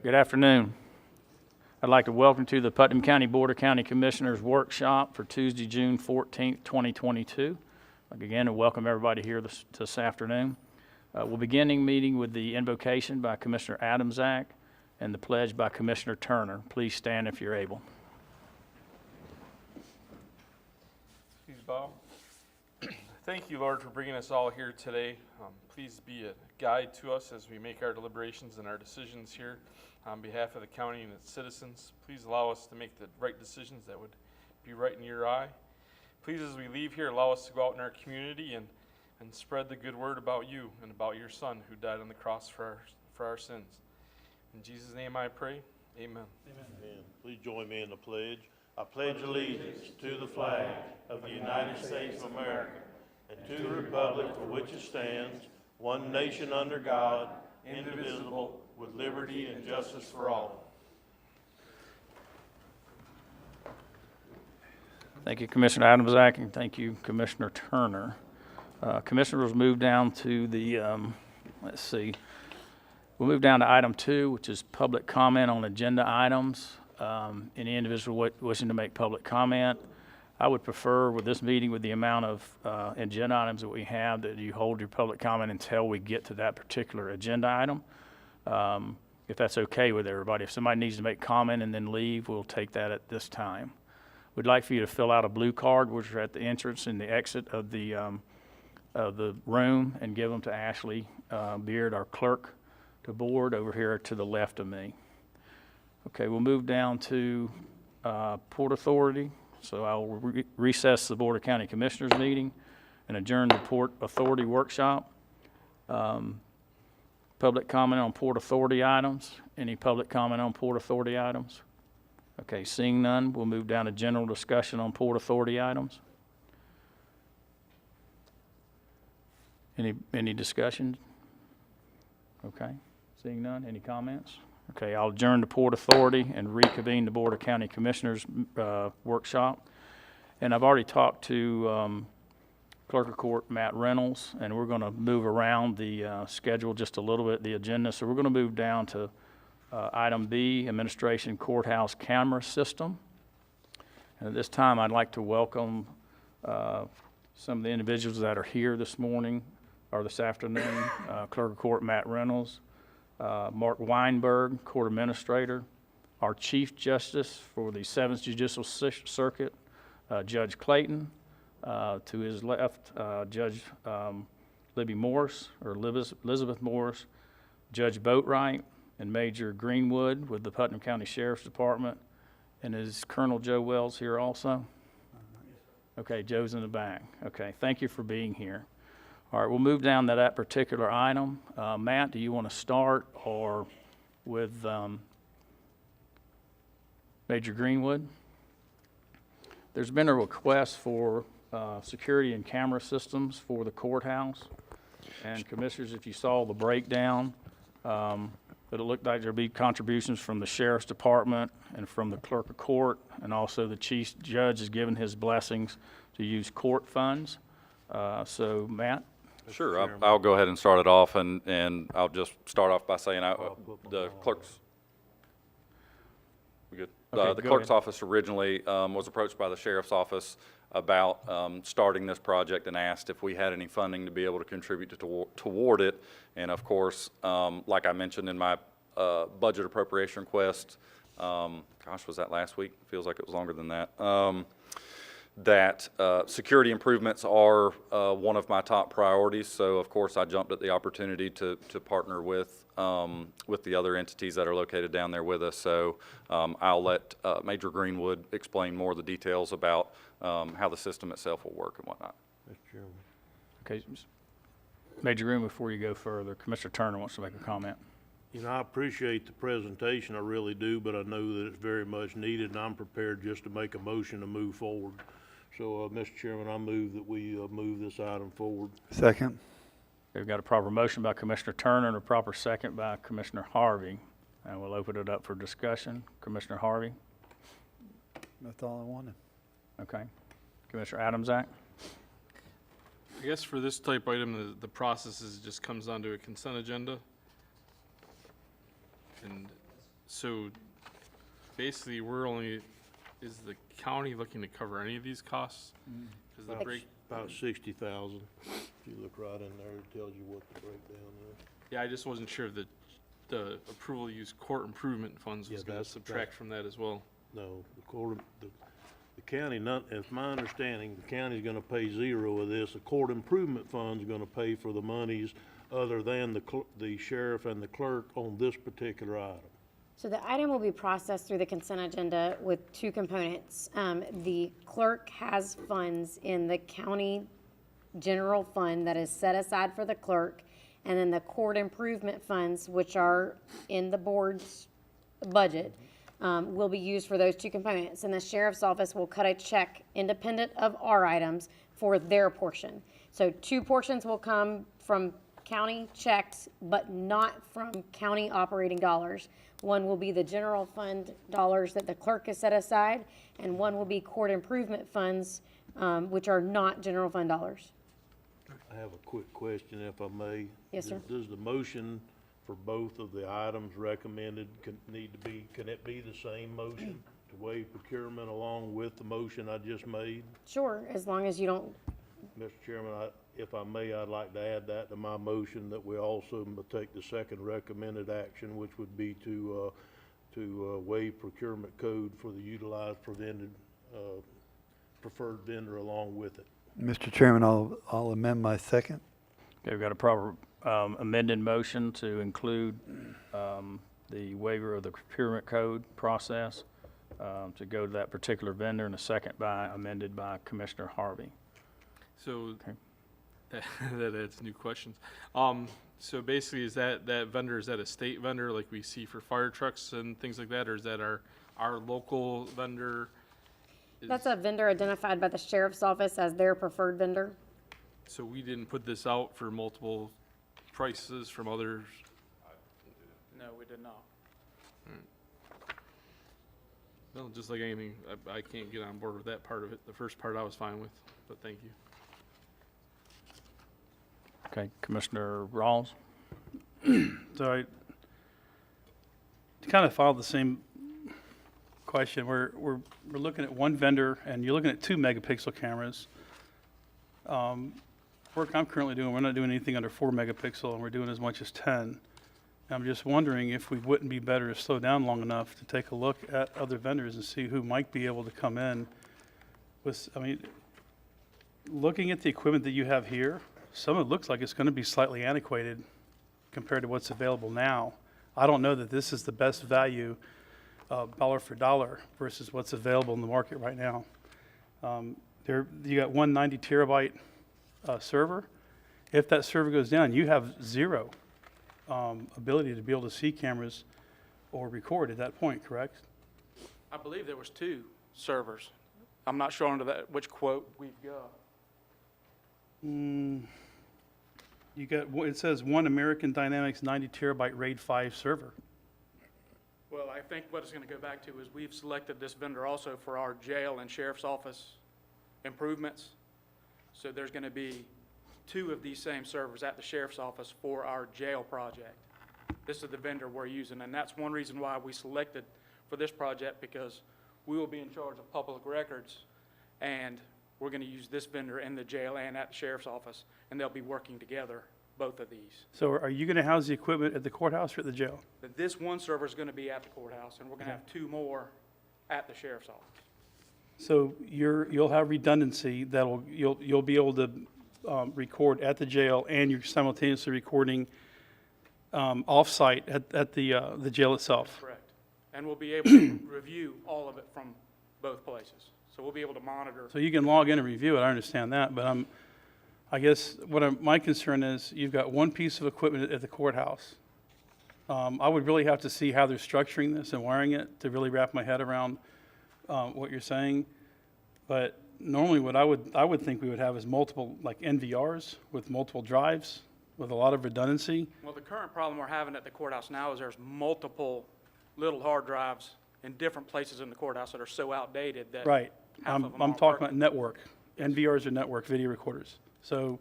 Good afternoon. I'd like to welcome to the Putnam County Board of County Commissioners Workshop for Tuesday, June 14th, 2022. I'd like again to welcome everybody here this afternoon. We'll begin meeting with the invocation by Commissioner Adamczak and the pledge by Commissioner Turner. Please stand if you're able. Please bow. Thank you, Lord, for bringing us all here today. Please be a guide to us as we make our deliberations and our decisions here on behalf of the county and its citizens. Please allow us to make the right decisions that would be right in your eye. Please, as we leave here, allow us to go out in our community and spread the good word about you and about your Son who died on the cross for our sins. In Jesus' name I pray, amen. Amen. Please join me in the pledge. I pledge allegiance to the flag of the United States of America and to the republic for which it stands, one nation under God, indivisible, with liberty and justice for all. Thank you, Commissioner Adamczak, and thank you, Commissioner Turner. Commissioners, move down to the, we'll move down to item 2, which is public comment on agenda items. Any individual wishing to make public comment, I would prefer with this meeting, with the amount of agenda items that we have, that you hold your public comment until we get to that particular agenda item. If that's okay with everybody. If somebody needs to make comment and then leave, we'll take that at this time. We'd like for you to fill out a blue card, which are at the entrance and the exit of the room, and give them to Ashley Beard, our clerk to board, over here to the left of me. Okay, we'll move down to Port Authority. So I will recess the Board of County Commissioners meeting and adjourn the Port Authority workshop. Public comment on Port Authority items. Any public comment on Port Authority items? Okay, seeing none, we'll move down to general discussion on Port Authority items. Any discussion? Okay, seeing none, any comments? Okay, I'll adjourn the Port Authority and reconvene the Board of County Commissioners workshop. And I've already talked to Clerk of Court Matt Reynolds, and we're going to move around the schedule just a little bit, the agenda. So we're going to move down to item B, Administration Courthouse Camera System. And at this time, I'd like to welcome some of the individuals that are here this morning or this afternoon. Clerk of Court Matt Reynolds, Mark Weinberg, Court Administrator, our Chief Justice for the 7th Judicial Circuit, Judge Clayton, to his left, Judge Libby Morris, or Elizabeth Morris, Judge Boatwright, and Major Greenwood with the Putnam County Sheriff's Department. And is Colonel Joe Wells here also? Okay, Joe's in the back. Okay, thank you for being here. All right, we'll move down to that particular item. Matt, do you want to start or with Major Greenwood? There's been a request for security and camera systems for the courthouse. And Commissioners, if you saw the breakdown, it looked like there'd be contributions from the Sheriff's Department and from the Clerk of Court, and also the Chief Judge has given his blessings to use court funds. So, Matt? Sure, I'll go ahead and start it off, and I'll just start off by saying the clerk's, we good? Okay, the go clerk's ahead. office originally was approached by the sheriff's office about starting this project and asked if we had any funding to be able to contribute toward it. And of course, like I mentioned in my budget appropriation request, gosh, was that last week? Feels like it was longer than that. That security improvements are one of my top priorities. So of course I jumped at the opportunity to partner with the other entities that are located down there with us. So I'll let Major Greenwood explain more of the details about how the system itself will work and whatnot. Mr. Chairman. Okay, Major Greenwood, before you go further, Commissioner Turner wants to make a comment. You know, I appreciate the presentation, I really do, but I know that it's very much needed, and I'm prepared just to make a motion to move forward. So, Mr. Chairman, I move that we move this item forward. Second. We've got a proper motion by Commissioner Turner and a proper second by Commissioner Harvey. And we'll open it up for discussion. Commissioner Harvey? That's all I wanted. Okay. Commissioner Adamczak? I guess for this type item, the process is just comes down to a consent agenda. And So basically, is the county looking to cover any of these costs? Because the break, About 60,000. If you look right in there, it tells you what the breakdown is. yeah, I just wasn't sure if the approval to use court improvement funds was Yeah, gonna that's- subtract from that as well. No, the county, it's my understanding, the county's gonna pay zero of this. The court improvement fund's gonna pay for the monies other than the sheriff and the clerk on this particular item. So the item will be processed through the consent agenda with two components. The clerk has funds in the county general fund that is set aside for the clerk, and then the court improvement funds, which are in the board's budget, will be used for those two components. And the sheriff's office will cut a check independent of our items for their portion. So two portions will come from county checks, but not from county operating dollars. One will be the general fund dollars that the clerk has set aside, and one will be court improvement funds, which are not general fund dollars. I have a quick question, if I may. Yes, sir. Does the motion for both of the items recommended can it be the same motion to waive procurement along with the motion I just made? Sure, as long as you don't, Mr. Chairman, if I may, I'd like to add that to my motion, that we also take the second recommended action, which would be to waive procurement code for the utilized preferred vendor along with it. Mr. Chairman, I'll amend my second. Okay, we've got a proper amended motion to include the waiver of the procurement code process to go to that particular vendor, and a second amended by Commissioner Harvey. So Okay. that adds new questions. So basically, is that vendor, is that a state vendor like we see for fire trucks and things like that, or is that our local vendor? that's a vendor identified by the sheriff's office as their preferred vendor. So we didn't put this out for multiple prices from others? No, we did not. Well, just like anything, I can't get on board with that part of it. The first part I was fine with, but thank you. Okay, Commissioner Rawls? So I kind of followed the same question. We're looking at one vendor, and you're looking at 2 megapixel cameras. Work I'm currently doing, we're not doing anything under 4 megapixel, and we're doing as much as 10. I'm just wondering if we wouldn't be better to slow down long enough to take a look at other vendors and see who might be able to come in with, I mean, looking at the equipment that you have here, some of it looks like it's going to be slightly antiquated compared to what's available now. I don't know that this is the best value, dollar for dollar, versus what's available in the market right now. You got one 90 terabyte server. If that server goes down, you have zero ability to be able to see cameras or record at that point, correct? I believe there was 2 servers. I'm not sure under that which quote we've got. You got, it says one American Dynamics 90 terabyte RAID 5 server. Well, I think what it's going to go back to is we've selected this vendor also for our jail and sheriff's office improvements. So there's going to be 2 of these same servers at the sheriff's office for our jail project. This is the vendor we're using, and that's one reason why we selected for this project, because we will be in charge of public records, and we're going to use this vendor in the jail and at the sheriff's office, and they'll be working together, both of these. So are you going to house the equipment at the courthouse or at the jail? But this one server is going to be at the courthouse, and we're going to have 2 more at the sheriff's office. So you'll have redundancy that'll, you'll be able to record at the jail, and you're simultaneously recording off-site at the jail itself. Correct. And we'll be able to review all of it from both places. So we'll be able to monitor. So you can log in and review it, I understand that, but I guess my concern is you've got one piece of equipment at the courthouse. I would really have to see how they're structuring this and wiring it to really wrap my head around what you're saying. But normally what I would think we would have is multiple, like NVRs with multiple drives with a lot of redundancy. Well, the current problem we're having at the courthouse now is there's multiple little hard drives in different places in the courthouse that are so outdated that Right. half of them I'm aren't talking working. about network. NVRs are network video recorders. So,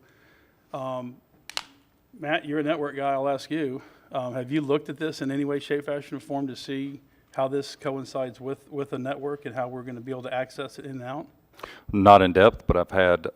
Matt, you're a network guy, I'll ask you. Have you looked at this in any way, shape, fashion, or form to see how this coincides with the network and how we're going to be able to access it in and out? Not in depth, but I've had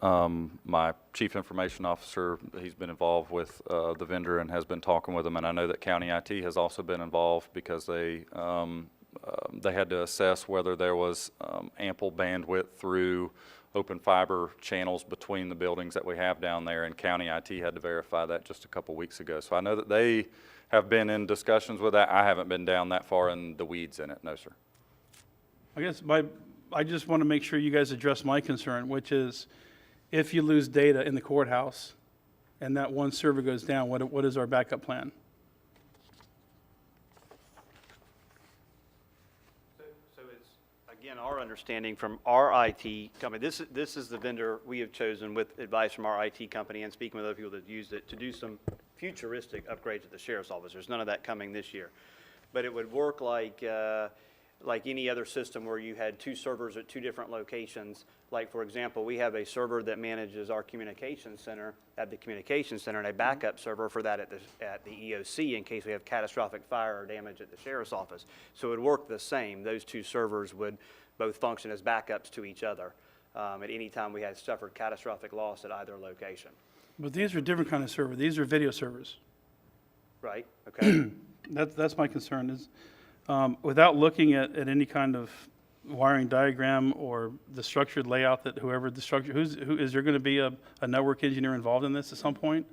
my chief information officer, he's been involved with the vendor and has been talking with them, and I know that county IT has also been involved because they had to assess whether there was ample bandwidth through open fiber channels between the buildings that we have down there, and county IT had to verify that just a couple weeks ago. So I know that they have been in discussions with that. I haven't been down that far in the weeds in it, no, sir. I guess I just want to make sure you guys address my concern, which is if you lose data in the courthouse and that one server goes down, what is our backup plan? So it's, again, our understanding from our IT company, this is the vendor we have chosen with advice from our IT company and speaking with other people that used it to do some futuristic upgrades at the sheriff's office. There's none of that coming this year. But it would work like any other system where you had two servers at two different locations. Like, for example, we have a server that manages our communications center at the communications center and a backup server for that at the EOC in case we have catastrophic fire or damage at the sheriff's office. So it would work the same. Those two servers would both function as backups to each other at any time we had suffered catastrophic loss at either location. But these are different kind of server. These are video servers. Right? Okay. That's my concern is, without looking at any kind of wiring diagram or the structured layout that whoever the structure, is there going to be a network engineer involved in this at some point?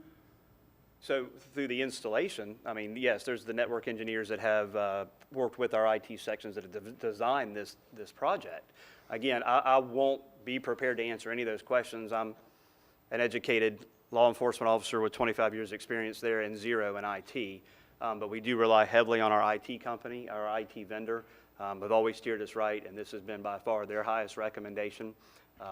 So through the installation, I mean, yes, there's the network engineers that have worked with our IT sections that have designed this project. Again, I won't be prepared to answer any of those questions. I'm an educated law enforcement officer with 25 years experience there and zero in IT. But we do rely heavily on our IT company, our IT vendor. They've always steered us right, and this has been by far their highest recommendation.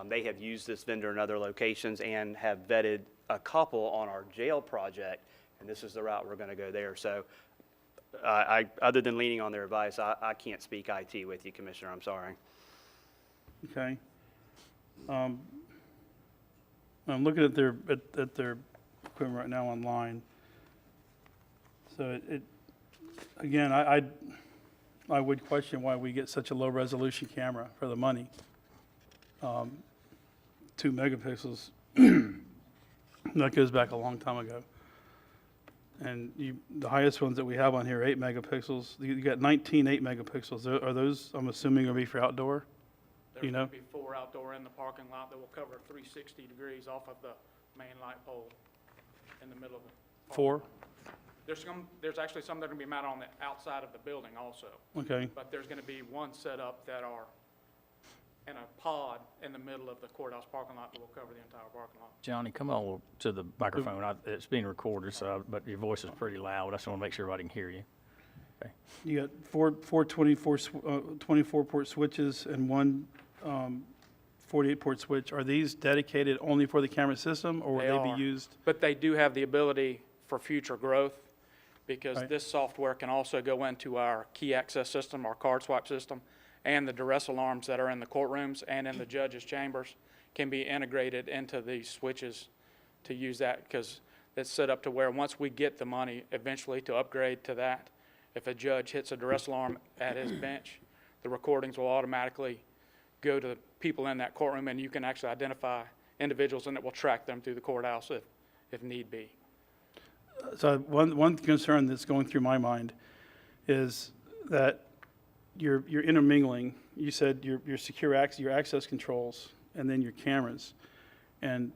They have used this vendor in other locations and have vetted a couple on our jail project, and this is the route we're going to go there. So other than leaning on their advice, I can't speak IT with you, Commissioner. I'm sorry. Okay. I'm looking at their equipment right now online. So again, I would question why we get such a low resolution camera for the money. 2 megapixels, that goes back a long time ago. And the highest ones that we have on here are 8 megapixels. You got 19 8 megapixels. Are those, I'm assuming, going to be for outdoor? There's going to be 4 outdoor in the parking lot that will cover 360 degrees off of the main light pole in the middle of the parking 4? lot. There's actually some that are going to be mounted on the outside of the building also. Okay. But there's going to be one set up that are in a pod in the middle of the courthouse parking lot that will cover the entire parking lot. Johnny, come on to the microphone. It's being recorded, but your voice is pretty loud. I just want to make sure everybody can hear you. Okay. You got four 24-port switches and one 48-port switch. Are these dedicated only for the camera system, or will they be used? But they do have the ability for future growth because Right. this software can also go into our key access system, our card swipe system, and the duress alarms that are in the courtrooms and in the judges' chambers can be integrated into these switches to use that because it's set up to where once we get the money eventually to upgrade to that, if a judge hits a duress alarm at his bench, the recordings will automatically go to the people in that courtroom, and you can actually identify individuals, and it will track them through the courthouse if need be. So one concern that's going through my mind is that you're intermingling. You said your secure access, your access controls, and then your cameras. And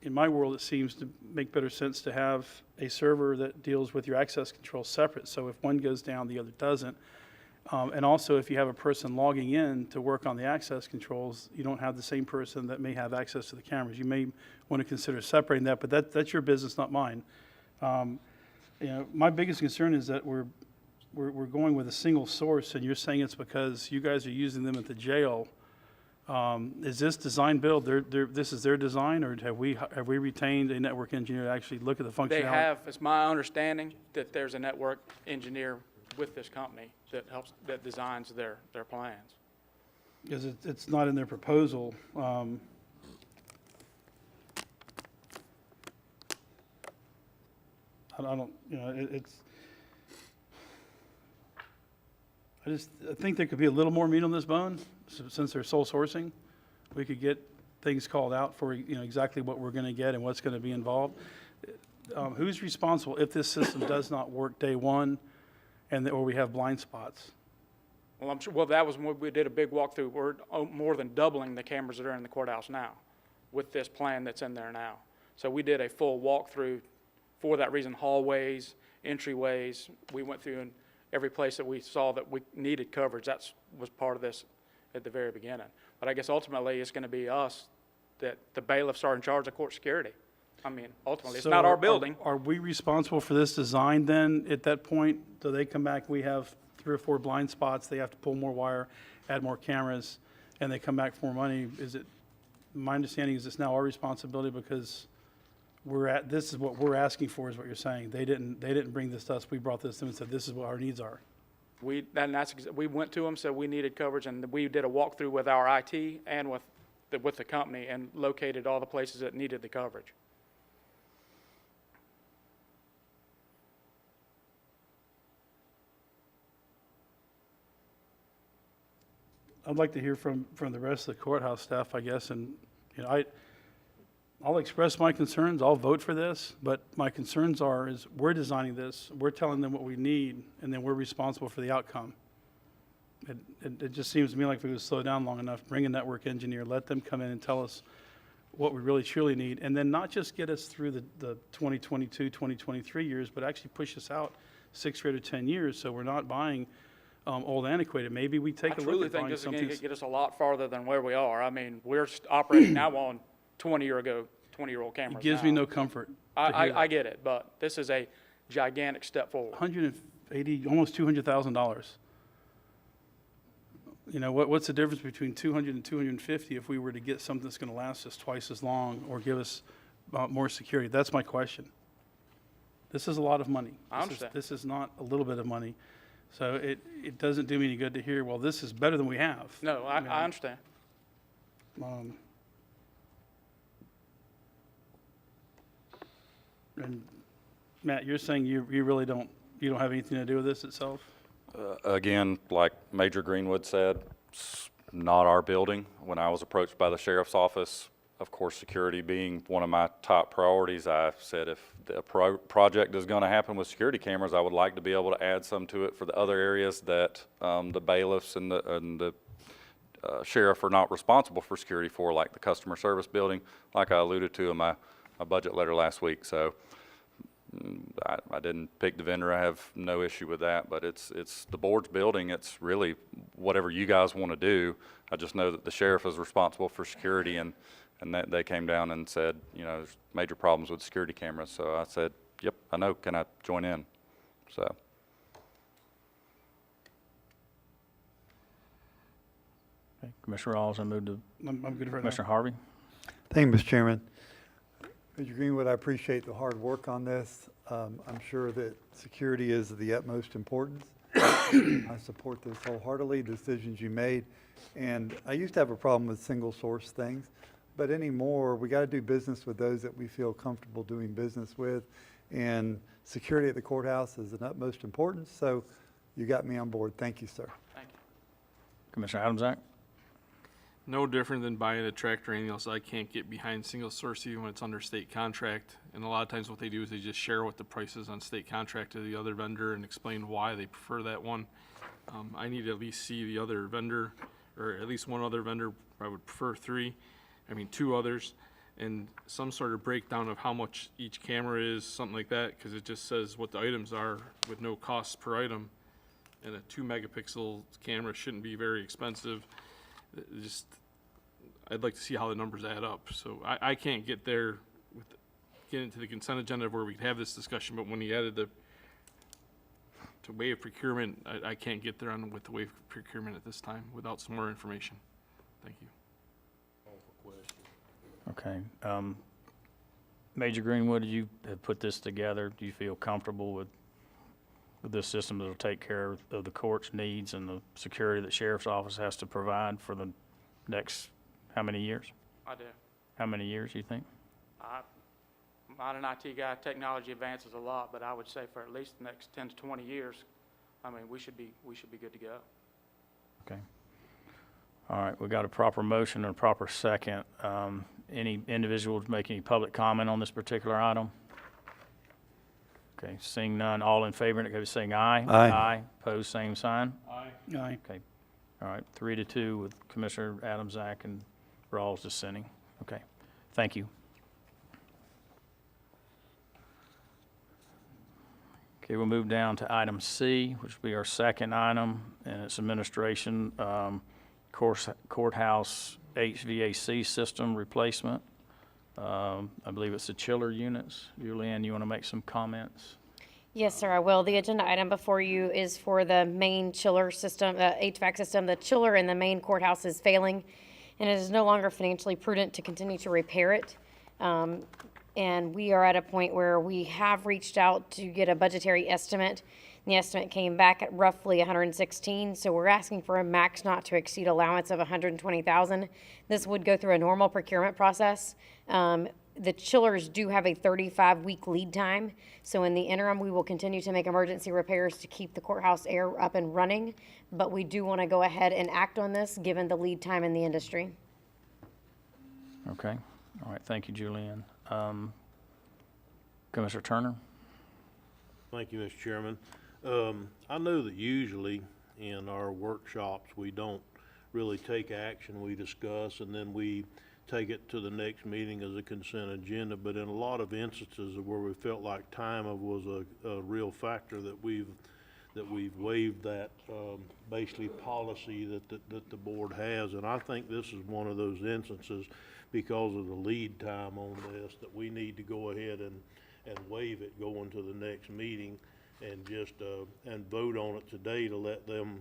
in my world, it seems to make better sense to have a server that deals with your access controls separate. So if one goes down, the other doesn't. And also, if you have a person logging in to work on the access controls, you don't have the same person that may have access to the cameras. You may want to consider separating that, but that's your business, not mine. My biggest concern is that we're going with a single source, and you're saying it's because you guys are using them at the jail. Is this design build? This is their design, or have we retained a network engineer to actually look at the functionality? They have, it's my understanding, that there's a network engineer with this company that designs their plans. Because it's not in their proposal. I don't, it's, I think there could be a little more meat on this bone, since they're sole sourcing. We could get things called out for, exactly what we're gonna get and what's gonna be involved. Who's responsible if this system does not work day one or we have blind spots? Well, I'm sure, well, that was when we did a big walkthrough. We're more than doubling the cameras that are in the courthouse now with this plan that's in there now. So we did a full walkthrough for that reason, hallways, entryways. We went through in every place that we saw that we needed coverage. That was part of this at the very beginning. But I guess ultimately it's going to be us, that the bailiffs are in charge of court security. I mean, ultimately, it's So not our building. Are we responsible for this design then at that point? Do they come back, we have 3 or 4 blind spots, they have to pull more wire, add more cameras, and they come back for more money? Is it, my understanding is it's now our responsibility because this is what we're asking for, is what you're saying. They didn't bring this to us, we brought this to them and said, this is what our needs are. We went to them, said we needed coverage, and we did a walkthrough with our IT and with the company and located all the places that needed the coverage. I'd like to hear from the rest of the courthouse staff, I guess, and, I'll express my concerns, I'll vote for this, but my concerns is we're designing this, we're telling them what we need, and then we're responsible for the outcome. It just seems to me like if we would slow down long enough, bring a network engineer, let them come in and tell us what we really truly need, and then not just get us through the 2022, 2023 years, but actually push us out 6 or 10 years, so we're not buying old antiquated. Maybe we take a I look truly at think buying this is going something. to get us a lot farther than where we are. I mean, we're operating now on 20-year-old cameras. It gives me no comfort to hear I that. get it, but this is a gigantic step forward. $180, almost $200,000. What's the difference between 200 and 250 if we were to get something that's going to last us twice as long or give us more security? That's my question. This is a lot of money. I understand. This is not a little bit of money. So it doesn't do me any good to hear, well, this is better than we have. No, I understand. And Matt, you're saying you really don't have anything to do with this itself? Again, like Major Greenwood said, it's not our building. When I was approached by the sheriff's office, of course, security being one of my top priorities, I said if the project is going to happen with security cameras, I would like to be able to add some to it for the other areas that the bailiffs and the sheriff are not responsible for security for, like the customer service building, like I alluded to in my budget letter last week. So I didn't pick the vendor. I have no issue with that, but it's the board's building. It's really whatever you guys want to do. I just know that the sheriff is responsible for security, and that they came down and said, there's major problems with security cameras. So I said, yep, I know. Can I join in? So. Okay, Commissioner Rawls, I move to I'm good for now. Commissioner Harvey. Thank you, Mr. Chairman. Mr. Greenwood, I appreciate the hard work on this. I'm sure that security is of the utmost importance. I support this wholeheartedly, decisions you made. And I used to have a problem with single source things, but anymore, we got to do business with those that we feel comfortable doing business with. And security at the courthouse is of utmost importance. So you got me on board. Thank you, sir. Thank you. Commissioner Adamsack. No different than buying a tractor or anything else. I can't get behind single source even when it's under state contract. And a lot of times what they do is they just share what the price is on state contract to the other vendor and explain why they prefer that one. I need to at least see the other vendor, or at least one other vendor. I would prefer 2 others, and some sort of breakdown of how much each camera is, something like that, because it just says what the items are with no costs per item. And a 2-megapixel camera shouldn't be very expensive. I'd like to see how the numbers add up. So I can't get there get into the consent agenda where we could have this discussion, but when he added to waive procurement, I can't get there with the waive procurement at this time without some more information. Thank you. Okay. Major Greenwood, you have put this together. Do you feel comfortable with this system that will take care of the court's needs and the security that sheriff's office has to provide for the next, how many years? I do. How many years, you think? I'm not an IT guy. Technology advances a lot, but I would say for at least the next 10 to 20 years, I mean, we should be good to go. Okay. All right, we got a proper motion and a proper second. Any individuals make any public comment on this particular item? Okay, seeing none, all in favor, indicate by saying aye. Aye. Aye, pose same sign. Aye. Okay, all right, 3-2 with Commissioner Adamsack and Rawls dissenting. Okay, thank you. Okay, we'll move down to item C, which will be our second item, and it's administration, courthouse HVAC system replacement. I believe it's the chiller units. Julianne, you want to make some comments? Yes, sir, I will. The agenda item before you is for the main chiller system, HVAC system. The chiller in the main courthouse is failing, and it is no longer financially prudent to continue to repair it. And we are at a point where we have reached out to get a budgetary estimate. The estimate came back at roughly 116, so we're asking for a max not to exceed allowance of 120,000. This would go through a normal procurement process. The chillers do have a 35-week lead time, so in the interim, we will continue to make emergency repairs to keep the courthouse air up and running, but we do want to go ahead and act on this, given the lead time in the industry. Okay, all right, thank you, Julianne. Commissioner Turner? Thank you, Mr. Chairman. I know that usually in our workshops, we don't really take action, we discuss, and then we take it to the next meeting as a consent agenda, but in a lot of instances where we felt like time was a real factor, that we've waived that basically policy that the board has, and I think this is one of those instances because of the lead time on this, that we need to go ahead and waive it going to the next meeting and just and vote on it today to let them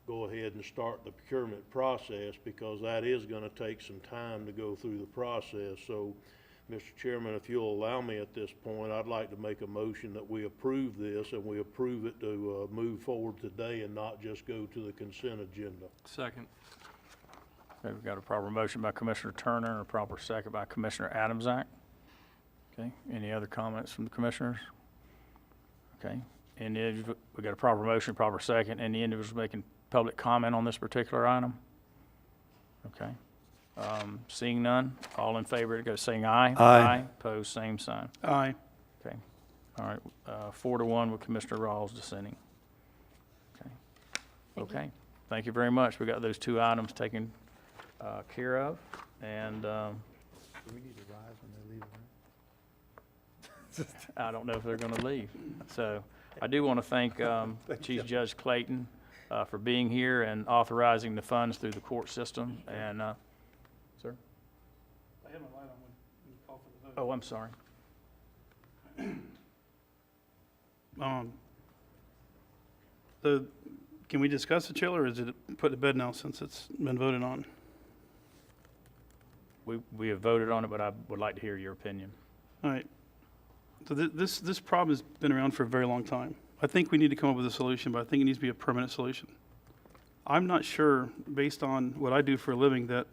go ahead and start the procurement process, because that is going to take some time to go through the process. So, Mr. Chairman, if you'll allow me at this point, I'd like to make a motion that we approve this, and we approve it to move forward today and not just go to the consent agenda. Second. Okay, we've got a proper motion by Commissioner Turner and a proper second by Commissioner Adamsack. Okay, any other comments from the commissioners? Okay, we got a proper motion, proper second. Any individuals making public comment on this particular item? Okay. Seeing none, all in favor, go saying aye. Aye. Pose same sign. Aye. Okay. All right, 4-1 with Commissioner Rawls dissenting. Okay. Okay. Thank you very much. We got those two items taken care of, and Do we need to rise when they leave the room? I don't know if they're going to leave. So I do want to thank Chief Judge Clayton for being here and authorizing the funds through the court system. And, sir? I had my light on when you called for the vote. Oh, I'm sorry. Can we discuss the chiller, or is it put to bed now since it's been voted on? We have voted on it, but I would like to hear your opinion. All right. So this problem has been around for a very long time. I think we need to come up with a solution, but I think it needs to be a permanent solution. I'm not sure, based on what I do for a living, that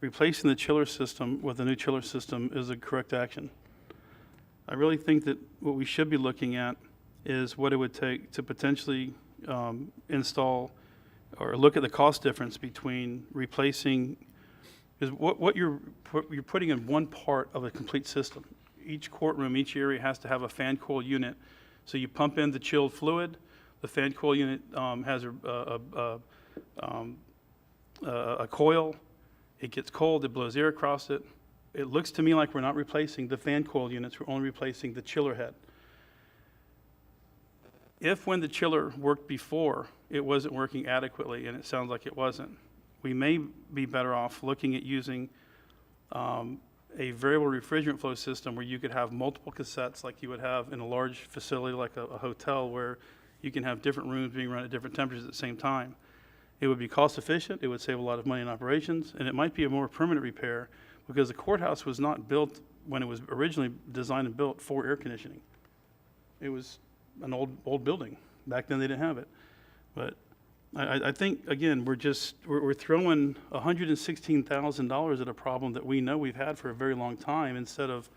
replacing the chiller system with a new chiller system is a correct action. I really think that what we should be looking at is what it would take to potentially install or look at the cost difference between replacing, is what you're putting in one part of a complete system. Each courtroom, each area has to have a fan coil unit. So you pump in the chilled fluid. The fan coil unit has a coil. It gets cold. It blows air across it. It looks to me like we're not replacing the fan coil units. We're only replacing the chiller head. If when the chiller worked before, it wasn't working adequately, and it sounds like it wasn't, we may be better off looking at using a variable refrigerant flow system where you could have multiple cassettes like you would have in a large facility like a hotel, where you can have different rooms being run at different temperatures at the same time. It would be cost efficient, it would save a lot of money in operations, and it might be a more permanent repair, because the courthouse was not built, when it was originally designed and built, for air conditioning. It was an old building. Back then they didn't have it. But I think, again, we're throwing $116,000 at a problem that we know we've had for a very long time, instead of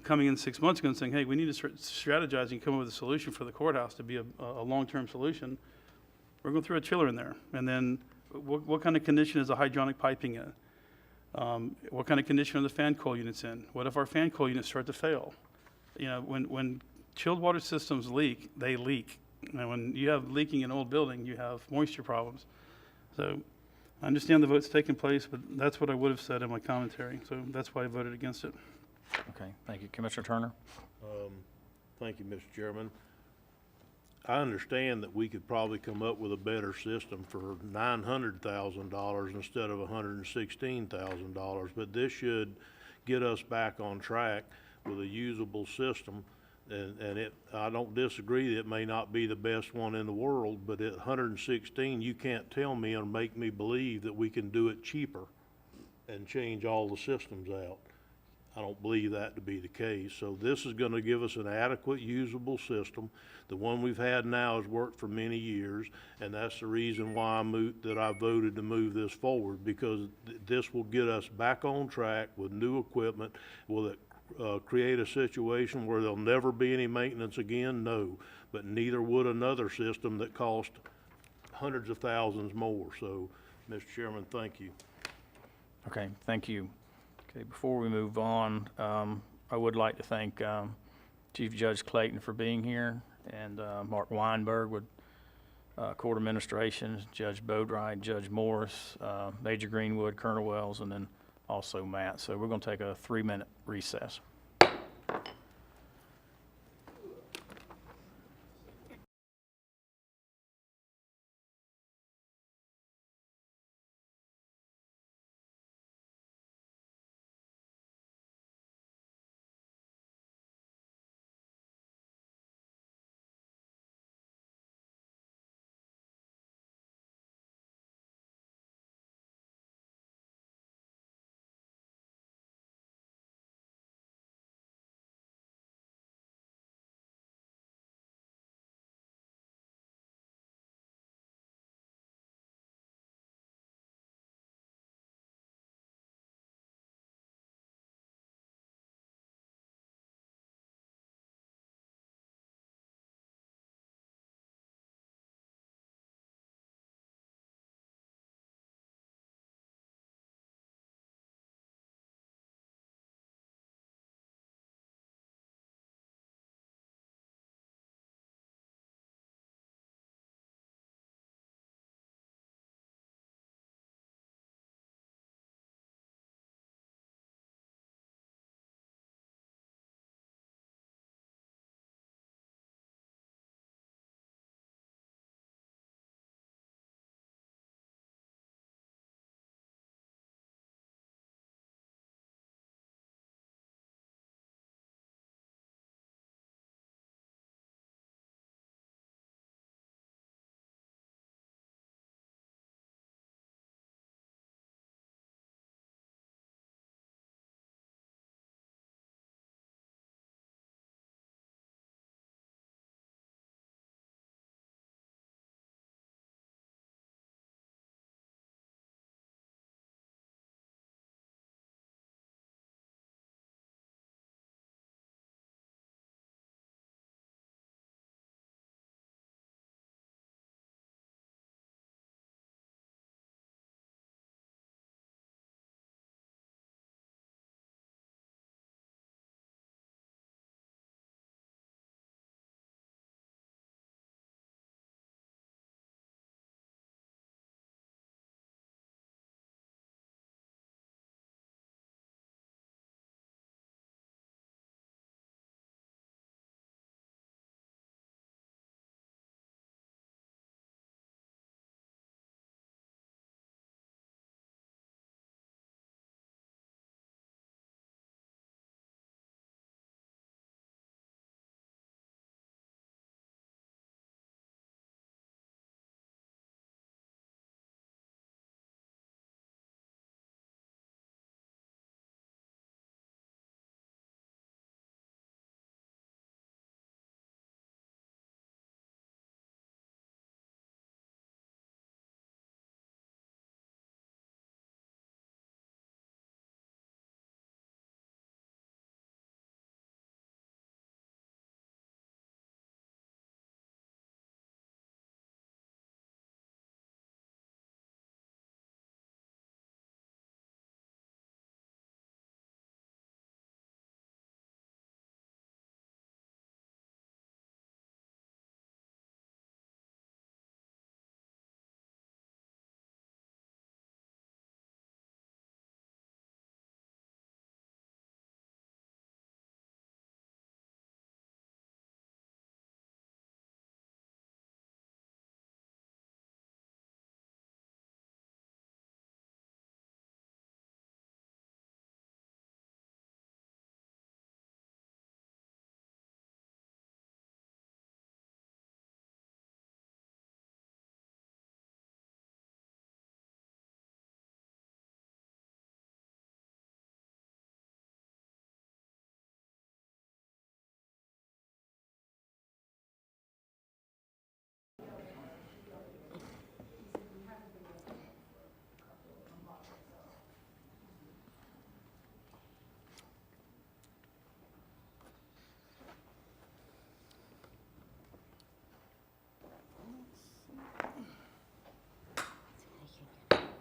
coming in 6 months ago and saying, hey, we need to start strategizing and come up with a solution for the courthouse to be a long-term solution, we're going to throw a chiller in there. And then what kind of condition is the hydronic piping in? What kind of condition are the fan coil units in? What if our fan coil units start to fail? When chilled water systems leak, they leak. And when you have leaking in an old building, you have moisture problems. So I understand the vote's taking place, but that's what I would have said in my commentary. So that's why I voted against it. Okay, thank you. Commissioner Turner? Thank you, Mr. Chairman. I understand that we could probably come up with a better system for $900,000 instead of $116,000, but this should get us back on track with a usable system. And I don't disagree that it may not be the best one in the world, but at 116, you can't tell me and make me believe that we can do it cheaper and change all the systems out. I don't believe that to be the case. So this is going to give us an adequate, usable system. The one we've had now has worked for many years, and that's the reason why I voted to move this forward, because this will get us back on track with new equipment. Will it create a situation where there'll never be any maintenance again? No, but neither would another system that cost hundreds of thousands more. So, Mr. Chairman, thank you. Okay, thank you. Okay, before we move on, I would like to thank Chief Judge Clayton for being here, and Mark Weinberg with Court Administration, Judge Bodright, Judge Morris, Major Greenwood, Colonel Wells, and then also Matt. So we're going to take a 3-minute recess.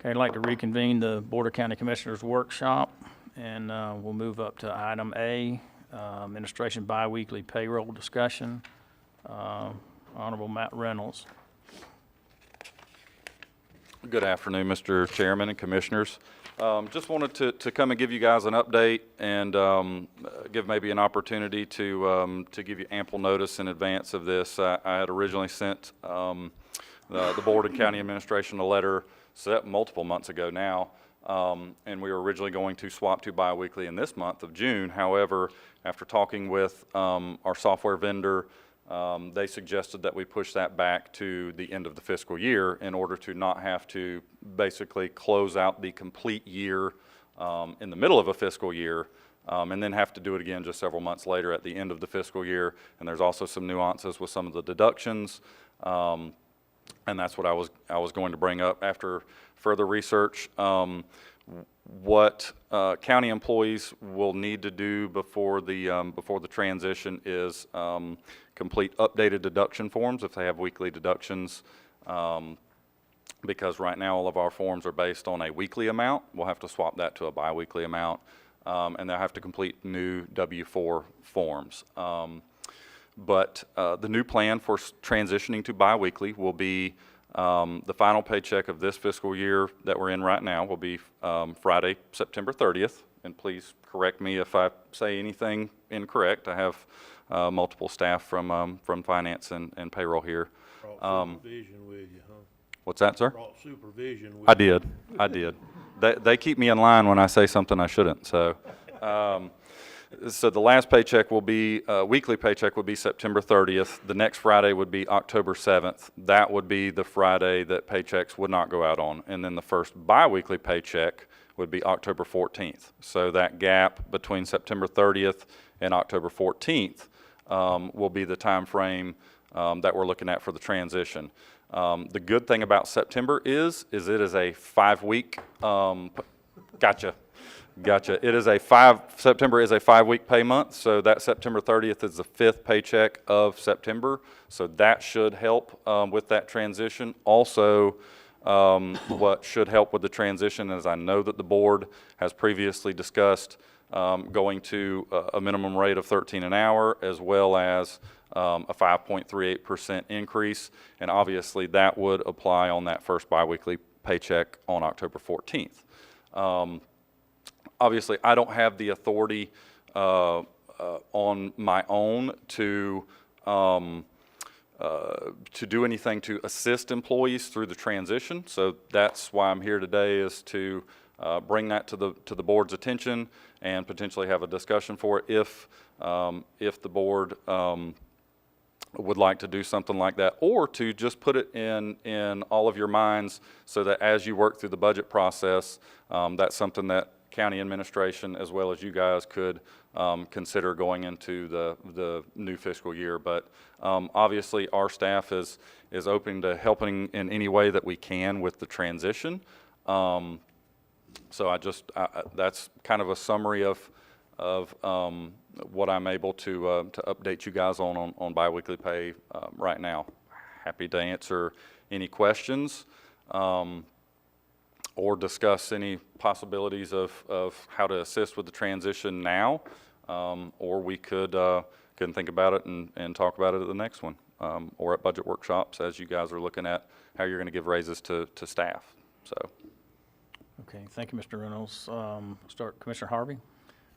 Okay, I'd like to reconvene the Board of County Commissioners workshop, and we'll move up to item A, administration biweekly payroll discussion. Honorable Matt Reynolds. Good afternoon, Mr. Chairman and Commissioners. Just wanted to come and give you guys an update and give maybe an opportunity to give you ample notice in advance of this. I had originally sent the Board and County Administration a letter set multiple months ago now, and we were originally going to swap to biweekly in this month of June. However, after talking with our software vendor, they suggested that we push that back to the end of the fiscal year in order to not have to basically close out the complete year in the middle of a fiscal year and then have to do it again just several months later at the end of the fiscal year. And there's also some nuances with some of the deductions, and that's what I was going to bring up after further research. What county employees will need to do before the transition is complete updated deduction forms if they have weekly deductions, because right now all of our forms are based on a weekly amount. We'll have to swap that to a biweekly amount, and they'll have to complete new W-4 forms. But the new plan for transitioning to biweekly will be the final paycheck of this fiscal year that we're in right now will be Friday, September 30th. And please correct me if I say anything incorrect. I have multiple staff from finance and payroll here. Brought supervision with you, huh? What's that, sir? Brought supervision with I did. They keep me in line when I say something I shouldn't. So, so the last paycheck will be, weekly paycheck would be September 30th. The next Friday would be October 7th. That would be the Friday that paychecks would not go out on. And then the first biweekly paycheck would be October 14th. So that gap between September 30th and October 14th will be the time frame that we're looking at for the transition. The good thing about September is it is a 5-week, gotcha. September is a 5-week pay month, so that September 30th is the 5th paycheck of September. So that should help with that transition. Also, what should help with the transition is I know that the board has previously discussed going to a minimum rate of $13 an hour, as well as a 5.38% increase, and obviously that would apply on that first biweekly paycheck on October 14th. Obviously, I don't have the authority on my own to do anything to assist employees through the transition. So that's why I'm here today, is to bring that to the board's attention and potentially have a discussion for it if the board would like to do something like that, or to just put it in all of your minds so that as you work through the budget process, that's something that county administration as well as you guys could consider going into the new fiscal year. But obviously our staff is open to helping in any way that we can with the transition. So that's kind of a summary of what I'm able to update you guys on biweekly pay right now. Happy to answer any questions or discuss any possibilities of how to assist with the transition now, or we could think about it and talk about it at the next one, or at budget workshops as you guys are looking at how you're going to give raises to staff. So. Okay, thank you, Mr. Reynolds. Start Commissioner Harvey.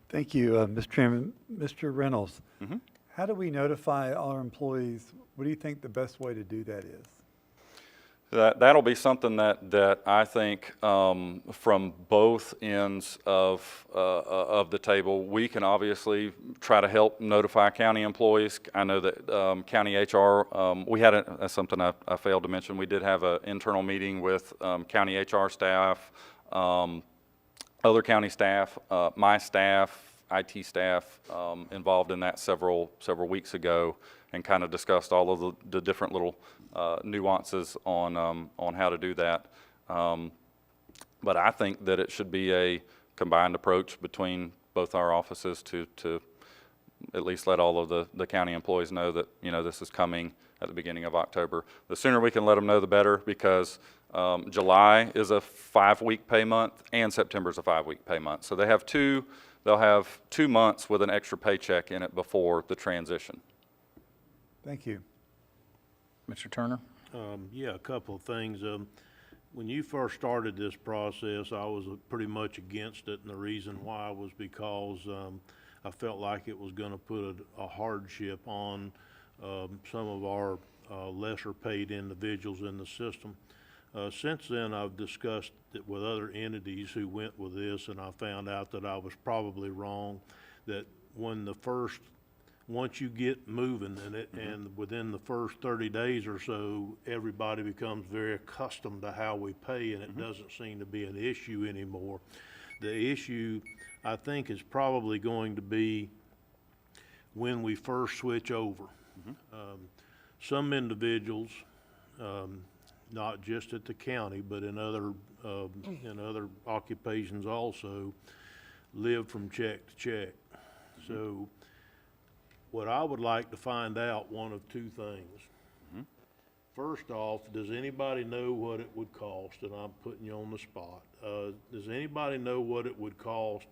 Thank you, Mr. Chairman. Mr. Reynolds, Mhm. how do we notify our employees? What do you think the best way to do that is? That'll be something that I think from both ends of the table, we can obviously try to help notify county employees. I know that county HR, we had that's something I failed to mention. We did have an internal meeting with county HR staff, other county staff, my staff, IT staff involved in that several weeks ago, and kind of discussed all of the different little nuances on how to do that. But I think that it should be a combined approach between both our offices to at least let all of the county employees know that, you know, this is coming at the beginning of October. The sooner we can let them know, the better, because July is a 5-week pay month, and September is a 5-week pay month. So they'll have 2 months with an extra paycheck in it before the transition. Thank you. Mr. Turner? Yeah, a couple of things. When you first started this process, I was pretty much against it, and the reason why was because I felt like it was going to put a hardship on some of our lesser paid individuals in the system. Since then, I've discussed it with other entities who went with this, and I found out that I was probably wrong, that once you get moving and within the first 30 days or so, everybody becomes very accustomed to how we pay, and it doesn't seem to be an issue anymore. The issue, I think, is probably going to be when we first switch over. Some individuals, not just at the county, but in other occupations also, live from check to check. So what I would like to find out, one of two things. First off, does anybody know what it would cost, and I'm putting you on the spot, does anybody know what it would cost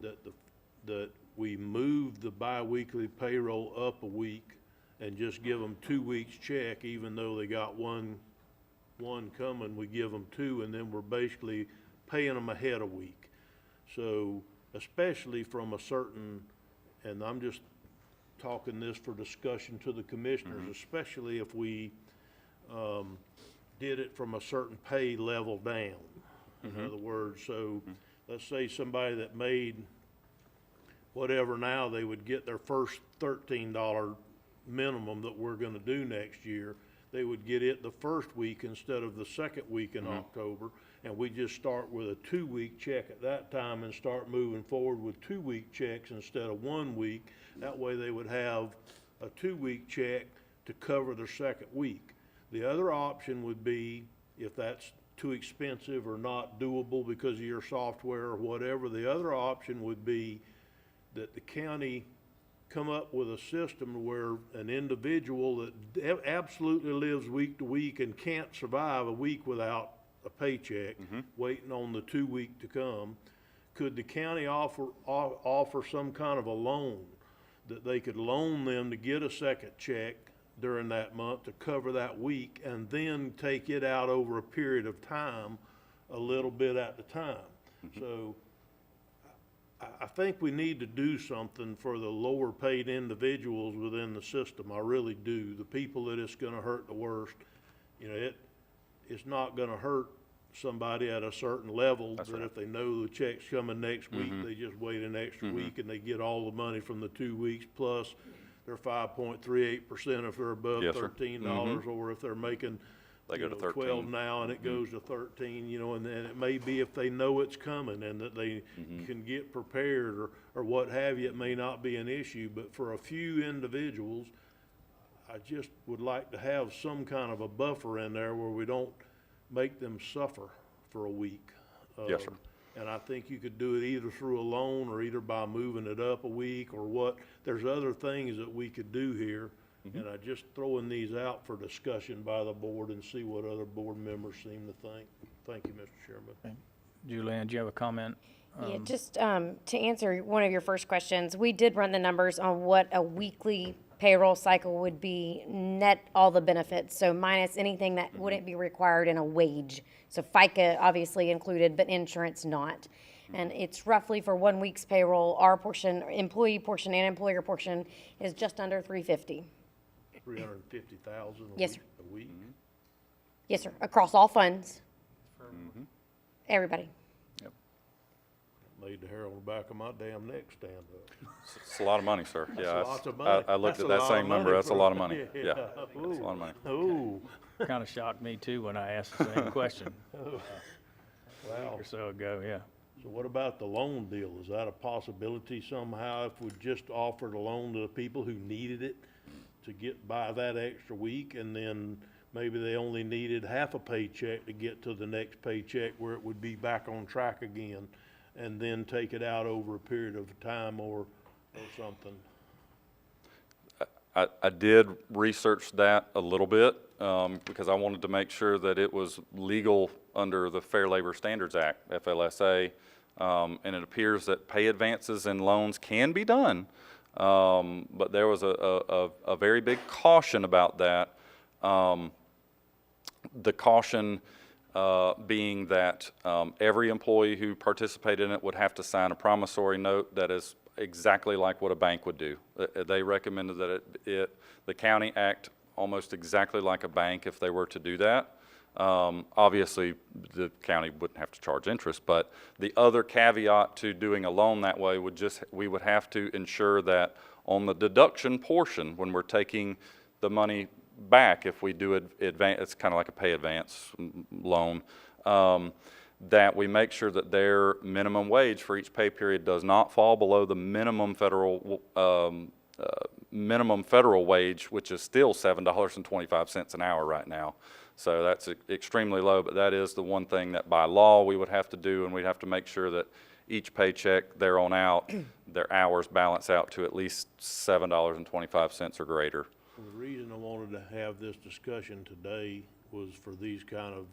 that we move the biweekly payroll up a week and just give them 2 weeks check, even though they got one coming, we give them 2, and then we're basically paying them ahead a week. So especially from a certain, and I'm just talking this for discussion to the commissioners, especially if we did it from a certain pay level down. In other words, so let's say somebody that made whatever now, they would get their first $13 minimum that we're gonna do next year. They would get it the first week instead of the second week in October, and we just start with a 2-week check at that time and start moving forward with 2-week checks instead of 1 week. That way they would have a 2-week check to cover their second week. The other option would be, if that's too expensive or not doable because of your software or whatever, the other option would be that the county come up with a system where an individual that absolutely lives week to week and can't survive a week without a paycheck, waiting on the 2 week to come, could the county offer some kind of a loan that they could loan them to get a second check during that month to cover that week, and then take it out over a period of time, a little bit at the time. So I think we need to do something for the lower paid individuals within the system. I really do. The people that it's gonna hurt the worst, you know, it's not gonna hurt somebody at a certain level, That's but right. if they know the check's coming next week, they just wait an extra week and they get all the money from the 2 weeks plus their 5.38% if they're above Yes, sir. $13, or if they're making They go to 13. 12 now and it goes to 13, you know, and then it may be if they know it's coming and that they can get prepared or what have you, it may not be an issue, but for a few individuals, I just would like to have some kind of a buffer in there where we don't make them suffer for a week. Yes, sir. And I think you could do it either through a loan or either by moving it up a week or what. There's other things that we could do here. And I just throwing these out for discussion by the board and see what other board members seem to think. Thank you, Mr. Chairman. Julianne, do you have a comment? Yeah, just to answer one of your first questions, we did run the numbers on what a weekly payroll cycle would be, net all the benefits, so minus anything that wouldn't be required in a wage. So FICA obviously included, but insurance not. And it's roughly for 1 week's payroll, our portion, employee portion and employer portion is just under $350. 350,000 Yes, sir. a week. Yes, sir, across all funds. Everybody. Made the hair on the back of my damn neck stand up. It's a lot of money, sir. Yeah, That's lots of money. I looked That's at a that lot same of number. money That's a for- lot of money. Yeah. Yeah, that's a lot of money. Ooh, Kind of shocked me too when I asked the same question a wow. week or so ago, yeah. So what about the loan deal? Is that a possibility somehow if we just offered a loan to the people who needed it to get by that extra week, and then maybe they only needed half a paycheck to get to the next paycheck where it would be back on track again, and then take it out over a period of time or something? I did research that a little bit, because I wanted to make sure that it was legal under the Fair Labor Standards Act, FLSA, and it appears that pay advances and loans can be done, but there was a very big caution about that. The caution being that every employee who participated in it would have to sign a promissory note that is exactly like what a bank would do. They recommended that the county act almost exactly like a bank if they were to do that. Obviously, the county wouldn't have to charge interest, but the other caveat to doing a loan that way would we would have to ensure that on the deduction portion, when we're taking the money back, if we do advance, it's kind of like a pay advance loan, that we make sure that their minimum wage for each pay period does not fall below the minimum federal wage, which is still $7.25 an hour right now. So that's extremely low, but that is the one thing that by law we would have to do, and we'd have to make sure that each paycheck there on out, their hours balance out to at least $7.25 or greater. The reason I wanted to have this discussion today was for these kind of,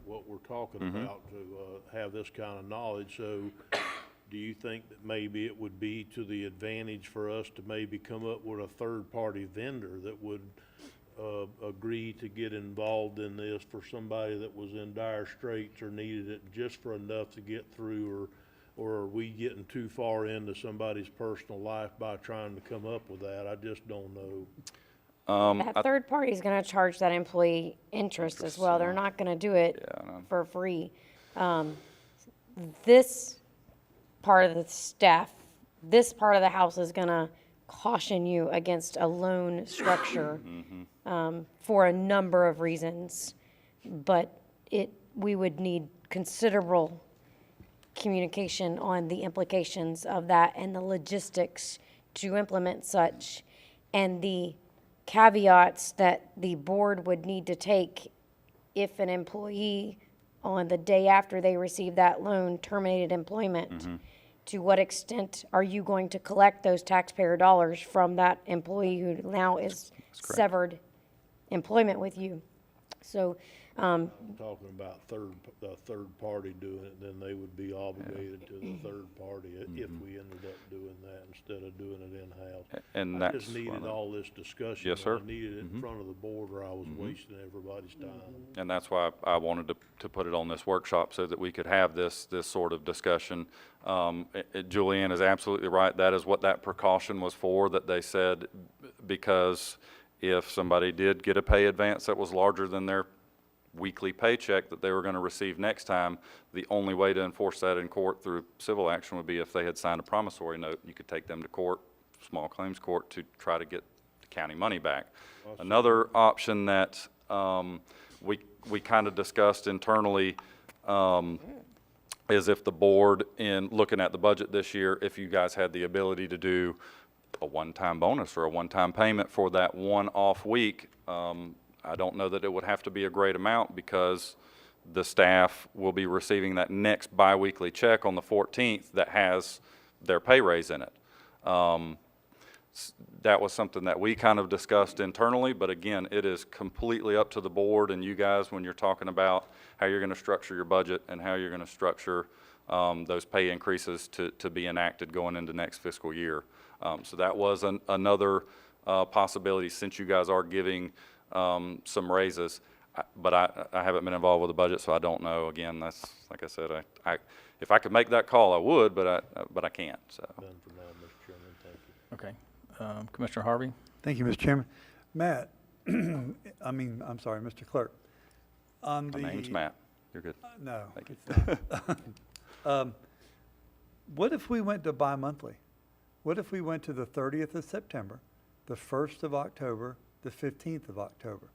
what we're talking about, to have this kind of knowledge. So do you think that maybe it would be to the advantage for us to maybe come up with a third-party vendor that would agree to get involved in this for somebody that was in dire straits or needed it just for enough to get through, or are we getting too far into somebody's personal life by trying to come up with that? I just don't know. That third party is going to charge that employee interest as well. They're not going to do it for free. This part of the staff, this part of the house is going to caution you against a loan structure for a number of reasons. But we would need considerable communication on the implications of that and the logistics to implement such, and the caveats that the board would need to take if an employee on the day after they receive that loan terminated employment. To what extent are you going to collect those taxpayer dollars from that employee who now is severed employment with you? So, I'm talking about the third party doing it, then they would be obligated to the third party if we ended up doing that instead of doing it in-house. And I that's just needed all this discussion. Yes, sir. I needed it in front of the board, or I was wasting everybody's time. And that's why I wanted to put it on this workshop so that we could have this sort of discussion. Julianne is absolutely right. That is what that precaution was for, that they said, because if somebody did get a pay advance that was larger than their weekly paycheck that they were going to receive next time, the only way to enforce that in court through civil action would be if they had signed a promissory note. You could take them to court, small claims court, to try to get the county money back. Another option that we kind of discussed internally is if the board, in looking at the budget this year, if you guys had the ability to do a one-time bonus or a one-time payment for that one off week. I don't know that it would have to be a great amount, because the staff will be receiving that next biweekly check on the 14th that has their pay raise in it. That was something that we kind of discussed internally, but again, it is completely up to the board and you guys when you're talking about how you're going to structure your budget and how you're going to structure those pay increases to be enacted going into next fiscal year. So that was another possibility, since you guys are giving some raises, but I haven't been involved with the budget, so I don't know. Again, that's, like I said, if I could make that call, I would, but I can't. So. Done for now, Mr. Chairman. Thank you. Okay. Commissioner Harvey? Thank you, Mr. Chairman. Matt, I'm sorry, Mr. Clerk. My name's Matt. You're good. No. Thank you. it's not. What if we went to bi-monthly? What if we went to the 30th of September, the 1st of October, the 15th of October?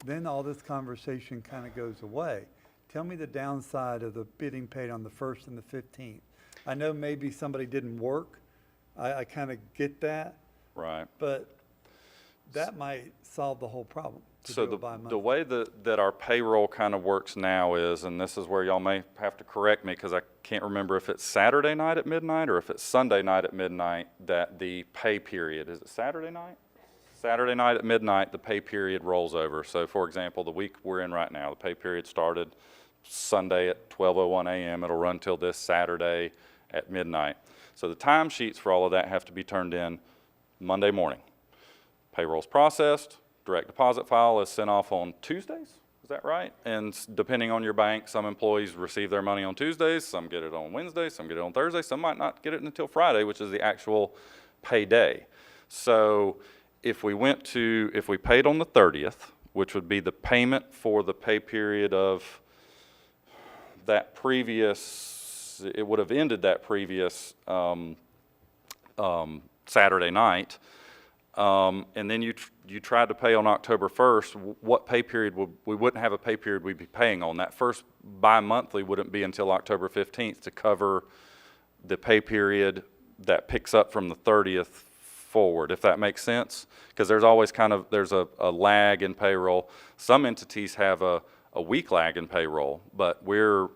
Then all this conversation kind of goes away. Tell me the downside of the bidding paid on the 1st and the 15th. I know maybe somebody didn't work. I kind of get that. Right. But that might solve the whole problem. So the way that our payroll kind of works now is, and this is where y'all may have to correct me because I can't remember if it's Saturday night at midnight or if it's Sunday night at midnight that the pay period, is it Saturday night? Saturday night at midnight, the pay period rolls over. So for example, the week we're in right now, the pay period started Sunday at 12:01 a.m. It'll run till this Saturday at midnight. So the timesheets for all of that have to be turned in Monday morning. Payroll's processed, direct deposit file is sent off on Tuesdays, is that right? And depending on your bank, some employees receive their money on Tuesdays, some get it on Wednesdays, some get it on Thursdays, some might not get it until Friday, which is the actual payday. So if we paid on the 30th, which would be the payment for the pay period of that previous, it would have ended that previous Saturday night, and then you tried to pay on October 1st, what pay period we wouldn't have a pay period we'd be paying on. That first bi-monthly wouldn't be until October 15th to cover the pay period that picks up from the 30th forward, if that makes sense. Because there's always there's a lag in payroll. Some entities have a week lag in payroll, but we're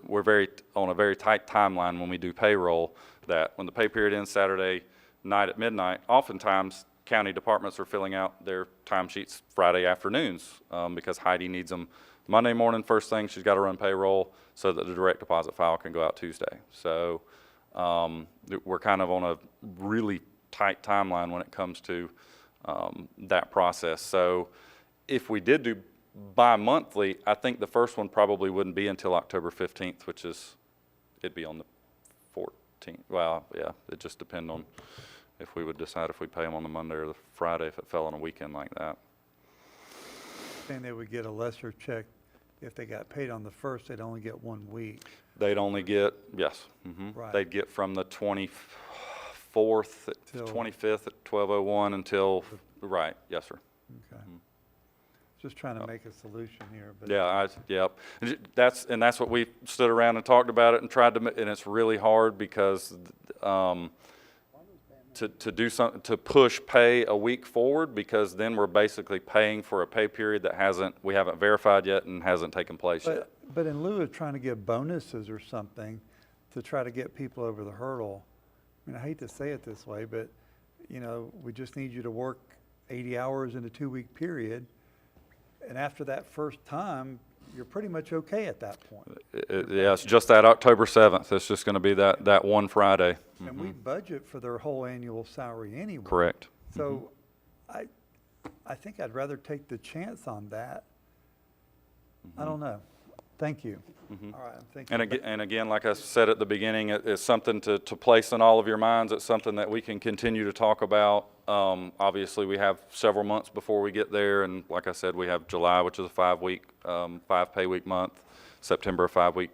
on a very tight timeline when we do payroll, that when the pay period ends Saturday night at midnight, oftentimes county departments are filling out their timesheets Friday afternoons because Heidi needs them Monday morning first thing. She's got to run payroll so that the direct deposit file can go out Tuesday. So we're kind of on a really tight timeline when it comes to that process. So if we did do bi-monthly, I think the first one probably wouldn't be until October 15th, which is, it'd be on the 14th. Well, yeah, it just depends on if we would decide if we pay them on the Monday or the Friday if it fell on a weekend like that. Saying they would get a lesser check if they got paid on the 1st, they'd only get 1 week. They'd only get, yes, Right. they'd get from the 24th, Till- 25th at 12:01 until, right, yes, sir. Okay. Just trying to make a solution here, but. Yeah, yep. And that's what we stood around and talked about it and tried to, and it's really hard because to do something, to push pay a week forward, because then we're basically paying for a pay period that we haven't verified yet and hasn't taken place yet. But in lieu of trying to give bonuses or something to try to get people over the hurdle, I mean, I hate to say it this way, but, you know, we just need you to work 80 hours in a 2-week period. And after that first time, you're pretty much okay at that point. Yeah, it's just that October 7th. It's just going to be that one Friday. And we budget for their whole annual salary anyway. Correct. So I think I'd rather take the chance on that. I don't know. Thank you. All right, I'm thinking. And again, like I said at the beginning, it's something to place in all of your minds. It's something that we can continue to talk about. Obviously, we have several months before we get there, and like I said, we have July, which is a 5 pay week month, September, a 5-week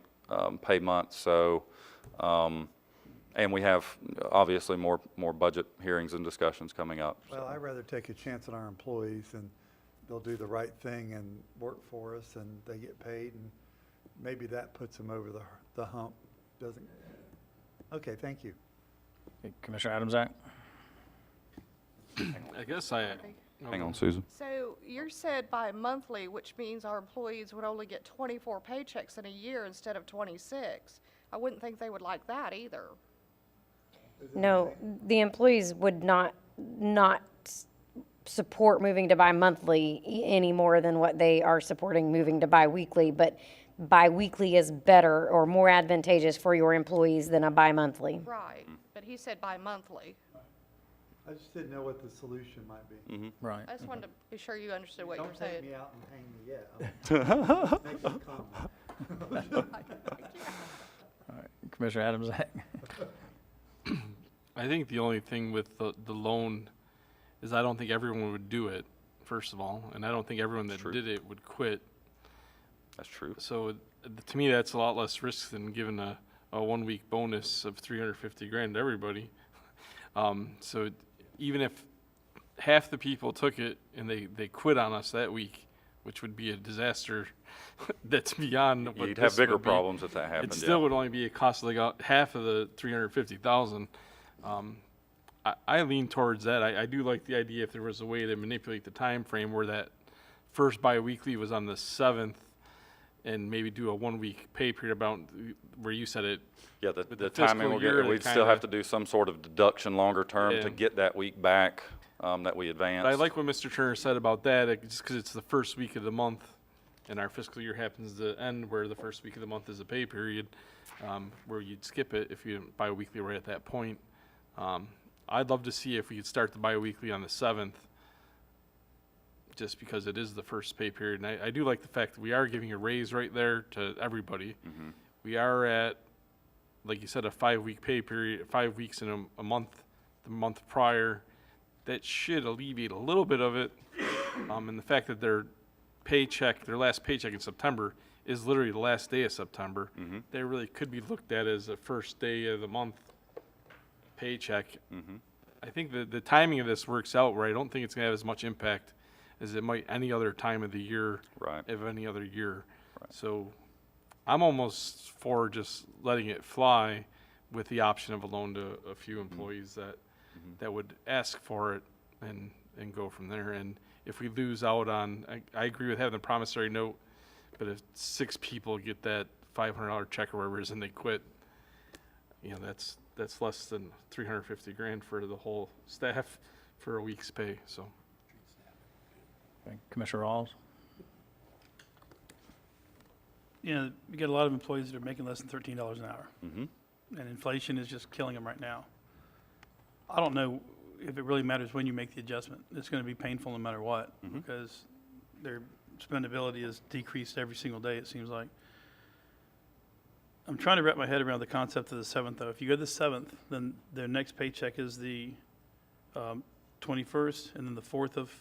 pay month. So, and we have obviously more budget hearings and discussions coming up. Well, I'd rather take a chance on our employees, and they'll do the right thing and work for us, and they get paid, and maybe that puts them over the hump, doesn't? Okay, thank you. Commissioner Adams-Act? I guess Hang on, Susan. So you said bi-monthly, which means our employees would only get 24 paychecks in a year instead of 26. I wouldn't think they would like that either. No, the employees would not support moving to bi-monthly any more than what they are supporting moving to bi-weekly, but bi-weekly is better or more advantageous for your employees than a bi-monthly. Right, but he said bi-monthly. I just didn't know what the solution might be. Right. I just wanted to be sure you understood what you were Don't take saying. me out and hang me yet. I'm making a comment. Commissioner Adams-Act? I think the only thing with the loan is I don't think everyone would do it, first of all, and I don't think everyone that True. did it would quit. That's true. So to me, that's a lot less risk than giving a 1-week bonus of $350,000 to everybody. So even if half the people took it and they quit on us that week, which would be a disaster that's beyond what You'd have this bigger would be, problems if that happened. it still would only be a cost of like half of the $350,000. I lean towards that. I do like the idea if there was a way to manipulate the time frame where that first biweekly was on the 7th, and maybe do a 1-week pay period about where you said it. Yeah, with the the fiscal timing will year, get, they we'd still have kinda- to do some sort of deduction longer term Yeah. to get that week back. that we advance. But I like what Mr. Turner said about that, just because it's the first week of the month, and our fiscal year happens to end where the first week of the month is a pay period, where you'd skip it if you bi-weekly right at that point. I'd love to see if we could start the bi-weekly on the 7th, just because it is the first pay period. And I do like the fact that we are giving a raise right there to everybody. We are at, like you said, a 5-week pay period, 5 weeks in a month, the month prior. That should alleviate a little bit of it. And the fact that their last paycheck in September is literally the last day of September. They really could be looked at as the first day of the month paycheck. I think the timing of this works out where I don't think it's going to have as much impact as it might any other time of the year, Right. of any other year. So I'm almost for just letting it fly with the option of a loan to a few employees that would ask for it and go from there. And if we lose out on, I agree with having the promissory note, but if 6 people get that $500 check or whatever it is and they quit, that's less than $350,000 for the whole staff for a week's pay, so. Okay, Commissioner Rawls? You know, we get a lot of employees that are making less than $13 an hour. And inflation is just killing them right now. I don't know if it really matters when you make the adjustment. It's going to be painful no matter what, because their spendability is decreased every single day, it seems like. I'm trying to wrap my head around the concept of the 7th, though. If you go to the 7th, then their next paycheck is the 21st, and then the 4th of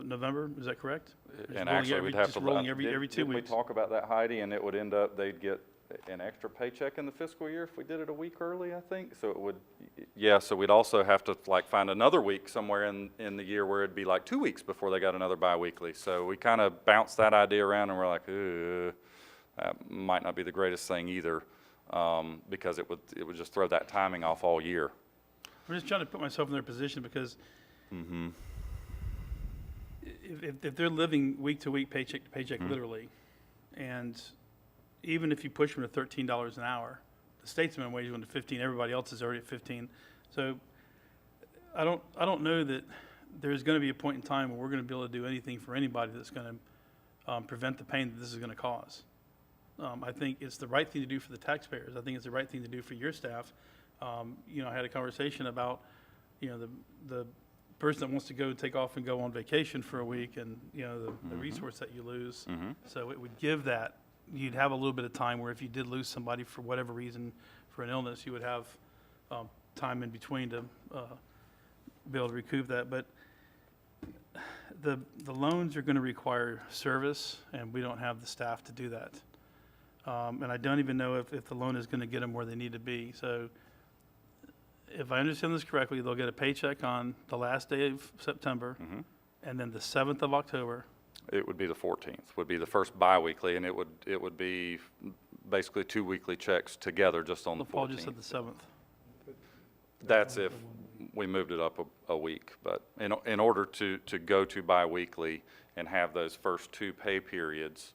November. Is that correct? Just And rolling actually, we'd have just to. rolling every 2 Didn't we weeks. talk about that, Heidi, and it would end up, they'd get an extra paycheck in the fiscal year if we did it a week early, I think. So it would, yeah, so we'd also have to like find another week somewhere in the year where it'd be like 2 weeks before they got another biweekly. So we kind of bounced that idea around and we're like, that might not be the greatest thing either, because it would just throw that timing off all year. I'm just trying to put myself in their position because if they're living week to week, paycheck to paycheck, literally, and even if you push them to $13 an hour, the state's minimum wage went to 15. Everybody else is already at 15. So I don't know that there's going to be a point in time where we're going to be able to do anything for anybody that's going to prevent the pain that this is going to cause. I think it's the right thing to do for the taxpayers. I think it's the right thing to do for your staff. I had a conversation about, the person that wants to go take off and go on vacation for a week and, the resource that you lose. So it would give that, you'd have a little bit of time where if you did lose somebody for whatever reason, for an illness, you would have time in between to be able to recoup that. But the loans are going to require service, and we don't have the staff to do that. And I don't even know if the loan is going to get them where they need to be. So if I understand this correctly, they'll get a paycheck on the last day of September, and then the 7th of October. It would be the 14th, would be the first biweekly, and it would be basically 2 weekly checks together just on the 14th. Paul just said the 7th. That's if we moved it up a week, but in order to go to biweekly and have those first 2 pay periods,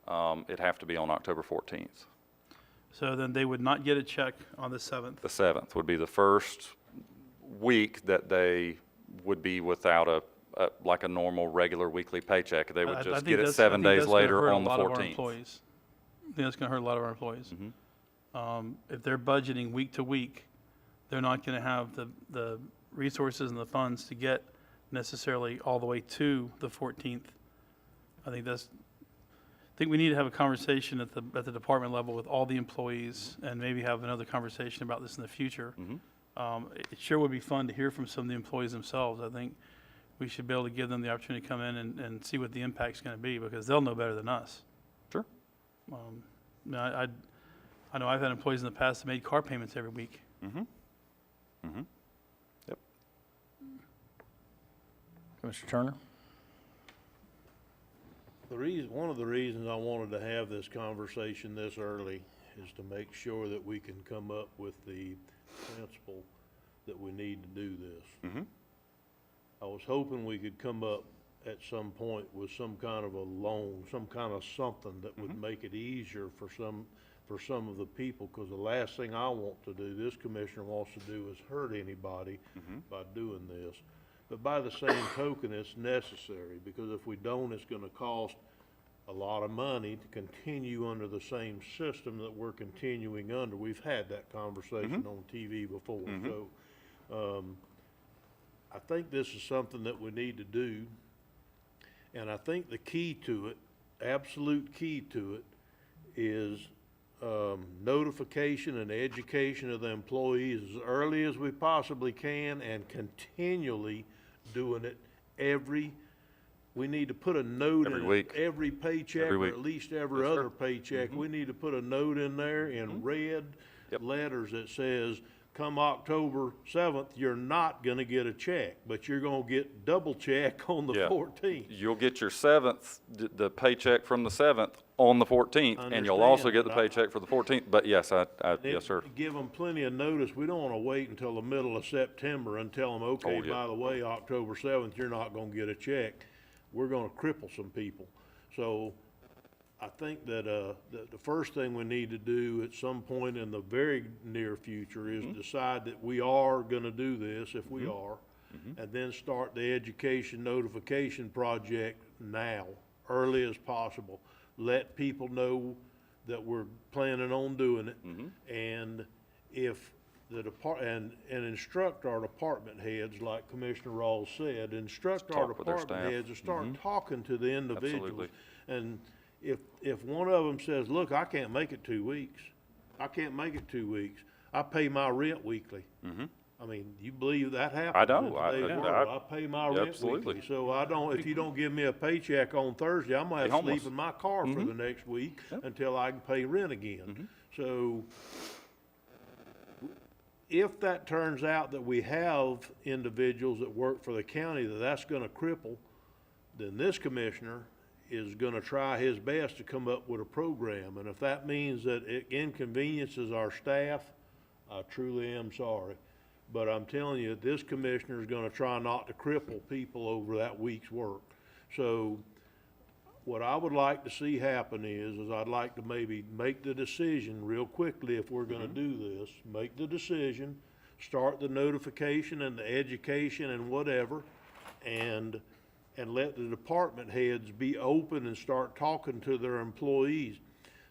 it'd have to be on October 14th. So then they would not get a check on the 7th. The 7th would be the first week that they would be without like a normal, regular weekly paycheck. They would I just think get it that's- 7 I think days that's gonna later hurt a on the lot of our 14th. employees. I think that's going to hurt a lot of our employees. If they're budgeting week to week, they're not going to have the resources and the funds to get necessarily all the way to the 14th. I think we need to have a conversation at the department level with all the employees and maybe have another conversation about this in the future. It sure would be fun to hear from some of the employees themselves. I think we should be able to give them the opportunity to come in and see what the impact's going to be, because they'll know better than us. Sure. I know I've had employees in the past that made car payments every week. Yep. Mr. Turner? One of the reasons I wanted to have this conversation this early is to make sure that we can come up with the principle that we need to do this. I was hoping we could come up at some point with some kind of a loan, some kind of something that would make it easier for some of the people, because the last thing I want to do, this commissioner wants to do, is hurt anybody by doing this. But by the same token, it's necessary, because if we don't, it's gonna cost a lot of money to continue under the same system that we're continuing under. We've had that conversation on TV before, so, I think this is something that we need to do. And I think the key to it, absolute key to it, is notification and education of the employees as early as we possibly can, and continually doing it we need to put a note Every in week. every paycheck, Every or week. at least every Yes, sir. other paycheck. We need to put a note in there in red Yep. letters that says, come October 7th, you're not gonna get a check, but you're gonna get double check on the Yeah. 14th. You'll get your 7th, the paycheck from the 7th on the 14th, and you'll also get the Understand. paycheck for the 14th. But yes, yes, sir. Give them plenty of notice. We don't wanna wait until the middle of September and tell them, okay, Oh, yeah. by the way, October 7th, you're not gonna get a check. We're gonna cripple some people. So I think that, the first thing we need to do at some point in the very near future is decide that we are gonna do this, if we are, and then start the education notification project now, early as possible. Let people know that we're planning on doing it. And if the and instruct our department heads, like Commissioner Rawls said, instruct our Talk with their department staff. heads to start talking to the individuals. Absolutely. And if one of them says, look, I can't make it 2 weeks, I can't make it 2 weeks, I pay my rent weekly. I mean, you believe that happens? I know. in today's world. I pay my rent Absolutely. weekly. So if you don't give me a paycheck on Thursday, I'm gonna Be have to sleep homeless. in my car for the next week until I can pay rent again. So if that turns out that we have individuals that work for the county that's gonna cripple, then this commissioner is gonna try his best to come up with a program. And if that means that it inconveniences our staff, I truly am sorry. But I'm telling you, this commissioner is gonna try not to cripple people over that week's work. So what I would like to see happen is I'd like to maybe make the decision real quickly, if we're gonna do this, make the decision, start the notification and the education and whatever, and let the department heads be open and start talking to their employees.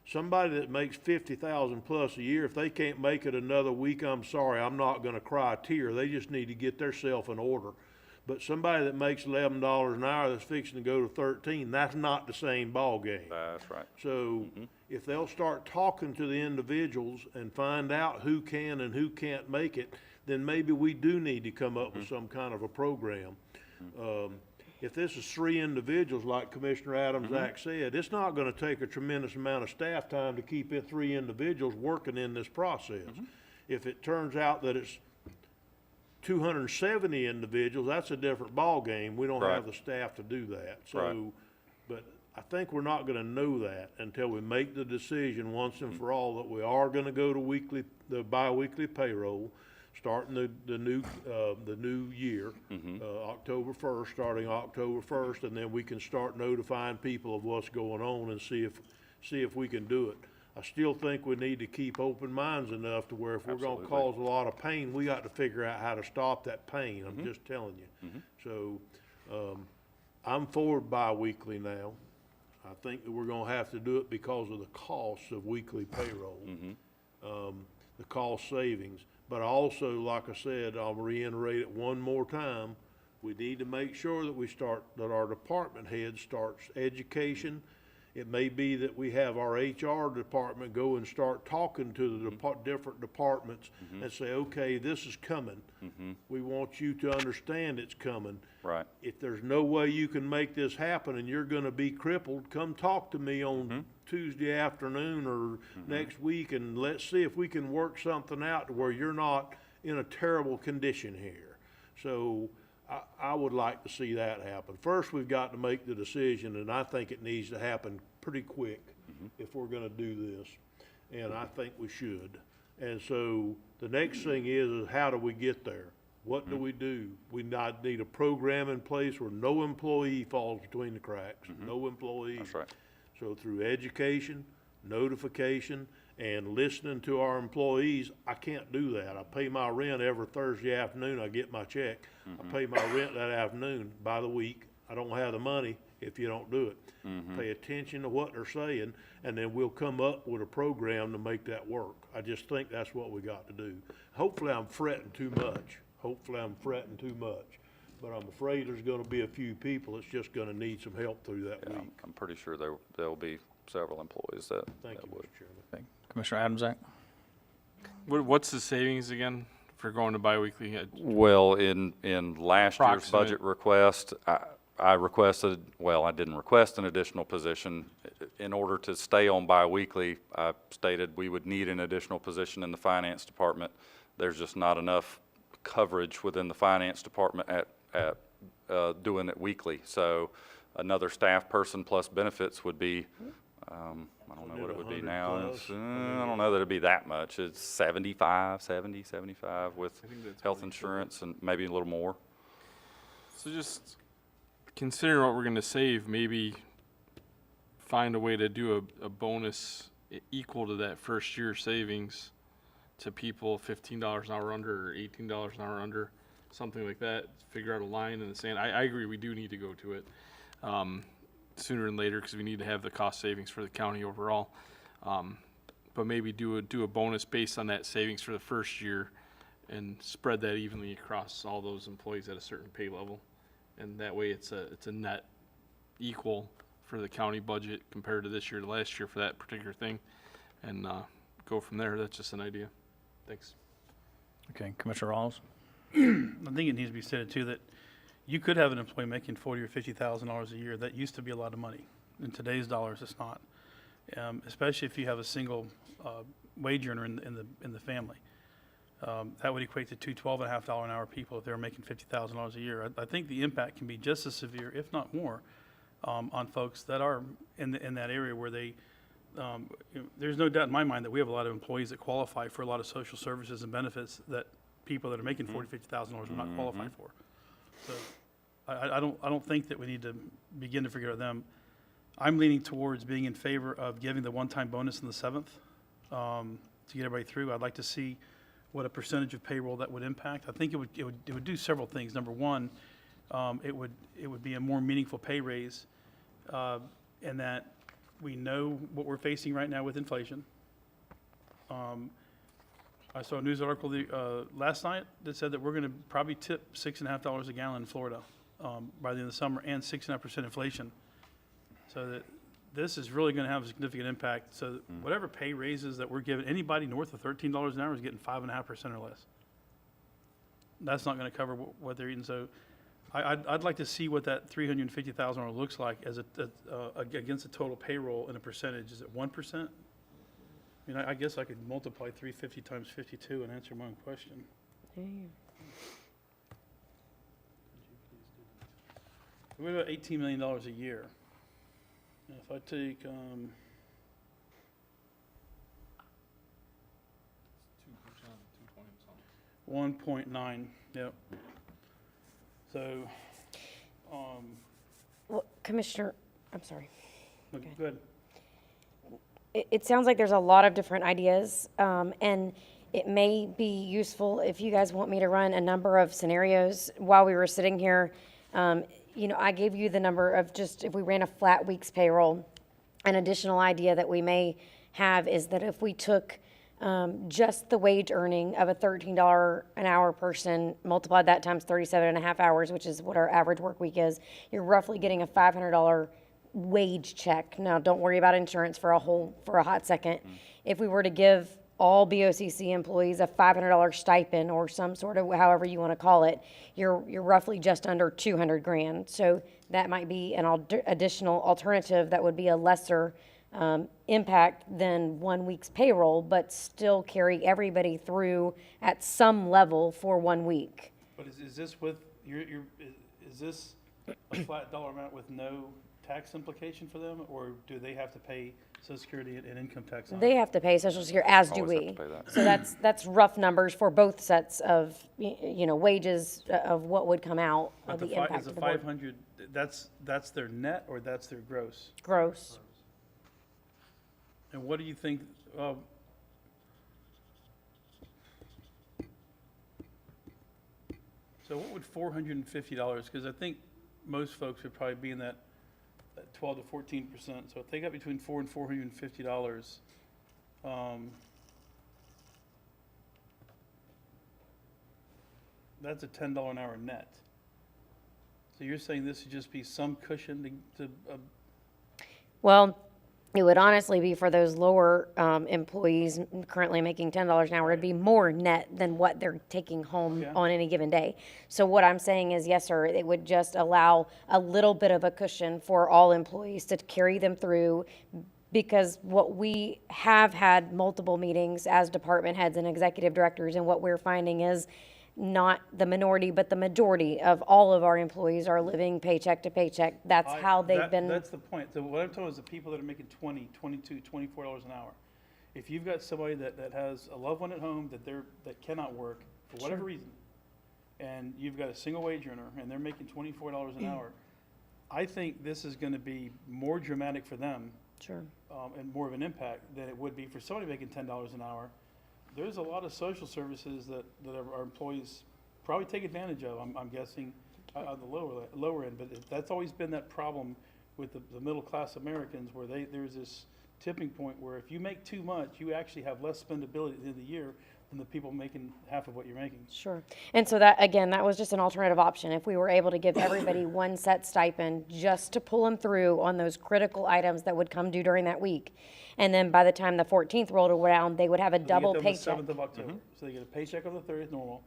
Somebody that makes 50,000 plus a year, if they can't make it another week, I'm sorry, I'm not gonna cry a tear. They just need to get theirself in order. But somebody that makes $11 an hour that's fixing to go to 13, that's not the same ballgame. That's right. So if they'll start talking to the individuals and find out who can and who can't make it, then maybe we do need to come up with some kind of a program. If this is 3 individuals, like Commissioner Adams Act said, it's not gonna take a tremendous amount of staff time to keep it 3 individuals working in this process. If it turns out that it's 270 individuals, that's a different ballgame. We don't Right. have the staff to do that. So, Right. but I think we're not gonna know that until we make the decision once and for all that we are gonna go to the bi-weekly payroll, starting the new year, October 1st, starting October 1st, and then we can start notifying people of what's going on and see if we can do it. I still think we need to keep open minds enough to where if we're gonna Absolutely. cause a lot of pain, we got to figure out how to stop that pain. I'm just telling you. So, I'm for bi-weekly now. I think that we're gonna have to do it because of the costs of weekly payroll. The cost savings. But also, like I said, I'll reiterate it one more time, we need to make sure that that our department head starts education. It may be that we have our HR department go and start talking to the different departments and say, okay, this is coming. We want you to understand it's coming. Right. If there's no way you can make this happen and you're gonna be crippled, come talk to me on Tuesday afternoon or next week, and let's see if we can work something out to where you're not in a terrible condition here. So I would like to see that happen. First, we've got to make the decision, and I think it needs to happen pretty quick if we're gonna do this, and I think we should. And so the next thing is how do we get there? What do we do? We need a program in place where no employee falls between the cracks, no employee. That's right. So through education, notification, And listening to our employees, I can't do that. I pay my rent every Thursday afternoon, I get my check. I pay my rent that afternoon by the week. I don't have the money if you don't do it. Pay attention to what they're saying, and then we'll come up with a program to make that work. I just think that's what we got to do. Hopefully I'm fretting too much. But I'm afraid there's gonna be a few people that's just gonna need some help through that Yeah, week. I'm pretty sure there'll be several employees that Thank you, would. Mr. Chairman. Okay. Commissioner Adamczak? What's the savings again for going to biweekly? Well, in last year's Approximate. budget request, I requested, well, I didn't request an additional position. In order to stay on biweekly, I stated we would need an additional position in the finance department. There's just not enough coverage within the finance department at doing it weekly. So another staff person plus benefits would be, I don't know what it would be now. 100 It's, plus? I don't know that it'd be that much. It's 75 with I think that's health really insurance and maybe a little more. So just considering what we're gonna save, maybe find a way to do a bonus equal to that first year savings to people $15 an hour under or $18 an hour under, something like that. Figure out a line in the sand. I agree, we do need to go to it sooner than later because we need to have the cost savings for the county overall. But maybe do a bonus based on that savings for the first year and spread that evenly across all those employees at a certain pay level. And that way it's a net equal for the county budget compared to this year to last year for that particular thing. And go from there. That's just an idea. Thanks. Okay, Commissioner Rawls? I think it needs to be stated too that you could have an employee making $40,000 or $50,000 a year. That used to be a lot of money. In today's dollars, it's not. Especially if you have a single wage earner in the family. That would equate to two $12.50 an hour people if they were making $50,000 a year. I think the impact can be just as severe, if not more, on folks that are in that area where they. There's no doubt in my mind that we have a lot of employees that qualify for a lot of social services and benefits that people that are making $40,000, $50,000 will not qualify for. So I don't think that we need to begin to figure out them. I'm leaning towards being in favor of giving the one-time bonus in the 7th to get everybody through. I'd like to see what a percentage of payroll that would impact. I think it would do several things. Number one, it would be a more meaningful pay raise, in that we know what we're facing right now with inflation. I saw a news article last night that said that we're going to probably tip $6.50 a gallon in Florida by the end of the summer, and 6.5% inflation. So that this is really going to have a significant impact. So whatever pay raises that we're giving, anybody north of $13 an hour is getting 5.5% or less. That's not going to cover what they're eating. So I'd like to see what that $350,000 looks like as against the total payroll in a percentage. Is it 1%? I mean, I guess I could multiply 350 times 52 and answer my own question. We're about $18 million a year. And if I take, 1.9, yep. So, Well, Commissioner, I'm sorry. look good. It sounds like there's a lot of different ideas, and it may be useful if you guys want me to run a number of scenarios while we were sitting here. I gave you the number of just if we ran a flat week's payroll. An additional idea that we may have is that if we took just the wage earning of a $13 an hour person, multiplied that times 37 and a half hours, which is what our average work week is, you're roughly getting a $500 wage check. Now, don't worry about insurance for a hot second. If we were to give all BOCC employees a $500 stipend or some sort of, however you want to call it, you're roughly just under $200,000. So that might be an additional alternative that would be a lesser impact than 1 week's payroll, but still carry everybody through at some level for 1 week. But is this with, is this a flat dollar amount with no tax implication for them, or do they have to pay Social Security and income tax on it? They have to pay Social Security, as do Always have we. to pay that. So that's rough numbers for both sets of, wages of what would come out of But the impact is of the the board. 500, that's their net or that's their gross? Gross. And what do you think, So what would $450, because I think most folks would probably be in that 12 to 14%. So if they got between $400 and $450, that's a $10 an hour net. So you're saying this would just be some cushion to Well, it would honestly be for those lower employees currently making $10 an hour. It'd be more net than what they're taking home Yeah. on any given day. So what I'm saying is, yes, sir, it would just allow a little bit of a cushion for all employees to carry them through, because what we have had multiple meetings as department heads and executive directors, and what we're finding is not the minority, but the majority of all of our employees are living paycheck to paycheck. That's how they've been. That's the point. So what I'm talking is the people that are making $20, $22, $24 an hour. If you've got somebody that has a loved one at home that cannot work for whatever reason, and you've got a single wage earner and they're making $24 an hour, I think this is gonna be more dramatic for them. Sure. And more of an impact than it would be for somebody making $10 an hour. There's a lot of social services that our employees probably take advantage of, I'm guessing, on the lower end. But that's always been that problem with the middle-class Americans, where there's this tipping point where if you make too much, you actually have less spendability at the end of the year than the people making half of what you're making. Sure. And so that, again, that was just an alternative option. If we were able to give everybody one set stipend just to pull them through on those critical items that would come due during that week. And then by the time the 14th rolled around, they would have a double They get paycheck. them the 7th of October. So they get a paycheck on the 30th normal.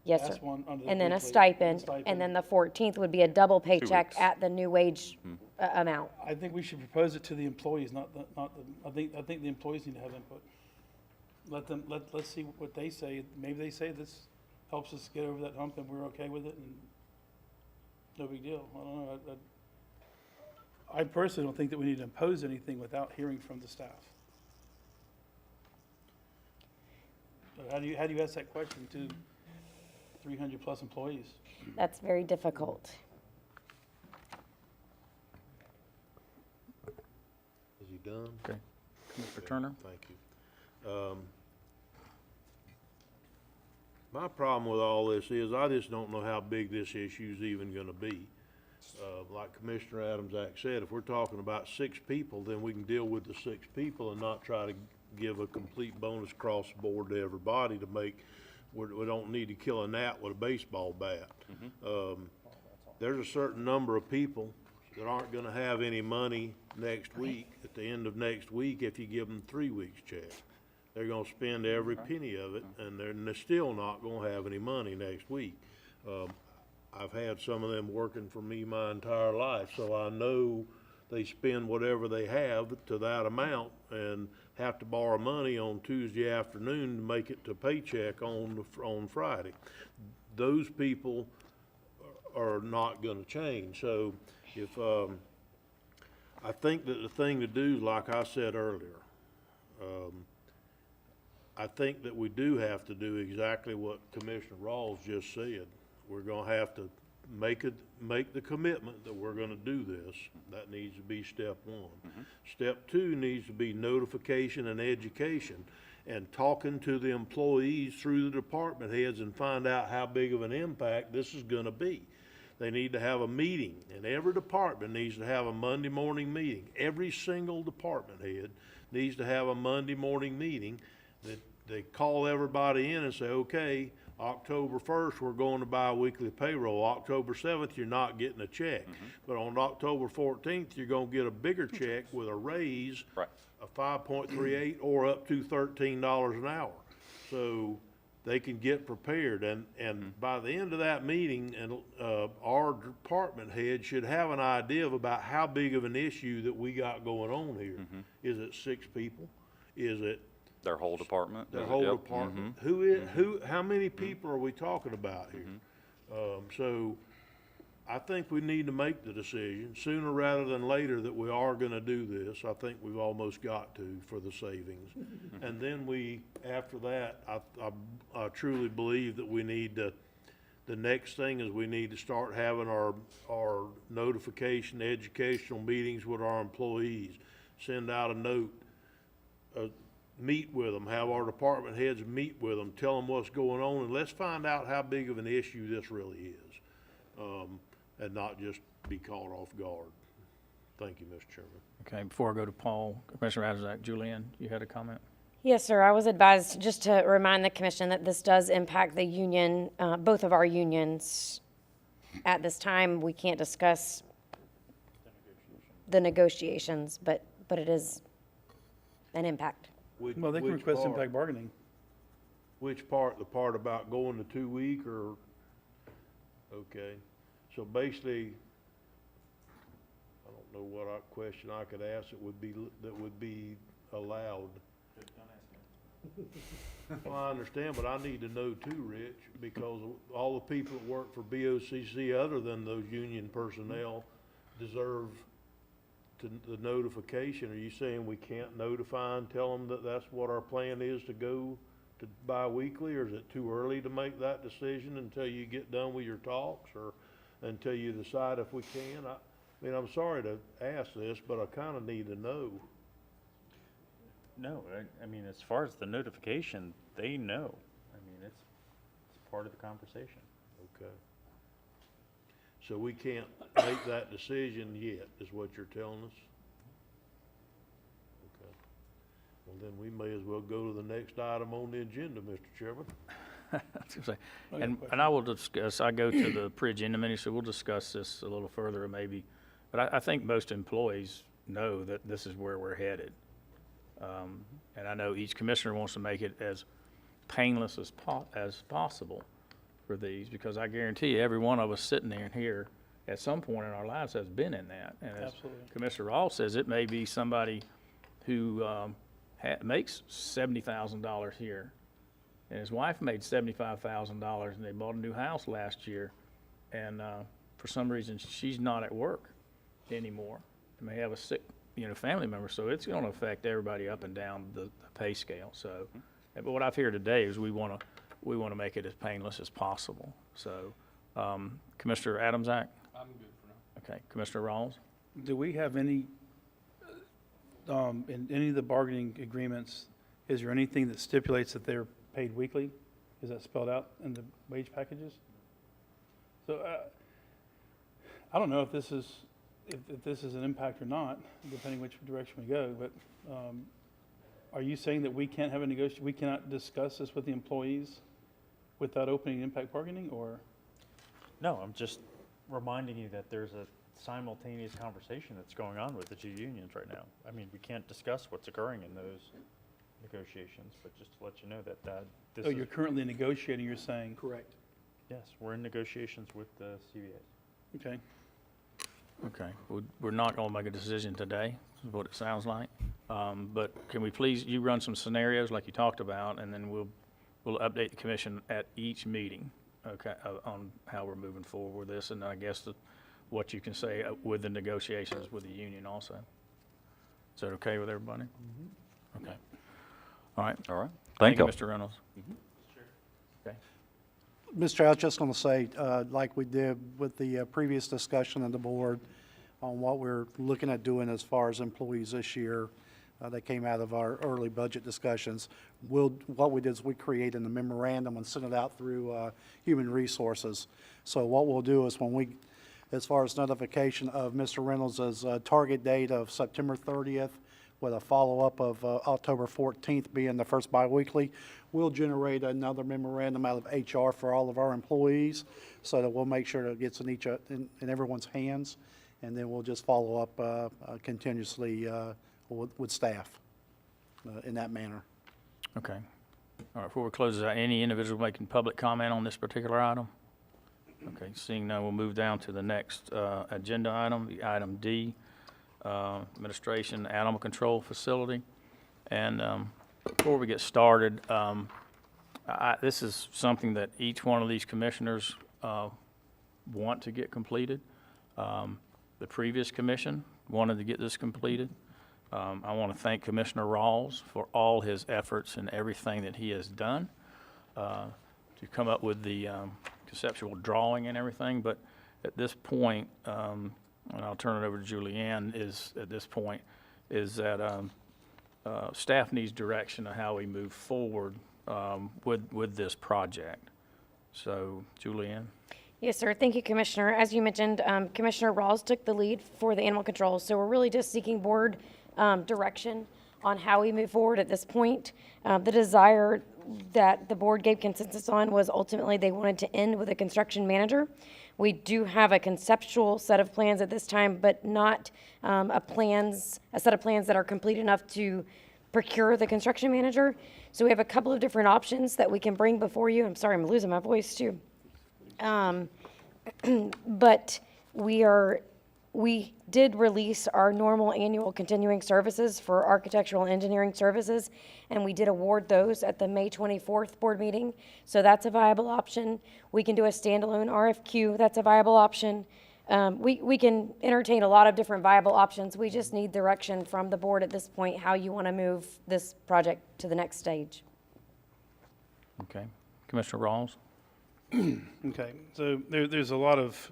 Yes, sir. That's one under the And then a weekly, stipend, and then the 14th would be a double paycheck weeks. at the new wage amount. I think we should propose it to the employees, I think the employees need to have input. Let's see what they say. Maybe they say this helps us get over that hump and we're okay with it and no big deal. I don't know. I personally don't think that we need to impose anything without hearing from the staff. So how do you ask that question to 300 plus employees? That's very difficult. Is he done? Okay. Commissioner Turner? Thank you. My problem with all this is I just don't know how big this issue's even gonna be. Like Commissioner Adams Act said, if we're talking about 6 people, then we can deal with the 6 people and not try to give a complete bonus across the board to everybody to make, we don't need to kill a gnat with a baseball bat. There's a certain number of people that aren't gonna have any money next week, at the end of next week, if you give them 3 weeks' check. They're gonna spend every penny of it, and they're still not gonna have any money next week. I've had some of them working for me my entire life, so I know they spend whatever they have to that amount and have to borrow money on Tuesday afternoon to make it to paycheck on Friday. Those people are not gonna change. So if, I think that the thing to do, like I said earlier, I think that we do have to do exactly what Commissioner Rawls just said. We're gonna have to make the commitment that we're gonna do this. That needs to be step 1. Step 2 needs to be notification and education, and talking to the employees through the department heads and find out how big of an impact this is gonna be. They need to have a meeting, and every department needs to have a Monday morning meeting. Every single department head needs to have a Monday morning meeting that they call everybody in and say, okay, October 1st, we're going to bi-weekly payroll. October 7th, you're not getting a check. But on October 14th, you're gonna get a bigger check with a raise Right. of 5.38 or up to $13 an hour. So they can get prepared, and by the end of that meeting, and our department head should have an idea of about how big of an issue that we got going on here. Is it 6 people? Is it Their whole department? the is it? whole Yep. department? How many people are we talking about here? So I think we need to make the decision sooner rather than later that we are gonna do this. I think we've almost got to for the savings. And then after that, I truly believe that we need to, the next thing is we need to start having our notification, educational meetings with our employees. Send out a note, meet with them, have our department heads meet with them, tell them what's going on, and let's find out how big of an issue this really is, and not just be caught off guard. Thank you, Mr. Chairman. Okay, before I go to Paul, Commissioner Adamsack, Julianne, you had a comment? Yes, sir. I was advised just to remind the commission that this does impact the union, both of our unions. At this time, we can't discuss the negotiations, but it is an impact. Well, they can Which request part? impact bargaining. Which part, the part about going to 2 week or, okay, so basically, I don't know what question I could ask that would be allowed. Well, I understand, but I need to know too, Rich, because all the people that work for BOCC, other than those union personnel, deserve the notification. Are you saying we can't notify and tell them that that's what our plan is to go to bi-weekly, or is it too early to make that decision until you get done with your talks, or until you decide if we can? I mean, I'm sorry to ask this, but I kinda need to know. No, I mean, as far as the notification, they know. I mean, it's part of the conversation. Okay. So we can't make that decision yet, is what you're telling us? Okay. Well, then we may as well go to the next item on the agenda, Mr. Chairman. And I will discuss, I go to the pre-agenda meeting, so we'll discuss this a little further maybe. But I think most employees know that this is where we're headed. And I know each commissioner wants to make it as painless as possible for these, because I guarantee you, every one of us sitting there and here at some point in our lives has been in that. And as Absolutely. Commissioner Rawls says, it may be somebody who makes $70,000 here, and his wife made $75,000, and they bought a new house last year, and for some reason she's not at work anymore. They may have a sick family member, so it's going to affect everybody up and down the pay scale. So, but what I've heard today is we want to make it as painless as possible. So, Commissioner Adamsack? I'm good for now. Okay, Commissioner Rawls? Do we have any, in any of the bargaining agreements, is there anything that stipulates that they're paid weekly? Is that spelled out in the wage packages? So, I don't know if this is, if this is an impact or not, depending which direction we go, but, are you saying that we can't have a negotiation, we cannot discuss this with the employees without opening impact bargaining, or? No, I'm just reminding you that there's a simultaneous conversation that's going on with the two unions right now. I mean, we can't discuss what's occurring in those negotiations, but just to let you know that, this Oh, is, you're currently negotiating, you're saying? Correct. yes, we're in negotiations with the CBAs. Okay. Okay, we're not going to make a decision today, is what it sounds like. But can we please, you run some scenarios like you talked about, and then we'll update the commission at each meeting, okay, on how we're moving forward with this, and I guess what you can say with the negotiations with the union also. Is that okay with everybody? Okay. All right. All right. Thank you, Mr. Reynolds. Okay. Mr. I was just going to say, like we did with the previous discussion of the board on what we're looking at doing as far as employees this year, that came out of our early budget discussions. What we did is we created a memorandum and sent it out through Human Resources. So what we'll do is as far as notification of Mr. Reynolds' target date of September 30th, with a follow-up of October 14th being the first biweekly, we'll generate another memorandum out of HR for all of our employees, so that we'll make sure that it gets in everyone's hands, and then we'll just follow up continuously with staff in that manner. Okay. All right, before we close, is there any individual making public comment on this particular item? Okay, seeing none, we'll move down to the next agenda item, the item D, Administration Animal Control Facility. And before we get started, this is something that each one of these commissioners want to get completed. The previous commission wanted to get this completed. I want to thank Commissioner Rawls for all his efforts and everything that he has done to come up with the conceptual drawing and everything. But at this point, and I'll turn it over to Julianne, is that staff needs direction on how we move forward with this project. So, Julianne? Yes, sir. Thank you, Commissioner. As you mentioned, Commissioner Rawls took the lead for the animal control, so we're really just seeking board direction on how we move forward at this point. The desire that the board gave consensus on was ultimately they wanted to end with a construction manager. We do have a conceptual set of plans at this time, but not a set of plans that are complete enough to procure the construction manager. So we have a couple of different options that we can bring before you. I'm sorry, I'm losing my voice too. But we did release our normal annual continuing services for architectural and engineering services, and we did award those at the May 24th board meeting. So that's a viable option. We can do a standalone RFQ. That's a viable option. We can entertain a lot of different viable options. We just need direction from the board at this point, how you want to move this project to the next stage. Okay. Commissioner Rawls? Okay, so there's a lot of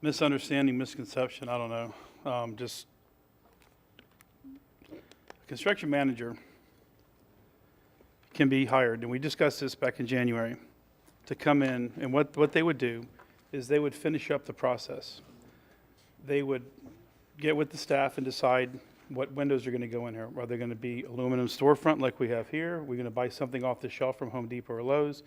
misunderstanding, misconception, I don't know. Just, a construction manager can be hired, and we discussed this back in January, to come in, and what they would do is they would finish up the process. They would get with the staff and decide what windows are going to go in here. Are they going to be aluminum storefront like we have here? We're going to buy something off the shelf from Home Depot or Lowe's.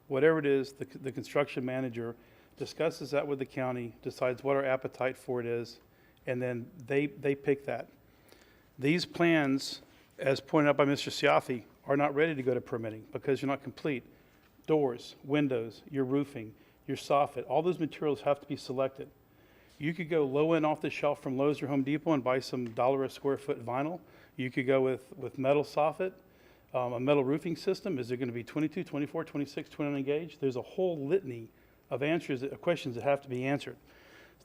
Whatever it is, the construction manager discusses that with the county, decides what our appetite for it is, and then they pick that. These plans, as pointed out by Mr. Siafi, are not ready to go to permitting because you're not complete. Doors, windows, your roofing, your soffit, all those materials have to be selected. You could go low end off the shelf from Lowe's or Home Depot and buy some $1 a square foot vinyl. You could go with metal soffit. A metal roofing system, is it going to be 22, 24, 26, 29 gauge? There's a whole litany of questions that have to be answered.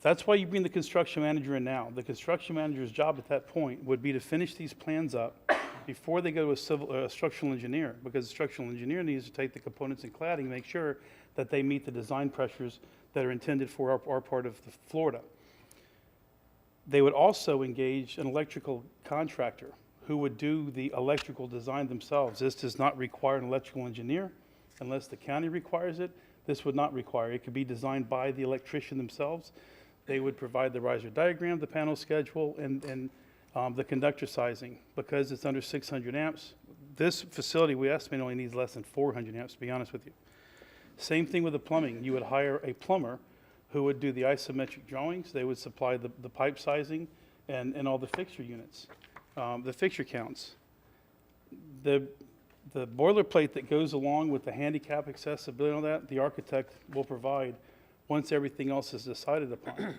That's why you bring the construction manager in now. The construction manager's job at that point would be to finish these plans up before they go to a structural engineer, because the structural engineer needs to take the components and cladding, make sure that they meet the design pressures that are intended for our part of Florida. They would also engage an electrical contractor who would do the electrical design themselves. This does not require an electrical engineer unless the county requires it. This would not require. It could be designed by the electrician themselves. They would provide the riser diagram, the panel schedule, and the conductor sizing. Because it's under 600 amps, this facility we estimate only needs less than 400 amps, to be honest with you. Same thing with the plumbing. You would hire a plumber who would do the isometric drawings. They would supply the pipe sizing and all the fixture units. The fixture counts. The boilerplate that goes along with the handicap accessibility and all that, the architect will provide once everything else is decided upon.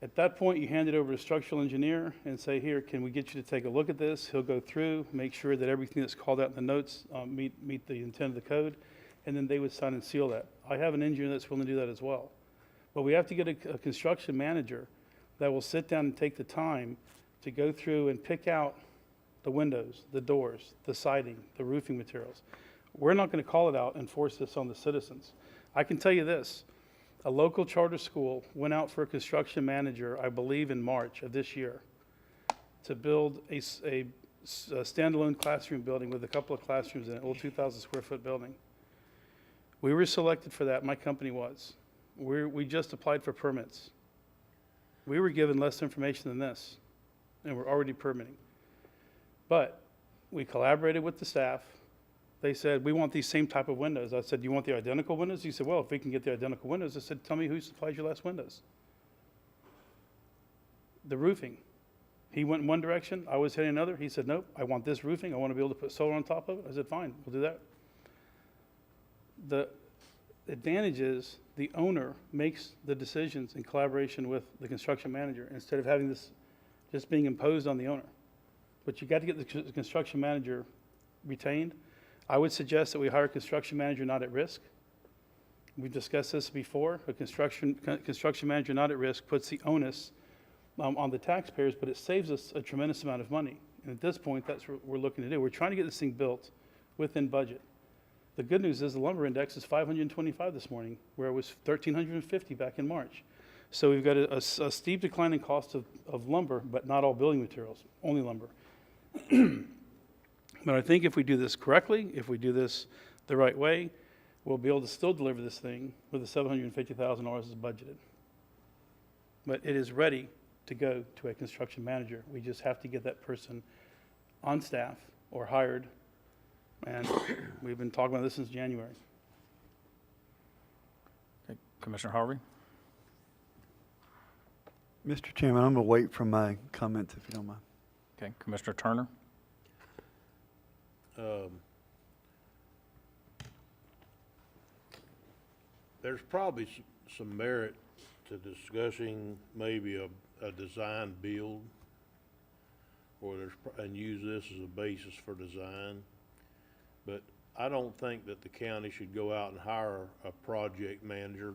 At that point, you hand it over to a structural engineer and say, here, can we get you to take a look at this? He'll go through, make sure that everything that's called out in the notes meet the intent of the code, and then they would sign and seal that. I have an engineer that's willing to do that as well. But we have to get a construction manager that will sit down and take the time to go through and pick out the windows, the doors, the siding, the roofing materials. We're not going to call it out and force this on the citizens. I can tell you this, a local charter school went out for a construction manager, I believe in March of this year, to build a standalone classroom building with a couple of classrooms in it, a little 2,000 square foot building. We were selected for that, my company was. We just applied for permits. We were given less information than this, and we're already permitting. But we collaborated with the staff. They said, we want these same type of windows. I said, do you want the identical windows? He said, well, if we can get the identical windows. I said, tell me who supplies your last windows. The roofing. He went in one direction, I was heading another. He said, nope, I want this roofing. I want to be able to put solar on top of it. I said, fine, we'll do that. The advantage is the owner makes the decisions in collaboration with the construction manager instead of having this just being imposed on the owner. But you got to get the construction manager retained. I would suggest that we hire a construction manager not at risk. We've discussed this before. A construction manager not at risk puts the onus on the taxpayers, but it saves us a tremendous amount of money. And at this point, that's what we're looking to do. We're trying to get this thing built within budget. The good news is the lumber index is 525 this morning, where it was 1,350 back in March. So we've got a steep decline in cost of lumber, but not all building materials, only lumber. But I think if we do this correctly, if we do this the right way, we'll be able to still deliver this thing with the $750,000 as budgeted. But it is ready to go to a construction manager. We just have to get that person on staff or hired. And we've been talking about this since January. Okay, Commissioner Harvey? Mr. Chairman, I'm going to wait for my comments if you don't mind. Okay, Commissioner Turner? There's probably some merit to discussing maybe a design build, or and use this as a basis for design. But I don't think that the county should go out and hire a project manager.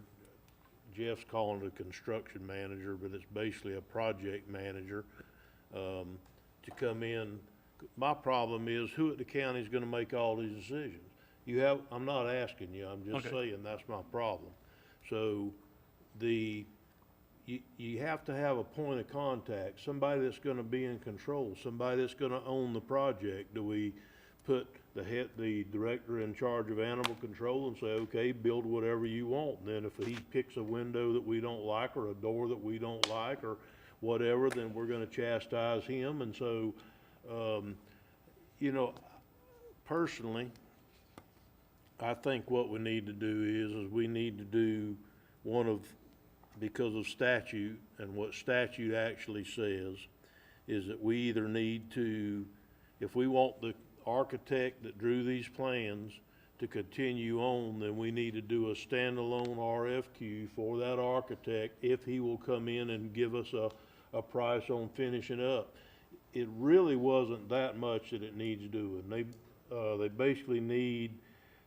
Jeff's calling it a construction manager, but it's basically a project manager, to come in. My problem is, who at the county is gonna make all these decisions? I'm not asking you, I'm just Okay. saying that's my problem. So, you have to have a point of contact, somebody that's gonna be in control, somebody that's gonna own the project. Do we put the director in charge of animal control and say, okay, build whatever you want? And then if he picks a window that we don't like, or a door that we don't like, or whatever, then we're gonna chastise him. And so, personally, I think what we need to do is we need to do because of statute, and what statute actually says, is that we either need to, if we want the architect that drew these plans to continue on, then we need to do a standalone RFQ for that architect if he will come in and give us a price on finishing up. It really wasn't that much that it needs doing. They basically need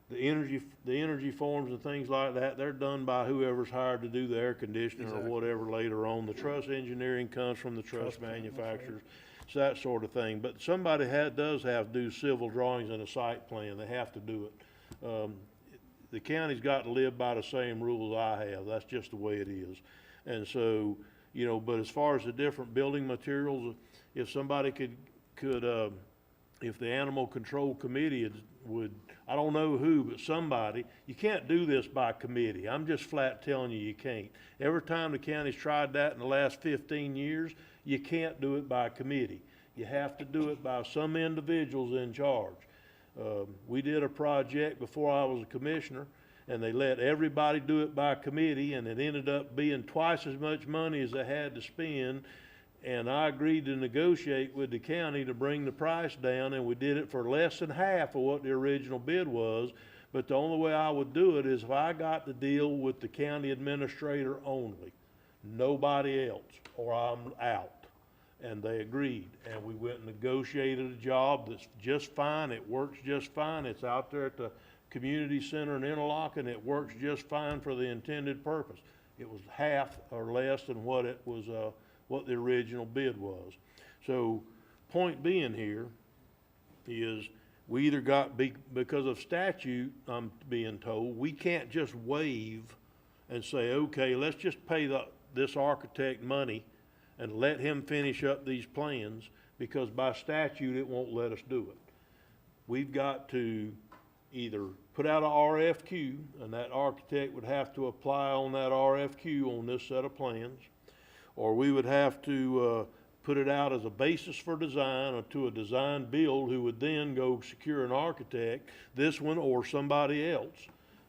the energy forms and things like that. They're done by whoever's hired to do the air conditioning or whatever later on. The truss engineering comes from the truss manufacturers. It's that sort of thing. But somebody does have to do civil drawings and a site plan. They have to do it. The county's got to live by the same rules I have. That's just the way it is. And so, but as far as the different building materials, if somebody could, if the animal control committee would, I don't know who, but somebody, you can't do this by committee. I'm just flat telling you can't. Every time the county's tried that in the last 15 years, you can't do it by committee. You have to do it by some individuals in charge. We did a project before I was a commissioner, and they let everybody do it by committee, and it ended up being twice as much money as they had to spend. And I agreed to negotiate with the county to bring the price down, and we did it for less than half of what the original bid was. But the only way I would do it is if I got to deal with the county administrator only, nobody else, or I'm out. And they agreed, and we went and negotiated a job that's just fine. It works just fine. It's out there at the community center in Interlochen. It works just fine for the intended purpose. It was half or less than what it was, what the original bid was. So, point being here is we either because of statute, I'm being told, we can't just waive and say, okay, let's just pay this architect money and let him finish up these plans, because by statute, it won't let us do it. We've got to either put out a RFQ, and that architect would have to apply on that RFQ on this set of plans, or we would have to put it out as a basis for design, or to a design build, who would then go secure an architect, this one or somebody else.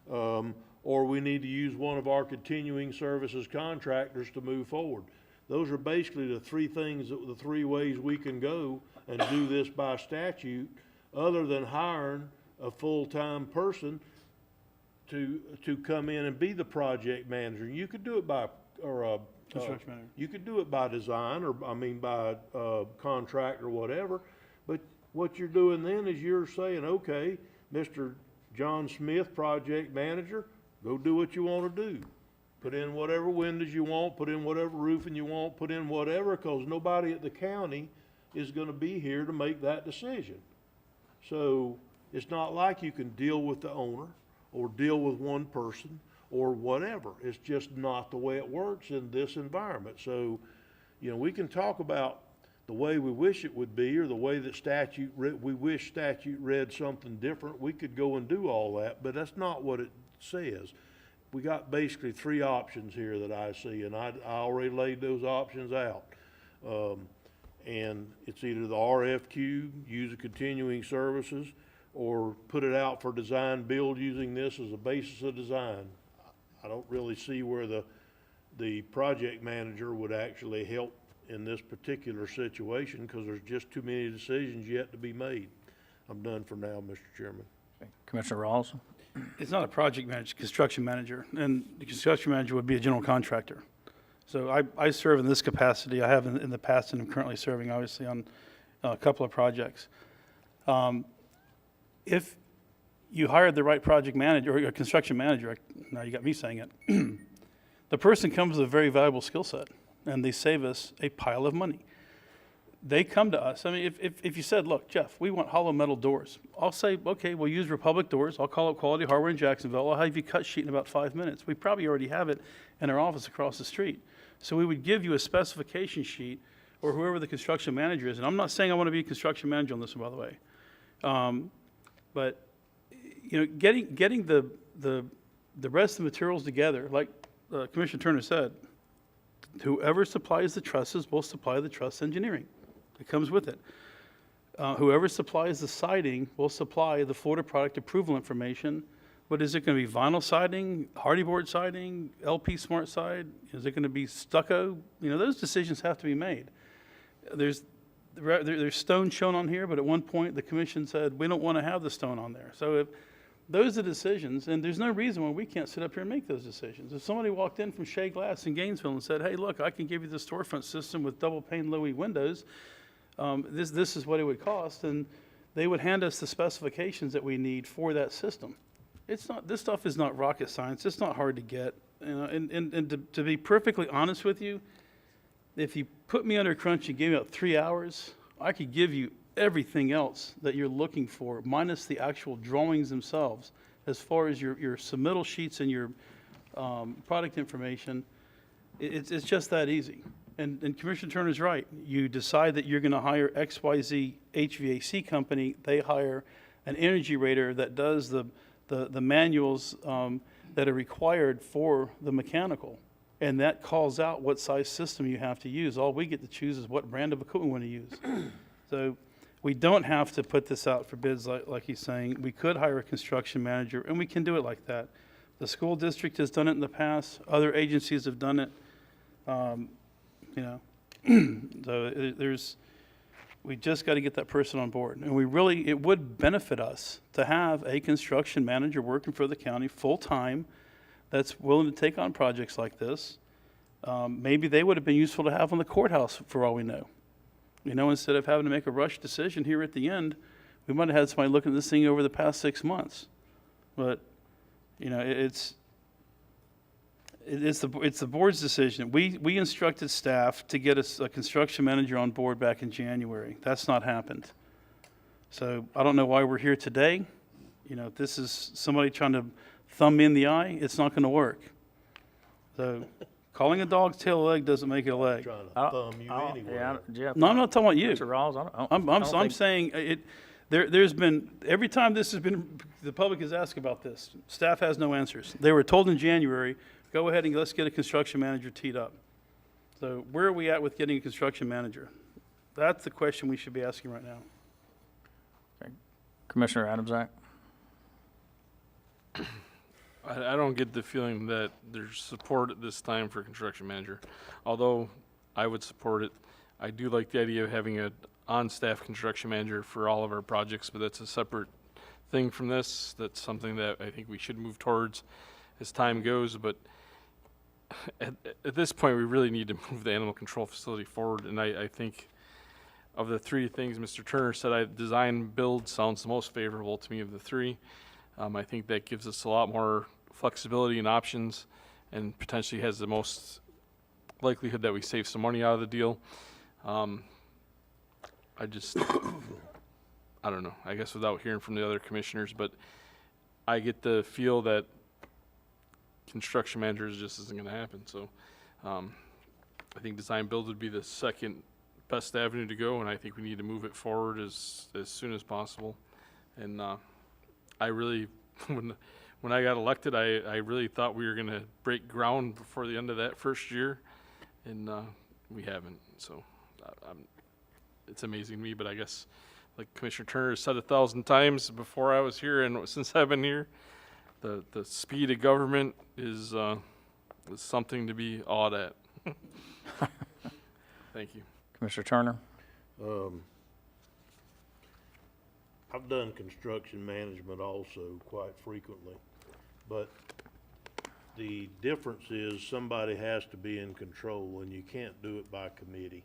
Or we need to use one of our continuing services contractors to move forward. Those are basically the the three ways we can go and do this by statute, other than hiring a full-time person to come in and be the project manager. You could do it by, Construction manager. you could do it by design, or by contract or whatever. But what you're doing then is you're saying, okay, Mr. John Smith, project manager, go do what you want to do. Put in whatever windows you want, put in whatever roofing you want, put in whatever, because nobody at the county is going to be here to make that decision. So it's not like you can deal with the owner or deal with one person or whatever. It's just not the way it works in this environment. So, we can talk about the way we wish it would be, or the way that we wish statute read something different, we could go and do all that, but that's not what it says. We got basically three options here that I see, and I already laid those options out. And it's either the RFQ, use of continuing services, or put it out for design build using this as a basis of design. I don't really see where the project manager would actually help in this particular situation, because there's just too many decisions yet to be made. I'm done for now, Mr. Chairman. Commissioner Rawls? It's not a project manager, it's a construction manager, and the construction manager would be a general contractor. So I serve in this capacity. I have in the past, and I'm currently serving, obviously, on a couple of projects. If you hired the right project manager, or a construction manager, now you got me saying it, the person comes with a very valuable skill set, and they save us a pile of money. They come to us. I mean, if you said, look, Jeff, we want hollow metal doors, I'll say, okay, we'll use Republic Doors. I'll call up Quality Hardware in Jacksonville. I'll have you cut sheet in about 5 minutes. We probably already have it in our office across the street. So we would give you a specification sheet, or whoever the construction manager is. And I'm not saying I want to be a construction manager on this one, by the way. But, you know, getting the rest of the materials together, like Commissioner Turner said, whoever supplies the trusses will supply the truss engineering. It comes with it. Whoever supplies the siding will supply the Florida product approval information. But is it going to be vinyl siding, hardy board siding, LP smart side? Is it going to be stucco? You know, those decisions have to be made. There's stone shown on here, but at one point the commission said, we don't want to have the stone on there. So if those are decisions, and there's no reason why we can't sit up here and make those decisions. If somebody walked in from Shea Glass in Gainesville and said, hey, look, I can give you the storefront system with double pane low-E windows, this is what it would cost, and they would hand us the specifications that we need for that system. This stuff is not rocket science. It's not hard to get. You know, and to be perfectly honest with you, if you put me under crunch and gave me about 3 hours, I could give you everything else that you're looking for, minus the actual drawings themselves, as far as your submittal sheets and your product information. It's just that easy. And Commissioner Turner's right. You decide that you're going to hire XYZ HVAC company. They hire an energy rater that does the manuals that are required for the mechanical. And that calls out what size system you have to use. All we get to choose is what brand of equipment we want to use. So we don't have to put this out for bids like he's saying. We could hire a construction manager, and we can do it like that. The school district has done it in the past. Other agencies have done it. You know, so we just got to get that person on board. And it would benefit us to have a construction manager working for the county full-time that's willing to take on projects like this. Maybe they would have been useful to have on the courthouse for all we know. You know, instead of having to make a rush decision here at the end, we might have had somebody looking at this thing over the past 6 months. But, you know, it's the board's decision. We instructed staff to get a construction manager on board back in January. That's not happened. So I don't know why we're here today. You know, if this is somebody trying to thumb me in the eye, it's not going to work. So calling a dog's tail a leg doesn't make it a leg. Trying to thumb you anyway. Yeah, Jeff. No, I'm not talking about you. Mr. Rawls, I'm saying it. There's been, every time this has been, the public has asked about this, staff has no answers. They were told in January, go ahead and let's get a construction manager teed up. So where are we at with getting a construction manager? That's the question we should be asking right now. Commissioner Adamsack? I don't get the feeling that there's support at this time for construction manager. Although I would support it, I do like the idea of having an on-staff construction manager for all of our projects, but that's a separate thing from this. That's something that I think we should move towards as time goes. But at this point, we really need to move the animal control facility forward. And I think of the three things Mr. Turner said, design build sounds the most favorable to me of the three. I think that gives us a lot more flexibility and options, and potentially has the most likelihood that we save some money out of the deal. I don't know, I guess without hearing from the other commissioners, but I get the feel that construction managers just isn't going to happen. So I think design build would be the second best avenue to go, and I think we need to move it forward as soon as possible. And I really, when I got elected, I really thought we were going to break ground before the end of that first year, and we haven't. So it's amazing to me, but I guess, like Commissioner Turner said 1,000 times before I was here and since I've been here, the speed of government is something to be awed at. Thank you. Commissioner Turner? I've done construction management also quite frequently, but the difference is somebody has to be in control, and you can't do it by committee.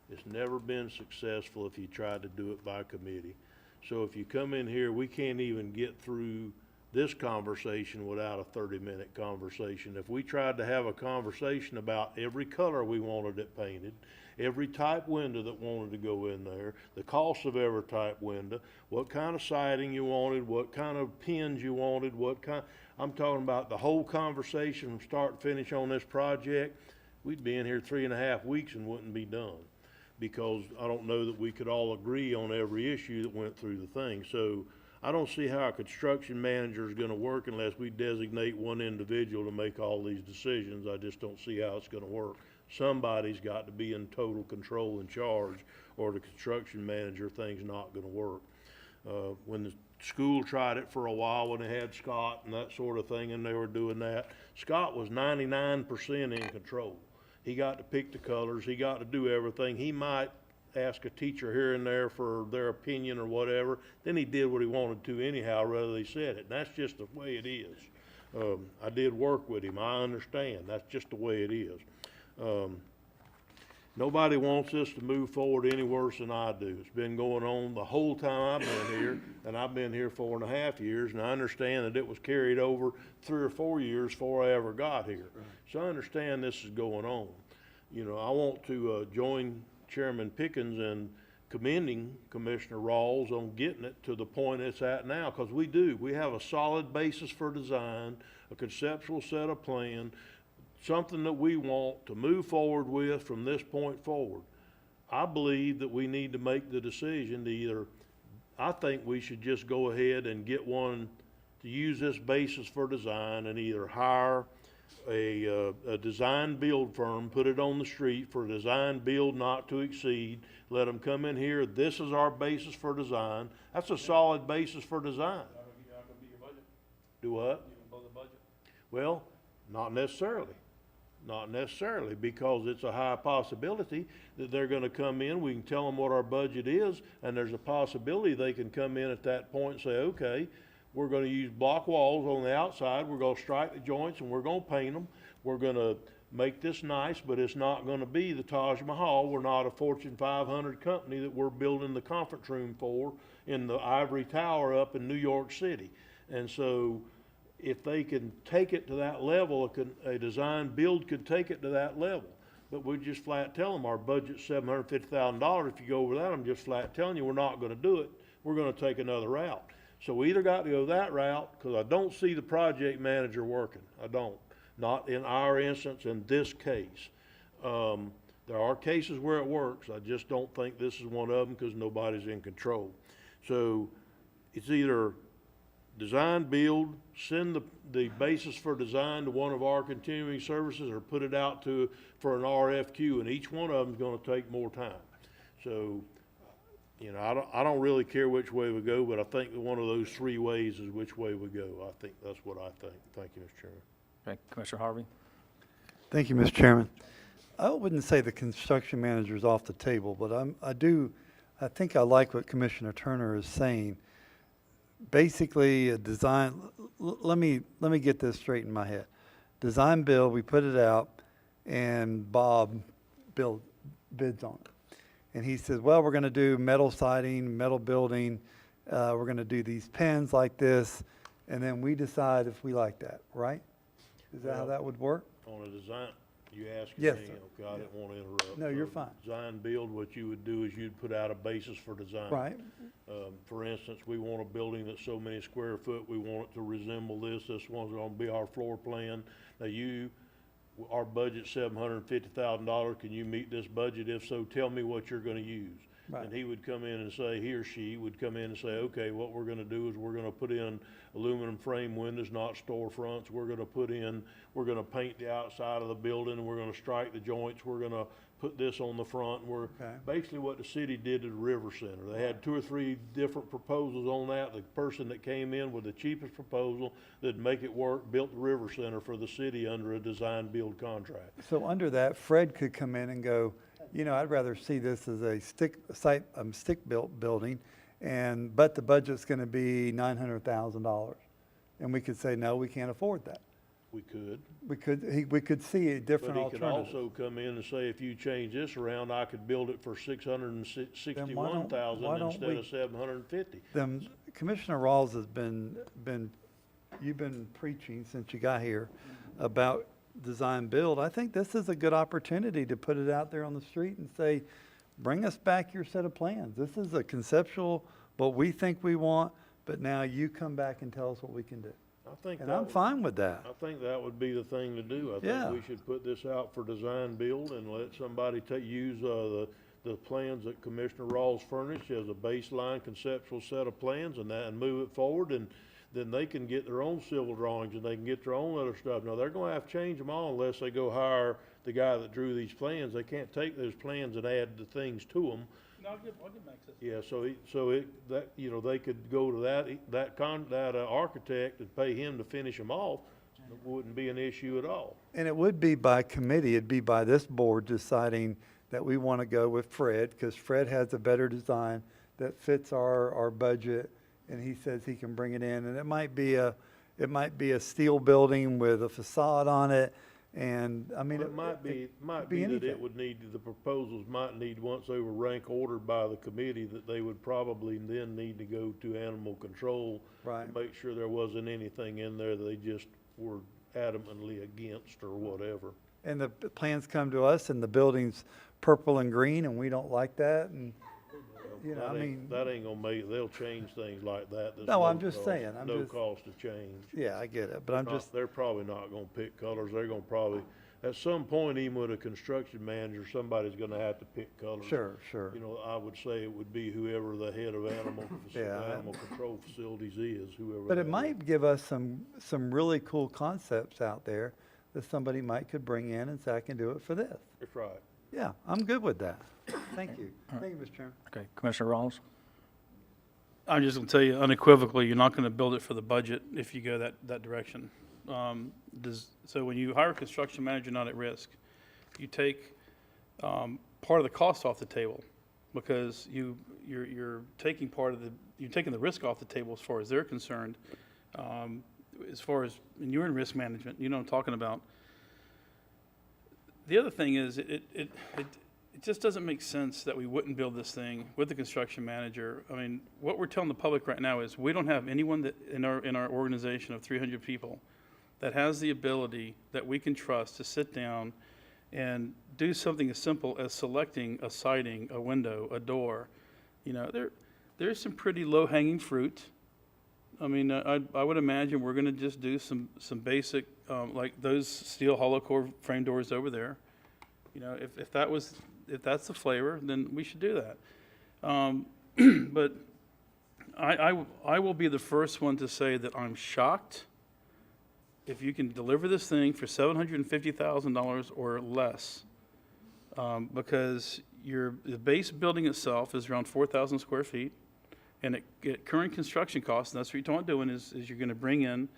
It's never been successful if you try to do it by committee. So if you come in here, we can't even get through this conversation without a 30-minute conversation. If we tried to have a conversation about every color we wanted it painted, every type window that wanted to go in there, the cost of every type window, what kind of siding you wanted, what kind of pins you wanted, I'm talking about the whole conversation from start to finish on this project, we'd be in here 3.5 weeks and wouldn't be done. Because I don't know that we could all agree on every issue that went through the thing. So I don't see how a construction manager is gonna work unless we designate one individual to make all these decisions. I just don't see how it's gonna work. Somebody's got to be in total control and charge, or the construction manager thing's not gonna work. When the school tried it for a while, when they had Scott and that sort of thing, and they were doing that, Scott was 99% in control. He got to pick the colors, he got to do everything. He might ask a teacher here and there for their opinion or whatever, then he did what he wanted to anyhow, rather they said it. And that's just the way it is. I did work with him, I understand, that's just the way it is. Nobody wants us to move forward any worse than I do. It's been going on the whole time I've been here, and I've been here 4.5 years, and I understand that it was carried over 3 or 4 years before I ever got here. So I understand this is going on. You know, I want to join Chairman Pickens in commending Commissioner Rawls on getting it to the point it's at now, because we do. We have a solid basis for design, a conceptual set of plan, something that we want to move forward with from this point forward. I believe that we need to make the decision to either, I think we should just go ahead and get one to use this basis for design and either hire a design build firm, put it on the street for design build not to exceed, let them come in here, this is our basis for design. That's a solid basis for design. Do what? Well, not necessarily. Not necessarily, because it's a high possibility that they're gonna come in, we can tell them what our budget is, and there's a possibility they can come in at that point and say, okay, we're gonna use block walls on the outside, we're gonna strike the joints and we're gonna paint them, we're gonna make this nice, but it's not gonna be the Taj Mahal. We're not a Fortune 500 company that we're building the conference room for in the Ivory Tower up in New York City. And so, if they can take it to that level, a design build could take it to that level. But we just flat tell them our budget's $750,000. If you go over that, I'm just flat telling you we're not gonna do it. We're gonna take another route. So we either got to go that route, because I don't see the project manager working. I don't. Not in our instance, in this case. There are cases where it works. I just don't think this is one of them because nobody's in control. So it's either design, build, send the basis for design to one of our continuing services, or put it out for an RFQ, and each one of them is going to take more time. So, you know, I don't really care which way we go, but I think that one of those 3 ways is which way we go. I think that's what I think. Thank you, Mr. Chairman. Okay, Commissioner Harvey? Thank you, Mr. Chairman. I wouldn't say the construction manager is off the table, but I think I like what Commissioner Turner is saying. Basically, a design, let me get this straight in my head. Design build, we put it out, and Bob bids on it. And he says, well, we're gonna do metal siding, metal building, we're gonna do these pins like this, and then we decide if we like that, right? Is that how that would work? On a design, you asked me, Yes, sir. okay, I didn't want to interrupt. No, you're fine. Design build, what you would do is you'd put out a basis for design. Right. For instance, we want a building that's so many square foot, we want it to resemble this one's gonna be our floor plan. Now our budget's $750,000, can you meet this budget? If so, tell me what you're gonna use. Right. And he would come in and say, he or she would come in and say, okay, what we're gonna do is we're gonna put in aluminum frame windows, not storefronts. We're gonna paint the outside of the building, we're gonna strike the joints, we're gonna put this on the front. And Okay. basically what the city did to the River Center. They had 2 or 3 different proposals on that. The person that came in with the cheapest proposal that'd make it work, built the River Center for the city under a design-build contract. So under that, Fred could come in and go, you know, I'd rather see this as a stick-built building, but the budget's gonna be $900,000. And we could say, no, we can't afford that. We could. We could see a different But he could alternative. also come in and say, if you change this around, I could build it for $661,000 why don't instead we- of $750,000. Then Commissioner Rawls has you've been preaching since you got here about design build. I think this is a good opportunity to put it out there on the street and say, bring us back your set of plans. This is a conceptual, what we think we want, but now you come back and tell us what we can do. I think And that I'm would- fine with that. I think that would be the thing to do. I Yeah. think we should put this out for design build and let somebody use the plans that Commissioner Rawls furnished as a baseline conceptual set of plans and move it forward, and then they can get their own civil drawings and they can get their own other stuff. Now, they're gonna have to change them all unless they go hire the guy that drew these plans. They can't take those plans and add the things to them. No, I'll give Max this. Yeah, they could go to that architect and pay him to finish them off. It wouldn't be an issue at all. And it would be by committee, it'd be by this board deciding that we want to go with Fred, because Fred has a better design that fits our budget, and he says he can bring it in. And it might be a steel building with a facade on it, and, I mean. It might be that anything. it would need, the proposals might need, once they were rank ordered by the committee, that they would probably then need to go to animal control. Right. To make sure there wasn't anything in there that they just were adamantly against or whatever. And the plans come to us and the building's purple and green and we don't like that, and, you know, I mean. That ain't gonna they'll change things like that. There's No, I'm no just cost- saying, I'm No just- cost to change. Yeah, I get it, but I'm just, They're probably not gonna pick colors. They're gonna probably, at some point, even with a construction manager, somebody's gonna have to pick colors. sure. You know, I would say it would be whoever the head of animal control facilities is, whoever. But it that might give us some really cool concepts out there that somebody could bring in and say, I can do it for this. That's right. Yeah, I'm good with that. Thank you. Thank you, Mr. Chairman. Okay, Commissioner Rawls? I'm just gonna tell you unequivocally, you're not gonna build it for the budget if you go that direction. So when you hire a construction manager not at risk, you take part of the cost off the table, because you're taking you're taking the risk off the table as far as they're concerned. As far as, and you're in risk management, you know what I'm talking about. The other thing is, it just doesn't make sense that we wouldn't build this thing with the construction manager. I mean, what we're telling the public right now is we don't have anyone that in our organization of 300 people that has the ability that we can trust to sit down and do something as simple as selecting a siding, a window, a door. You know, there's some pretty low-hanging fruit. I mean, I would imagine we're gonna just do some basic, like those steel hollow core frame doors over there. You know, if that's the flavor, then we should do that. But I will be the first one to say that I'm shocked if you can deliver this thing for $750,000 or less, because the base building itself is around 4,000 square feet. And at current construction costs, and that's what you're talking about doing, is you're gonna bring in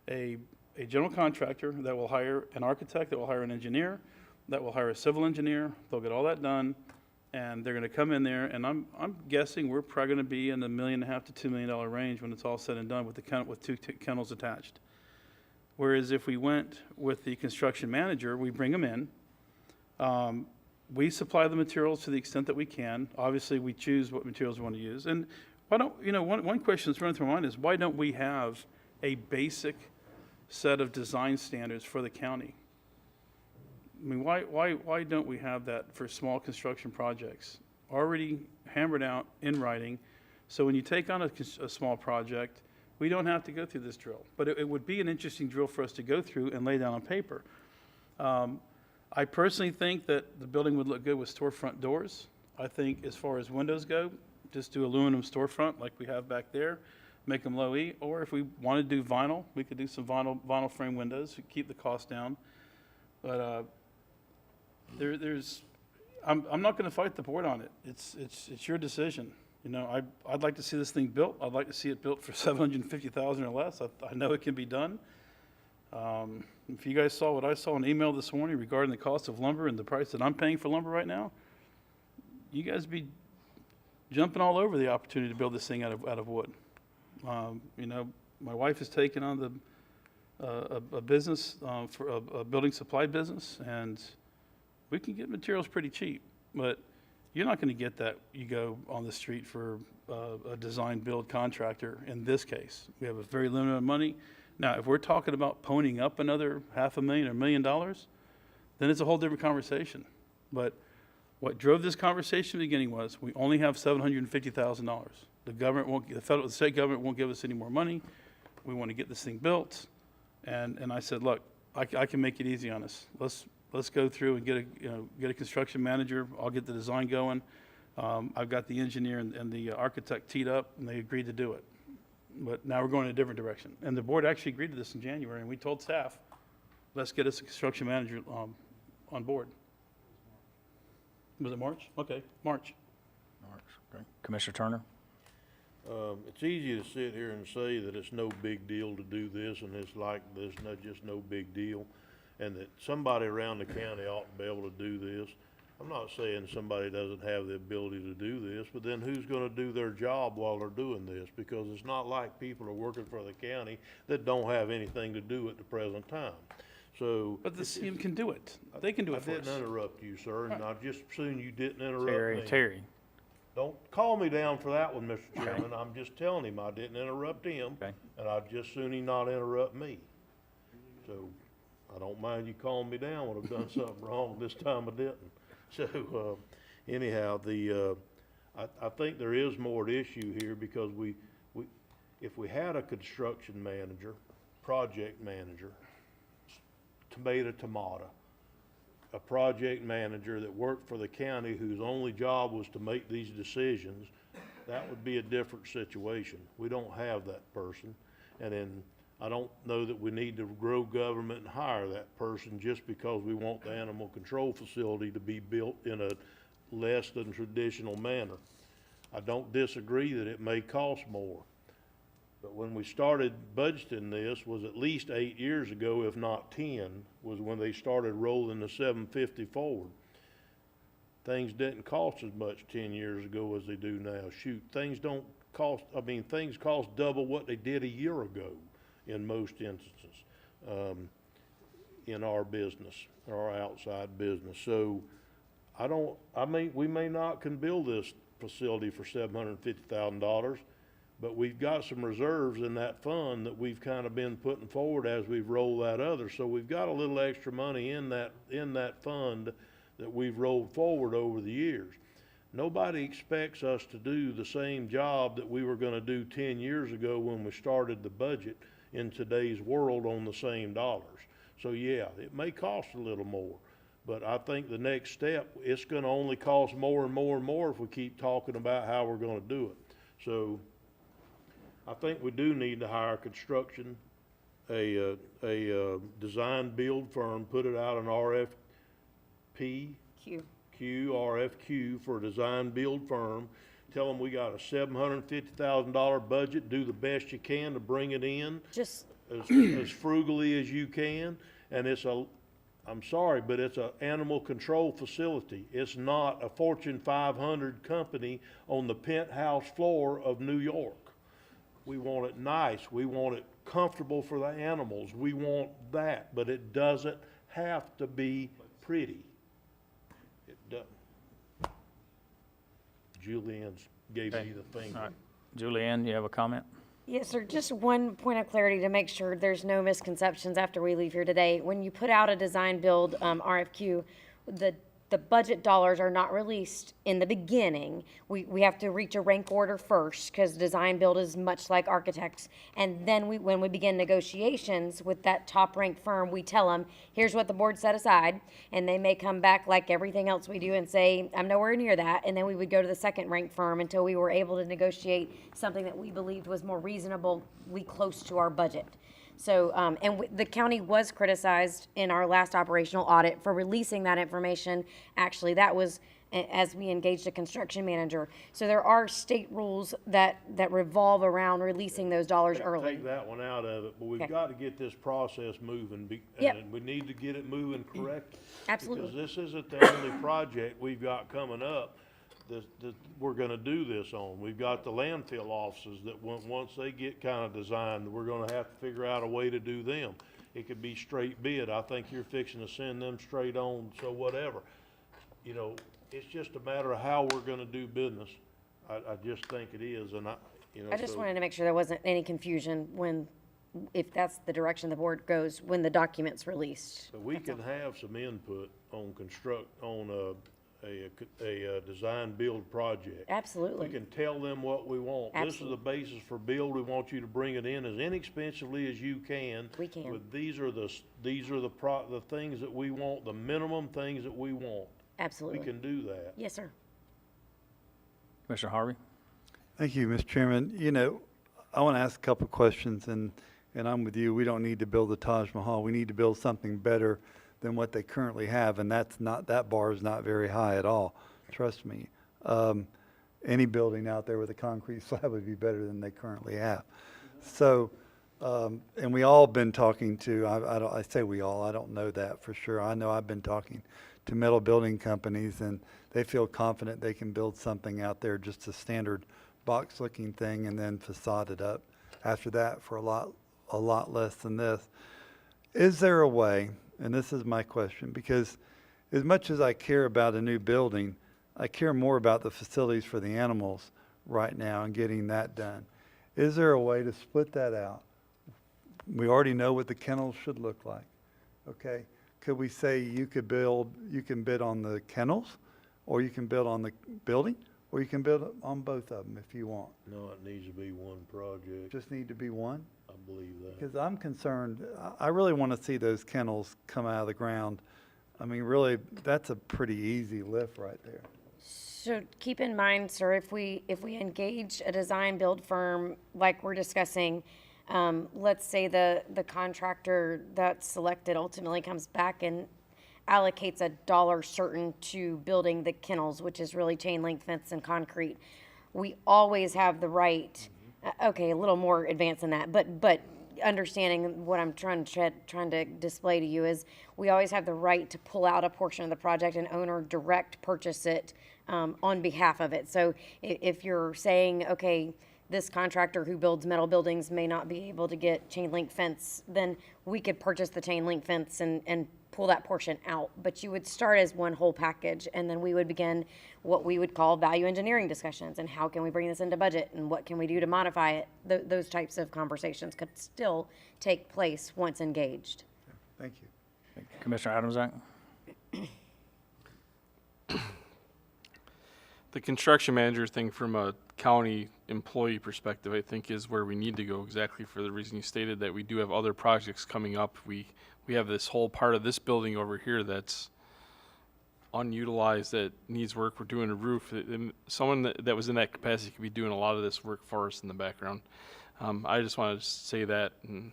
a general contractor that will hire an architect, that will hire an engineer, that will hire a civil engineer. They'll get all that done, and they're gonna come in there, and I'm guessing we're probably gonna be in the $1.5 million to $2 million range when it's all said and done with with 2 kennels attached. Whereas if we went with the construction manager, we bring them in, we supply the materials to the extent that we can. Obviously, we choose what materials we want to use. And why don't, you know, one question that's running through my mind is, why don't we have a basic set of design standards for the county? I mean, why don't we have that for small construction projects? Already hammered out in writing, so when you take on a small project, we don't have to go through this drill. But it would be an interesting drill for us to go through and lay down on paper. I personally think that the building would look good with storefront doors. I think as far as windows go, just do aluminum storefront like we have back there, make them low E, or if we want to do vinyl, we could do some vinyl frame windows, to keep the cost down. But I'm not going to fight the board on it. It's your decision. You know, I'd like to see this thing built. I'd like to see it built for $750,000 or less. I know it can be done. If you guys saw what I saw in an email this morning regarding the cost of lumber and the price that I'm paying for lumber right now, you guys be jumping all over the opportunity to build this thing out of wood. You know, my wife has taken on a business for a building supply business, and we can get materials pretty cheap, but you're not going to get that. You go on the street for a design build contractor. In this case, we have a very limited amount of money. Now, if we're talking about ponying up another $500,000 or $1 million, then it's a whole different conversation. But what drove this conversation in the beginning was we only have $750,000. The state government won't give us any more money. We want to get this thing built. And I said, look, I can make it easy on us. Let's go through and get a construction manager. I'll get the design going. I've got the engineer and the architect teed up, and they agreed to do it. But now we're going in a different direction. And the board actually agreed to this in January, and we told staff, let's get us a construction manager on board. Was it March? Okay, March. Okay. Commissioner Turner? It's easy to sit here and say that it's no big deal to do this, and it's like there's just no big deal, and that somebody around the county ought to be able to do this. I'm not saying somebody doesn't have the ability to do this, but then who's going to do their job while they're doing this? Because it's not like people are working for the county that don't have anything to do at the present time. So. But the CM can do it. They can do it for I us. didn't interrupt you, sir, and I just assumed you didn't interrupt me. Terry. Don't call me down for that one, Mr. Chairman. I'm just telling him I didn't interrupt him, Okay. and I'd just soon he not interrupt me. So I don't mind you calling me down when I've done something wrong. This time I didn't. So anyhow, I think there is more at issue here because if we had a construction manager, project manager, tomato, a project manager that worked for the county whose only job was to make these decisions, that would be a different situation. We don't have that person. And then I don't know that we need to grow government and hire that person just because we want the animal control facility to be built in a less than traditional manner. I don't disagree that it may cost more. But when we started budgeting this was at least 8 years ago, if not 10, was when they started rolling the 750 forward. Things didn't cost as much 10 years ago as they do now. Shoot, things cost double what they did a year ago in most instances, in our business, our outside business. So we may not can build this facility for $750,000, but we've got some reserves in that fund that we've kind of been putting forward as we've rolled that other. So we've got a little extra money in that fund that we've rolled forward over the years. Nobody expects us to do the same job that we were going to do 10 years ago when we started the budget in today's world on the same dollars. So yeah, it may cost a little more, but I think the next step, it's going to only cost more and more and more if we keep talking about how we're going to do it. So I think we do need to hire construction, a design build firm, put it out an RFQ for a design build firm. Tell them we got a $750,000 budget. Do the best you can to bring it in as frugally as you can. And I'm sorry, but it's an animal control facility. It's not a Fortune 500 company on the penthouse floor of New York. We want it nice. We want it comfortable for the animals. We want that, but it doesn't have to be pretty. It doesn't. Julianne's gave me the finger. All right. Julianne, you have a comment? Yes, sir. Just one point of clarity to make sure there's no misconceptions after we leave here today. When you put out a design build RFQ, the the budget dollars are not released in the beginning. We have to reach a rank order first, because design build is much like architects. And then when we begin negotiations with that top ranked firm, we tell them, here's what the board set aside. And they may come back like everything else we do and say, I'm nowhere near that. And then we would go to the second ranked firm until we were able to negotiate something that we believed was more reasonably close to our budget. So, the county was criticized in our last operational audit for releasing that information. Actually, that was as we engaged a construction manager. So there are state rules that revolve around releasing those dollars early. Take that one out of it, but we've Okay. got to get this process moving, Yep. and we need to get it moving correctly. Absolutely. Because this isn't the only project we've got coming up that we're gonna do this on. We've got the landfill offices that once they get kind of designed, we're gonna have to figure out a way to do them. It could be straight bid. I think you're fixing to send them straight on, so whatever. You know, it's just a matter of how we're gonna do business. I just think it is, and I just so- wanted to make sure there wasn't any confusion if that's the direction the board goes, when the document's released. But we can have some input on a design-build project. Absolutely. We can tell them what we want. This is the basis for build. We want you to bring it in as inexpensively as you can. We can. But these are the things that we want, the minimum things that we want. Absolutely. We can do that. Yes, sir. Commissioner Harvey? Thank you, Mr. Chairman. You know, I want to ask a couple of questions, and I'm with you. We don't need to build the Taj Mahal. We need to build something better than what they currently have, and that bar is not very high at all. Trust me. Any building out there with a concrete slab would be better than they currently have. So, and we all been talking to, I say we all, I don't know that for sure. I know I've been talking to metal building companies, and they feel confident they can build something out there, just a standard box looking thing, and then facade it up after that for a lot less than this. Is there a way, and this is my question, because as much as I care about a new building, I care more about the facilities for the animals right now and getting that done. Is there a way to split that out? We already know what the kennels should look like, okay? Could we say you can bid on the kennels, or you can bid on the building, or you can bid on both of them if you want? No, it needs to be one project. Just need to be one? I believe that. Because I'm concerned, I really want to see those kennels come out of the ground. I mean, really, that's a pretty easy lift right there. So keep in mind, sir, if we engage a design build firm like we're discussing, let's say the contractor that's selected ultimately comes back and allocates a dollar certain to building the kennels, which is really chain link fence and concrete. We always have the right, okay, a little more advanced than that, but understanding what I'm trying to display to you is we always have the right to pull out a portion of the project and owner direct purchase it on behalf of it. So if you're saying, okay, this contractor who builds metal buildings may not be able to get chain link fence, then we could purchase the chain link fence and pull that portion out. But you would start as one whole package, and then we would begin what we would call value engineering discussions, and how can we bring this into budget, and what can we do to modify it. Those types of conversations could still take place once engaged. Thank you. Commissioner Adamczak? The construction manager thing from a county employee perspective, I think, is where we need to go, exactly for the reason you stated, that we do have other projects coming up. We have this whole part of this building over here that's unutilized, that needs work. We're doing a roof. And someone that was in that capacity could be doing a lot of this work for us in the background. I just wanted to say that, and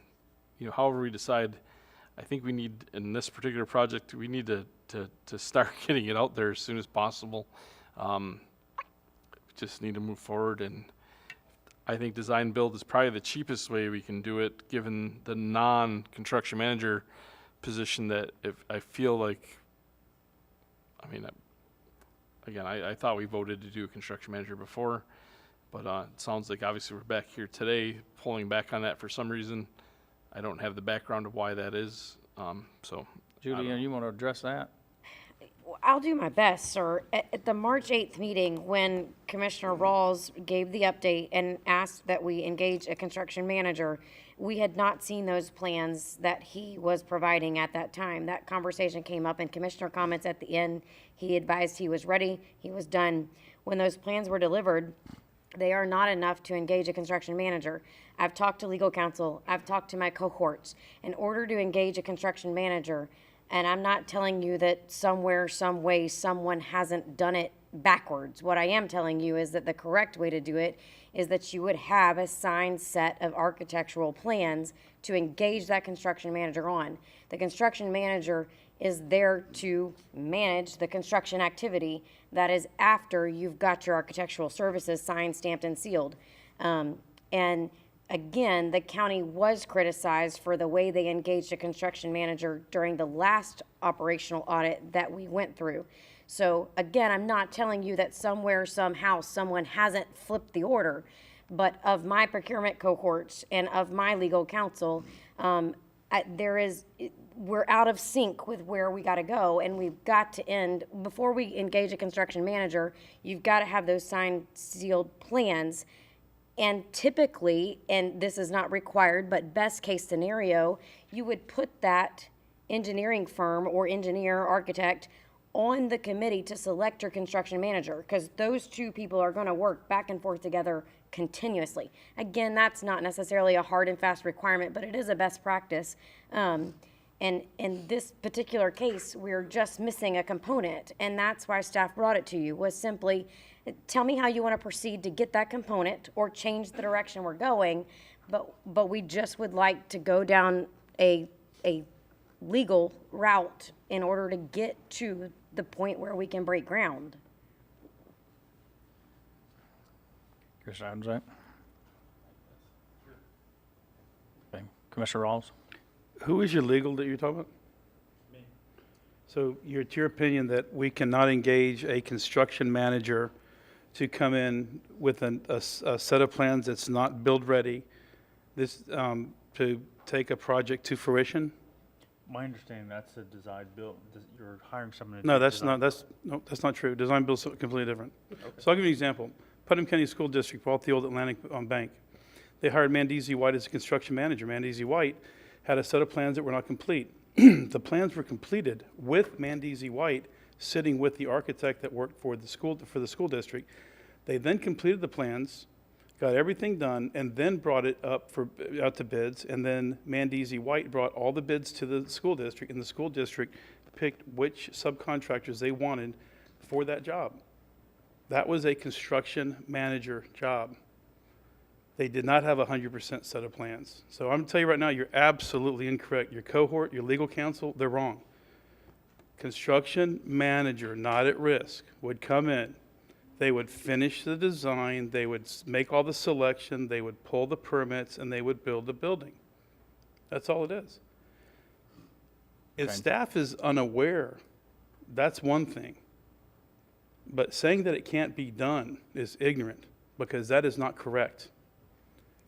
however we decide, I think we need, in this particular project, we need to start getting it out there as soon as possible. Just need to move forward, and I think design build is probably the cheapest way we can do it, given the non-construction manager position. That if I feel like, I thought we voted to do a construction manager before, but it sounds like obviously we're back here today, pulling back on that for some reason. I don't have the background of why that is, so. Julianne, you want to address that? I'll do my best, sir. At the March 8th meeting, when Commissioner Rawls gave the update and asked that we engage a construction manager, We had not seen those plans that he was providing at that time. That conversation came up in commissioner comments at the end. He advised he was ready, he was done. When those plans were delivered, they are not enough to engage a construction manager. I've talked to legal counsel, I've talked to my cohorts. In order to engage a construction manager, and I'm not telling you that somewhere, some way, someone hasn't done it backwards. What I am telling you is that the correct way to do it is that you would have a signed set of architectural plans to engage that construction manager on. The construction manager is there to manage the construction activity that is after you've got your architectural services signed, stamped, and sealed. And again, the county was criticized for the way they engaged a construction manager during the last operational audit that we went through. So again, I'm not telling you that somewhere, somehow, someone hasn't flipped the order, but of my procurement cohorts and of my legal counsel, we're out of sync with where we gotta go, and we've got to end, before we engage a construction manager, you've gotta have those signed, sealed plans. And typically, and this is not required, but best case scenario, you would put that engineering firm or engineer, architect on the committee to select your construction manager, because those two people are gonna work back and forth together continuously. Again, that's not necessarily a hard and fast requirement, but it is a best practice. And in this particular case, we're just missing a component, and that's why staff brought it to you, was simply, tell me how you want to proceed to get that component or change the direction we're going, but we just would like to go down a legal route in order to get to the point where we can break ground. Commissioner Adams, right? Okay. Commissioner Rawls? Who is your legal that you're talking about? Me. So it's your opinion that we cannot engage a construction manager to come in with a set of plans that's not build-ready, to take a project to fruition? My understanding, that's a design build, you're hiring someone to. No, do that's design. that's not true. Design build's completely different. So I'll give you an example. Putnam County School District bought the old Atlantic Bank. They hired Mandeezy White as a construction manager. Mandeezy White had a set of plans that were not complete. The plans were completed with Mandeezy White sitting with the architect that worked for the school district. They then completed the plans, got everything done, and then brought it up out to bids. And then Mandeezy White brought all the bids to the school district, and the school district picked which subcontractors they wanted for that job. That was a construction manager job. They did not have a 100% set of plans. So I'm gonna tell you right now, you're absolutely incorrect. Your cohort, your legal counsel, they're wrong. Construction manager, not at risk, would come in. They would finish the design, they would make all the selection, they would pull the permits, and they would build the building. That's all it is. If Okay. staff is unaware, that's one thing. But saying that it can't be done is ignorant, because that is not correct.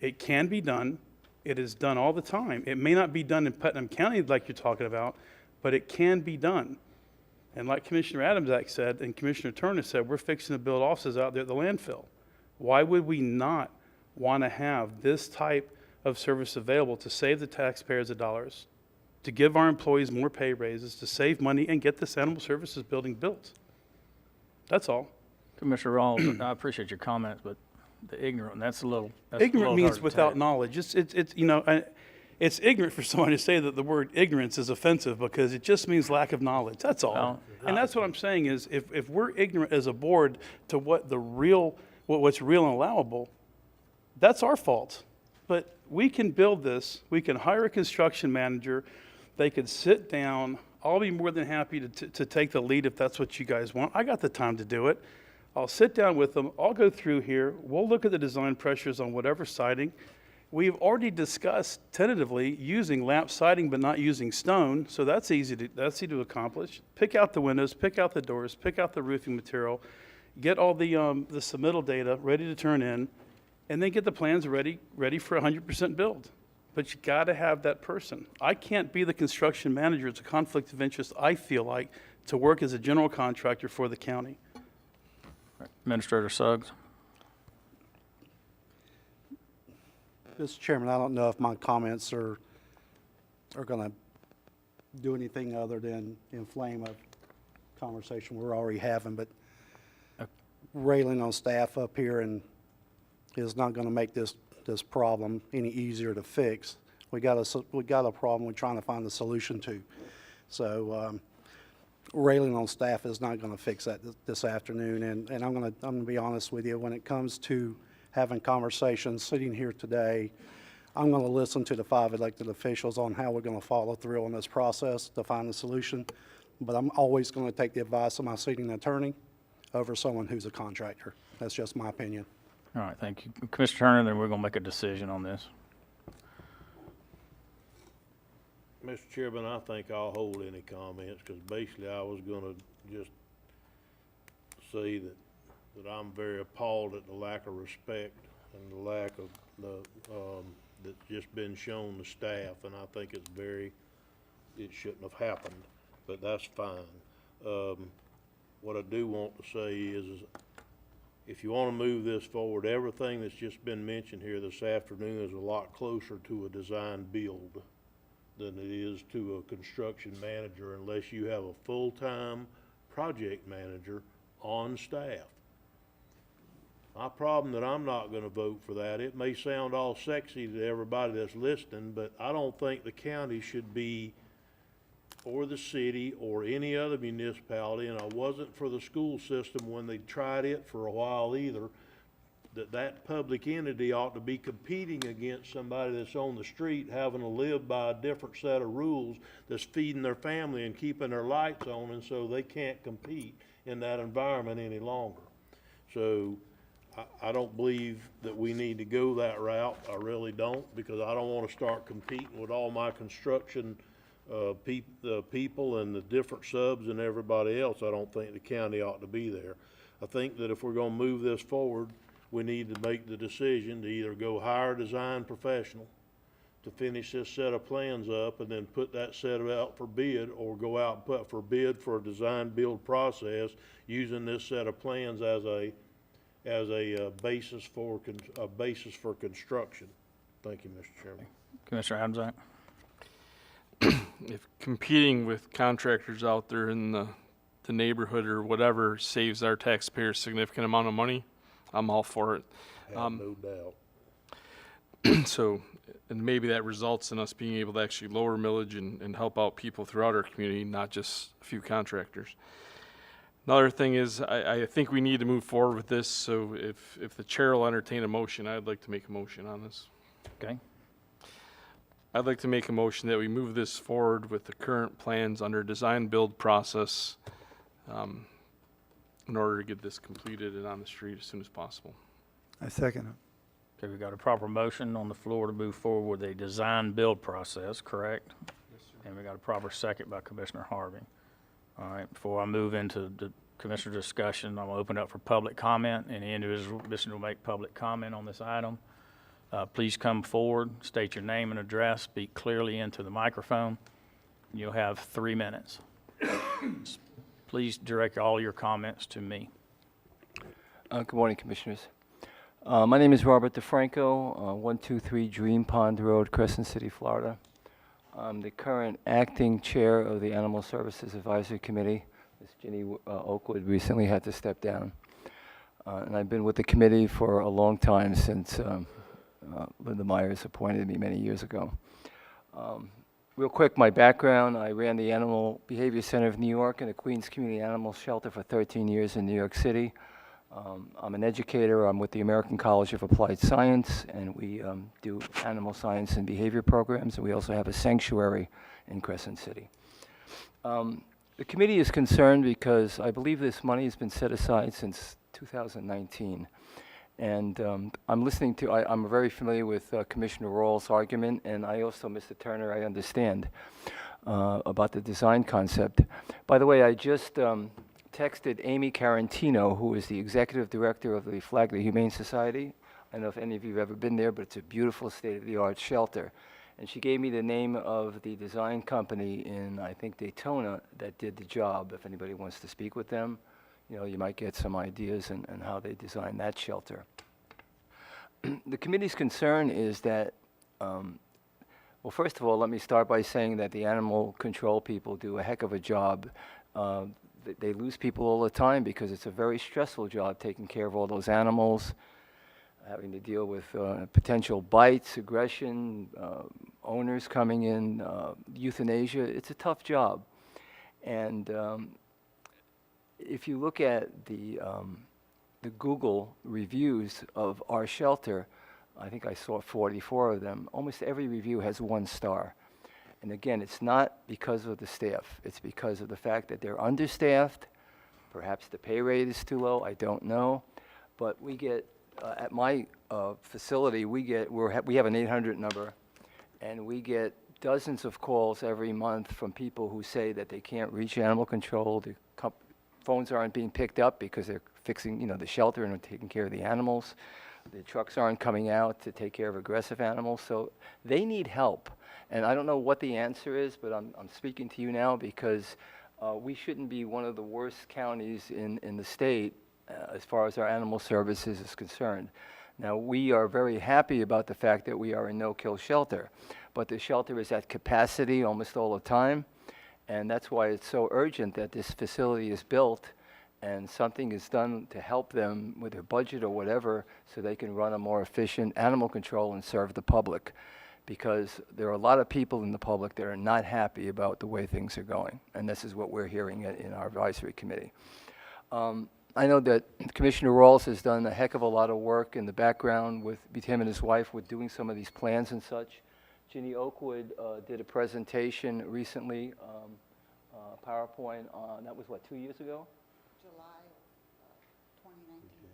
It can be done. It is done all the time. It may not be done in Putnam County like you're talking about, but it can be done. And like Commissioner Adams said, and Commissioner Turner said, we're fixing to build offices out there at the landfill. Why would we not want to have this type of service available to save the taxpayers the dollars, to give our employees more pay raises, to save money, and get this animal services building built? That's all. Commissioner Rawls, I appreciate your comments, but the ignorant, that's a little Ignorant hard means to without take. knowledge. It's you know, it's ignorant for someone to say that the word ignorance is offensive, because it just means lack of knowledge. That's all. Well, And that's what I'm saying is, if we're ignorant as a board to what's real and allowable, that's our fault. But we can build this. We can hire a construction manager. They could sit down. I'll be more than happy to take the lead if that's what you guys want. I got the time to do it. I'll sit down with them. I'll go through here. We'll look at the design pressures on whatever siding. We've already discussed tentatively using lap siding but not using stone, so that's easy to accomplish. Pick out the windows, pick out the doors, pick out the roofing material, get all the submittal data ready to turn in, and then get the plans ready for 100% build. But you got to have that person. I can't be the construction manager. It's a conflict of interest, I feel like, to work as a general contractor for the county. Administrator Suggs? Mr. Chairman, I don't know if my comments are going to do anything other than inflame a conversation we're already having, but railing on staff up here and is not going to make this problem any easier to fix. We got a problem we're trying to find a solution to. So railing on staff is not going to fix that this afternoon. And I'm going to be honest with you, when it comes to having conversations, sitting here today, I'm going to listen to the 5 elected officials on how we're going to follow through on this process to find a solution. But I'm always going to take the advice of my sitting attorney over someone who's a contractor. That's just my opinion. All right, thank you. Commissioner Turner, then we're going to make a decision on this. Mr. Chairman, I think I'll hold any comments, because basically I was gonna just say that I'm very appalled at the lack of respect and the lack of that's just been shown to staff, and I think it shouldn't have happened, but that's fine. What I do want to say is if you want to move this forward, everything that's just been mentioned here this afternoon is a lot closer to a design build than it is to a construction manager, unless you have a full-time project manager on staff. My problem that I'm not gonna vote for that. It may sound all sexy to everybody that's listening, but I don't think the county should be, or the city, or any other municipality, and I wasn't for the school system when they tried it for a while either, that public entity ought to be competing against somebody that's on the street having to live by a different set of rules that's feeding their family and keeping their lights on, and so they can't compete in that environment any longer. So I don't believe that we need to go that route. I really don't, because I don't want to start competing with all my construction people and the different subs and everybody else. I don't think the county ought to be there. I think that if we're going to move this forward, we need to make the decision to either go hire a design professional to finish this set of plans up and then put that set out for bid, or go out and put for bid for a design build process using this set of plans as a basis for construction. Thank you, Mr. Chairman. Commissioner Adamczak? If competing with contractors out there in the neighborhood or whatever saves our taxpayers a significant amount of money, I'm all for it. Have no doubt. So, and maybe that results in us being able to actually lower millage and help out people throughout our community, not just a few contractors. Another thing is, I think we need to move forward with this, so if the chair will entertain a motion, I'd like to make a motion on this. Okay. I'd like to make a motion that we move this forward with the current plans under design build process in order to get this completed and on the street as soon as possible. I second it. Okay, we got a proper motion on the floor to move forward with a design build process, correct? Yes, sir. And we got a proper second by Commissioner Harvey. All right, before I move into the commissioner discussion, I'm gonna open up for public comment. Any individual wishing to make public comment on this item, please come forward, state your name and address, speak clearly into the microphone. You'll have 3 minutes. Please direct all your comments to me. Good morning, Commissioners. My name is Robert DeFranco, 123 Dream Pond Road, Crescent City, Florida. I'm the current acting chair of the Animal Services Advisory Committee. Ms. Ginny Oakwood recently had to step down. And I've been with the committee for a long time, since Linda Myers appointed me many years ago. Real quick, my background: I ran the Animal Behavior Center of New York and the Queens Community Animal Shelter for 13 years in New York City. I'm an educator. I'm with the American College of Applied Science, and we do animal science and behavior programs, and we also have a sanctuary in Crescent City. The committee is concerned because I believe this money has been set aside since 2019. And I'm very familiar with Commissioner Rawls' argument, and I also, Mr. Turner, I understand about the design concept. By the way, I just texted Amy Carantino, who is the executive director of the Flag of the Humane Society. I don't know if any of you have ever been there, but it's a beautiful state-of-the-art shelter. And she gave me the name of the design company in, I think, Daytona that did the job. If anybody wants to speak with them, you know, you might get some ideas on how they designed that shelter. the committee's concern is that, well, first of all, let me start by saying that the animal control people do a heck of a job. They lose people all the time because it's a very stressful job taking care of all those animals, having to deal with potential bites, aggression, owners coming in, euthanasia. It's a tough job. And if you look at the Google reviews of our shelter, I think I saw 44 of them. Almost every review has 1 star. And again, it's not because of the staff. It's because of the fact that they're understaffed. Perhaps the pay rate is too low. I don't know. But we get, at my facility, we have an 800 number, and we get dozens of calls every month from people who say that they can't reach animal control. The phones aren't being picked up because they're fixing, the shelter and taking care of the animals. The trucks aren't coming out to take care of aggressive animals. So they need help. And I don't know what the answer is, but I'm speaking to you now because we shouldn't be one of the worst counties in the state as far as our animal services is concerned. Now, we are very happy about the fact that we are a no-kill shelter, but the shelter is at capacity almost all the time, and that's why it's so urgent that this facility is built and something is done to help them with their budget or whatever so they can run a more efficient animal control and serve the public. Because there are a lot of people in the public that are not happy about the way things are going, and this is what we're hearing in our advisory committee. I know that Commissioner Rawls has done a heck of a lot of work in the background with him and his wife with doing some of these plans and such. Ginny Oakwood did a presentation recently, PowerPoint on, that was what, 2 years ago? July of 2019.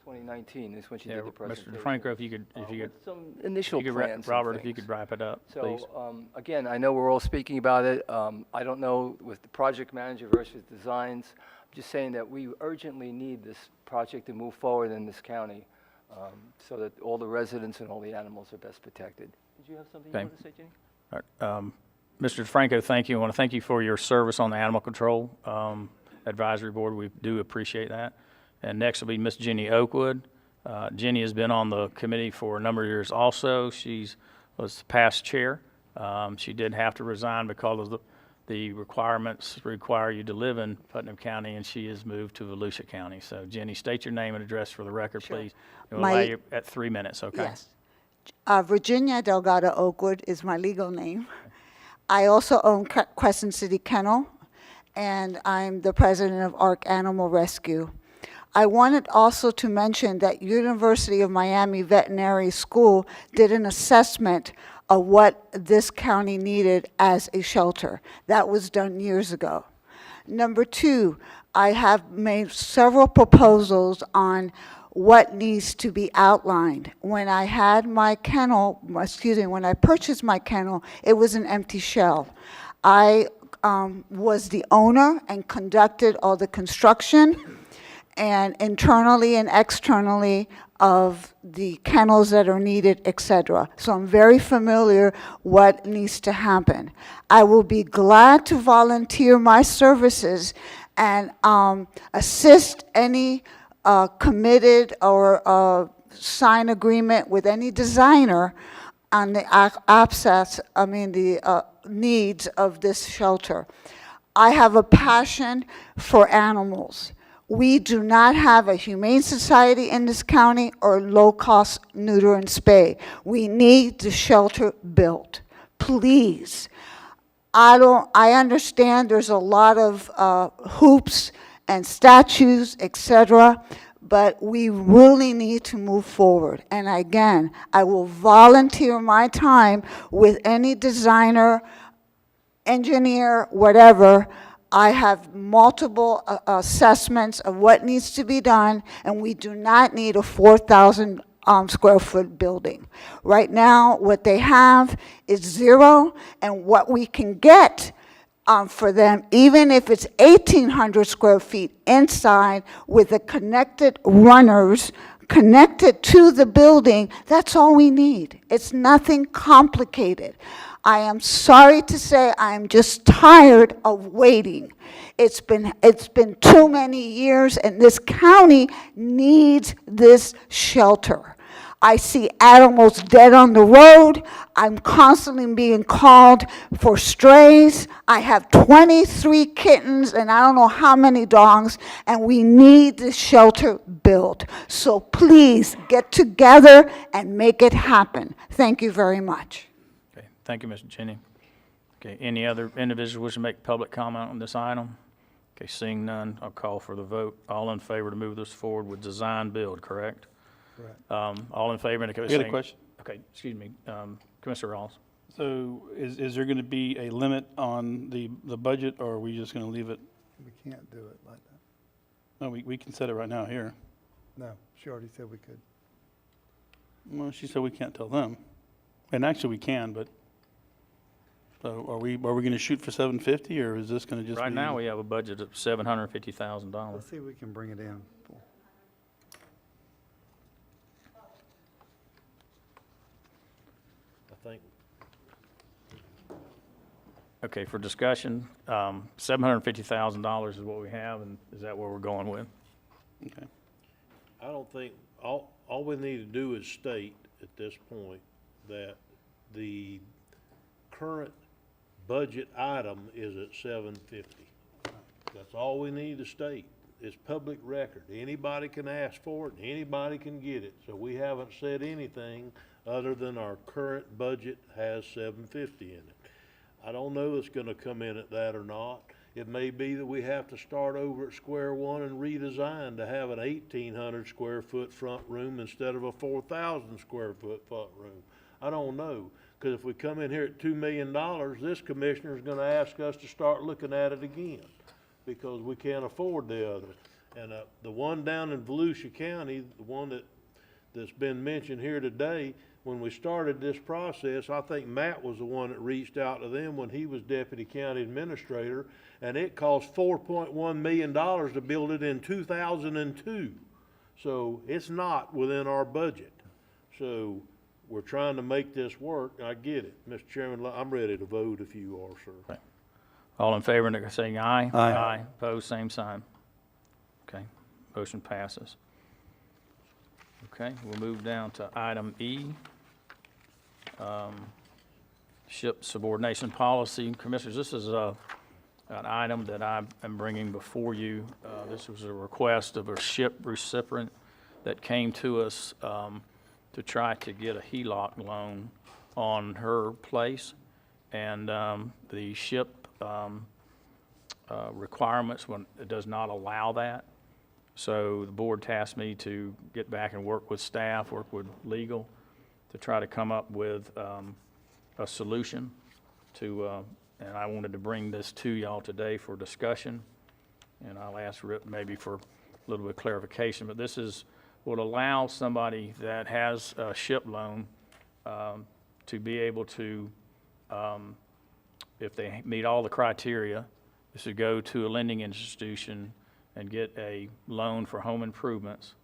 2019 is when she did the presentation. Mr. DeFranco, if you could, Some initial plans. Robert, if you could wrap it up, please. So, again, I know we're all speaking about it. I don't know with the project manager versus designs. I'm just saying that we urgently need this project to move forward in this county so that all the residents and all the animals are best protected. Did you have something you wanted to say, Jenny? All right. Mr. DeFranco, thank you. I want to thank you for your service on the Animal Control Advisory Board. We do appreciate that. And next will be Ms. Ginny Oakwood. Ginny has been on the committee for a number of years also. She was past chair. She did have to resign because of the requirements require you to live in Putnam County, and she has moved to Volusia County. So, Ginny, state your name and address for the record, Sure. please. We'll allow you at 3 minutes, okay? Yes. Virginia Delgado Oakwood is my legal name. I also own Crescent City Kennel, and I'm the president of ARC Animal Rescue. I wanted also to mention that University of Miami Veterinary School did an assessment of what this county needed as a shelter. That was done years ago. Number 2, I have made several proposals on what needs to be outlined. When I had my kennel, when I purchased my kennel, it was an empty shell. I was the owner and conducted all the construction and internally and externally of the kennels that are needed, etc. So I'm very familiar what needs to happen. I will be glad to volunteer my services and assist any committed or sign agreement with any designer on the needs of this shelter. I have a passion for animals. We do not have a humane society in this county or low-cost neuter and spay. We need the shelter built. Please. I understand there's a lot of hoops and statutes, etc., but we really need to move forward. And again, I will volunteer my time with any designer, engineer, whatever. I have multiple assessments of what needs to be done, and we do not need a 4,000 square foot building. Right now, what they have is 0, and what we can get for them, even if it's 1,800 square feet inside with the connected runners connected to the building, that's all we need. It's nothing complicated. I am sorry to say I am just tired of waiting. It's been too many years, and this county needs this shelter. I see animals dead on the road. I'm constantly being called for strays. I have 23 kittens and I don't know how many dogs, and we need this shelter built. So please get together and make it happen. Thank you very much. Okay, thank you, Mr. Jenny. Okay, any other individuals wishing to make public comment on this item? Okay, seeing none, I'll call for the vote. All in favor to move this forward with design build, correct? Correct. All in favor, indicate by I got a saying. question. Okay, excuse me, Commissioner Rawls. So is there going to be a limit on the budget, or are we just going to leave it? We can't do it like that. No, we can set it right now here. No, she already said we could. Well, she said we can't tell them. And actually, we can, but, so are we going to shoot for 750, or is this going to just be? Right now, we have a budget of $750,000. Let's see if we can bring it in. I think Okay, for discussion, $750,000 is what we have, and is that what we're going with? Okay. I don't think, all we need to do is state at this point that the current budget item is at $750. That's all we need to state. It's public record. Anybody can ask for it, and anybody can get it. So we haven't said anything other than our current budget has $750 in it. I don't know if it's gonna come in at that or not. It may be that we have to start over at square one and redesign to have an 1,800 square foot front room instead of a 4,000 square foot front room. I don't know, because if we come in here at $2 million, this commissioner's gonna ask us to start looking at it again, because we can't afford the other. And the one down in Volusia County, the one that's been mentioned here today, when we started this process, I think Matt was the one that reached out to them when he was deputy county administrator, and it cost $4.1 million to build it in 2002. So it's not within our budget. So we're trying to make this work, and I get it. Mr. Chairman, I'm ready to vote if you are, sir. Okay. All in favor, indicate by saying aye. Aye. Aye. Opposed, same sign. Okay, motion passes. Okay, we'll move down to item E. Ship subordination policy. Commissioners, this is an item that I am bringing before you. This was a request of a ship recipient that came to us to try to get a HELOC loan on her place. And the ship requirements, it does not allow that. So the board tasked me to get back and work with staff, work with legal, to try to come up with a solution to, and I wanted to bring this to y'all today for discussion. And I'll ask Rip maybe for a little bit of clarification, but this would allow somebody that has a ship loan to be able to, if they meet all the criteria, is to go to a lending institution and get a loan for home improvements,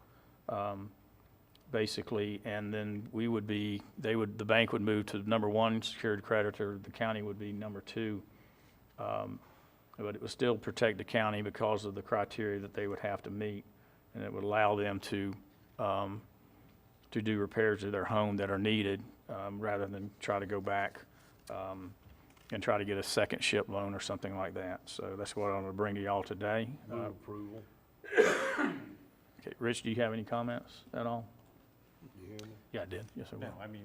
basically, and then the bank would move to number one secured creditor, the county would be number two. But it would still protect the county because of the criteria that they would have to meet, and it would allow them to do repairs to their home that are needed, rather than try to go back and try to get a second ship loan or something like that. So that's what I'm going to bring to y'all today. Move approval. Okay, Rich, do you have any comments at all? You hear me? Yeah, I did. Yes, I No, will. I mean,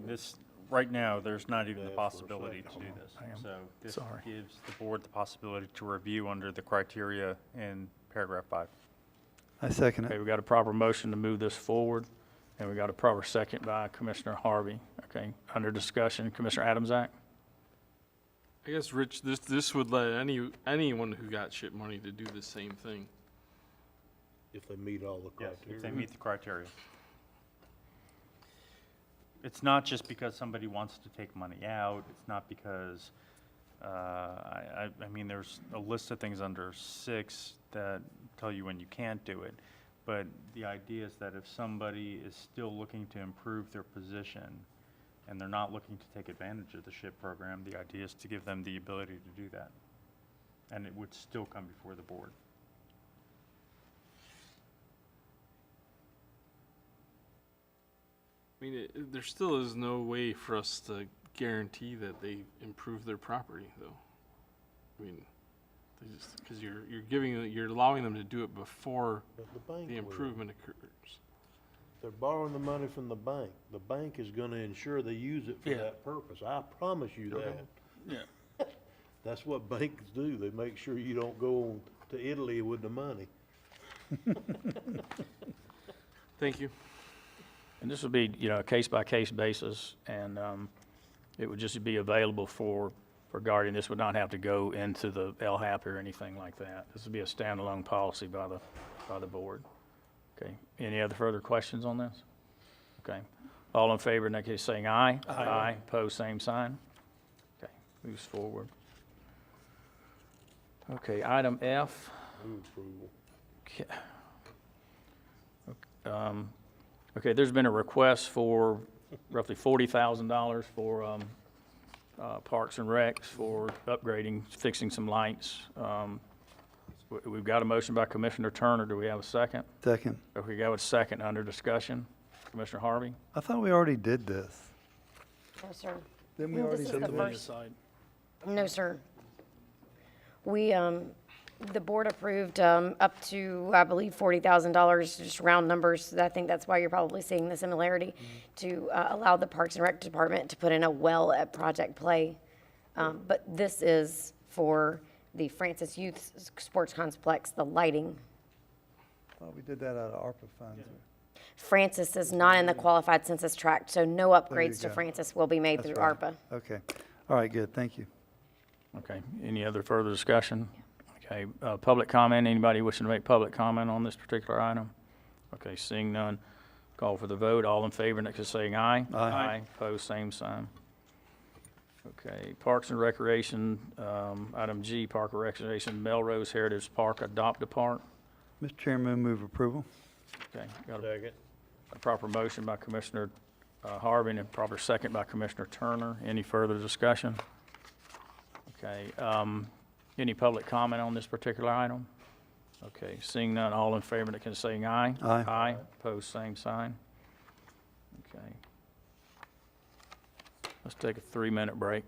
right now, there's not even the Yeah, for a possibility to second. do this. I am So this sorry. gives the board the possibility to review under the criteria in paragraph 5. I second Okay, it. we got a proper motion to move this forward, and we got a proper second by Commissioner Harvey. Okay, under discussion, Commissioner Adamsack? I guess, Rich, this would let anyone who got ship money to do the same thing. If they meet all the Yes, criteria. if they meet the criteria. It's not just because somebody wants to take money out. It's not because, I mean, there's a list of things under 6 that tell you when you can't do it. But the idea is that if somebody is still looking to improve their position and they're not looking to take advantage of the SHIP program, the idea is to give them the ability to do that. And it would still come before the board. I mean, there still is no way for us to guarantee that they improve their property, though. I mean, because you're allowing them to do it before But the bank the will. improvement occurs. They're borrowing the money from the bank. The bank is gonna ensure they use it for Yeah. that purpose. I promise you Okay. that. Yeah. That's what banks do. They make sure you don't go on to Italy with the money. Thank you. And this would be, a case-by-case basis, and it would just be available for Guardian. This would not have to go into the LHAP or anything like that. This would be a standalone policy by the board. Okay, any other further questions on this? Okay, all in favor, in that case, saying aye. Aye. Pose same sign. Okay, moves forward. Okay, item F. Move approval. Okay, there's been a request for roughly $40,000 for Parks and Recs for upgrading, fixing some lights. We've got a motion by Commissioner Turner. Do we have a second? Second. Okay, we got a second under discussion. Commissioner Harvey? I thought we already did this. No, sir. Didn't we This already is do the this? first- No, sir. We, the board approved up to, I believe, $40,000, just round numbers. I think that's why you're probably seeing the similarity, to allow the Parks and Rec Department to put in a well at Project Play. But this is for the Francis Youth Sports Complex, the lighting. Thought we did that out of ARPA funds. Francis is not in the qualified census tract, so no upgrades to go. Francis will be made That's through right. ARPA. Okay. All right, good. Thank you. Okay, any other further discussion? Okay, public comment, anybody wishing to make public comment on this particular item? Okay, seeing none, call for the vote. All in favor, next to saying aye. Aye. Pose same sign. Okay, Parks and Recreation, item G, Park and Recreation, Melrose Heritage Park, Adopt a Park. Mr. Chairman, move approval. Okay, got Second. a proper motion by Commissioner Harvey and a proper second by Commissioner Turner. Any further discussion? Okay, any public comment on this particular item? Okay, seeing none, all in favor, that can say aye. Aye. Aye, pose same sign. Okay. Let's take a 3-minute break.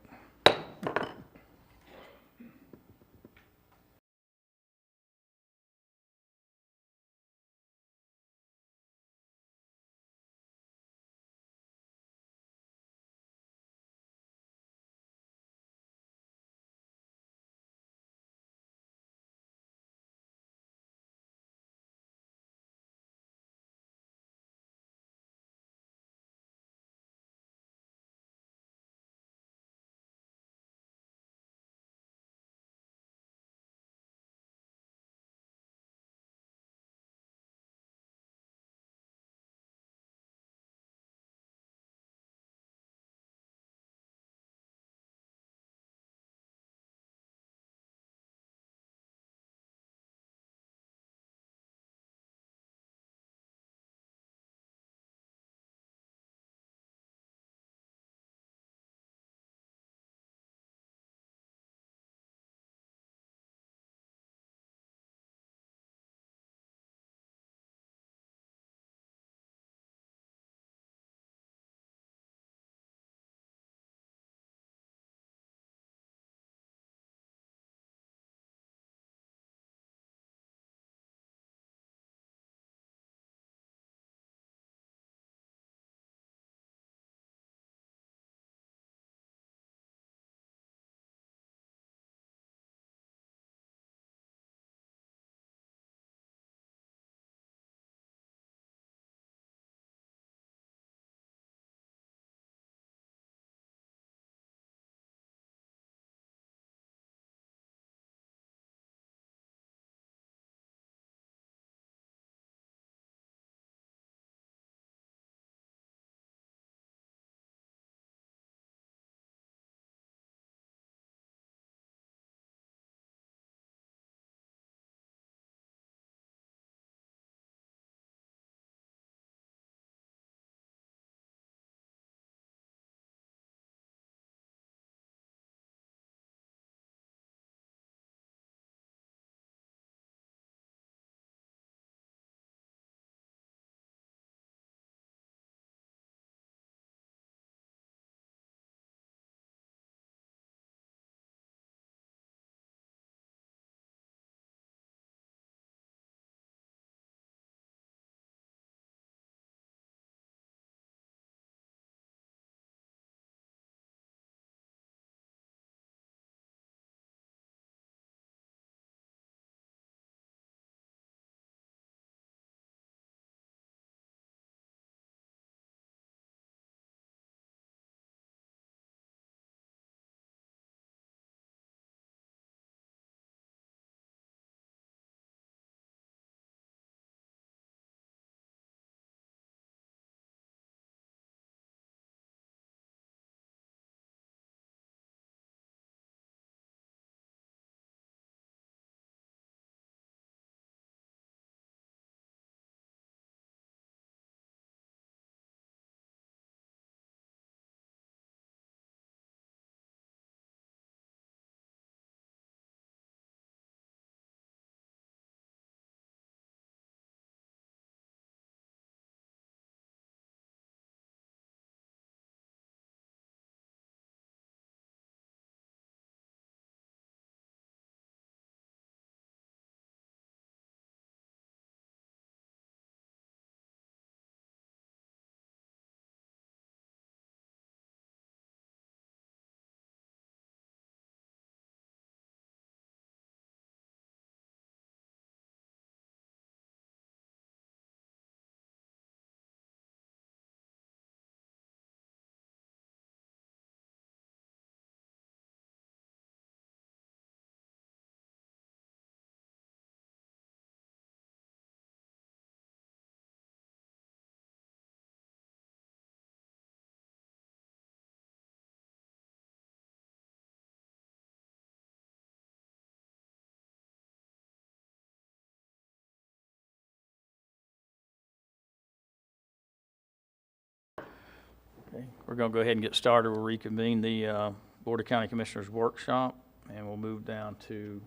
Okay, we're going to go ahead and get started. We'll reconvene the Board of County Commissioners workshop, and we'll move down to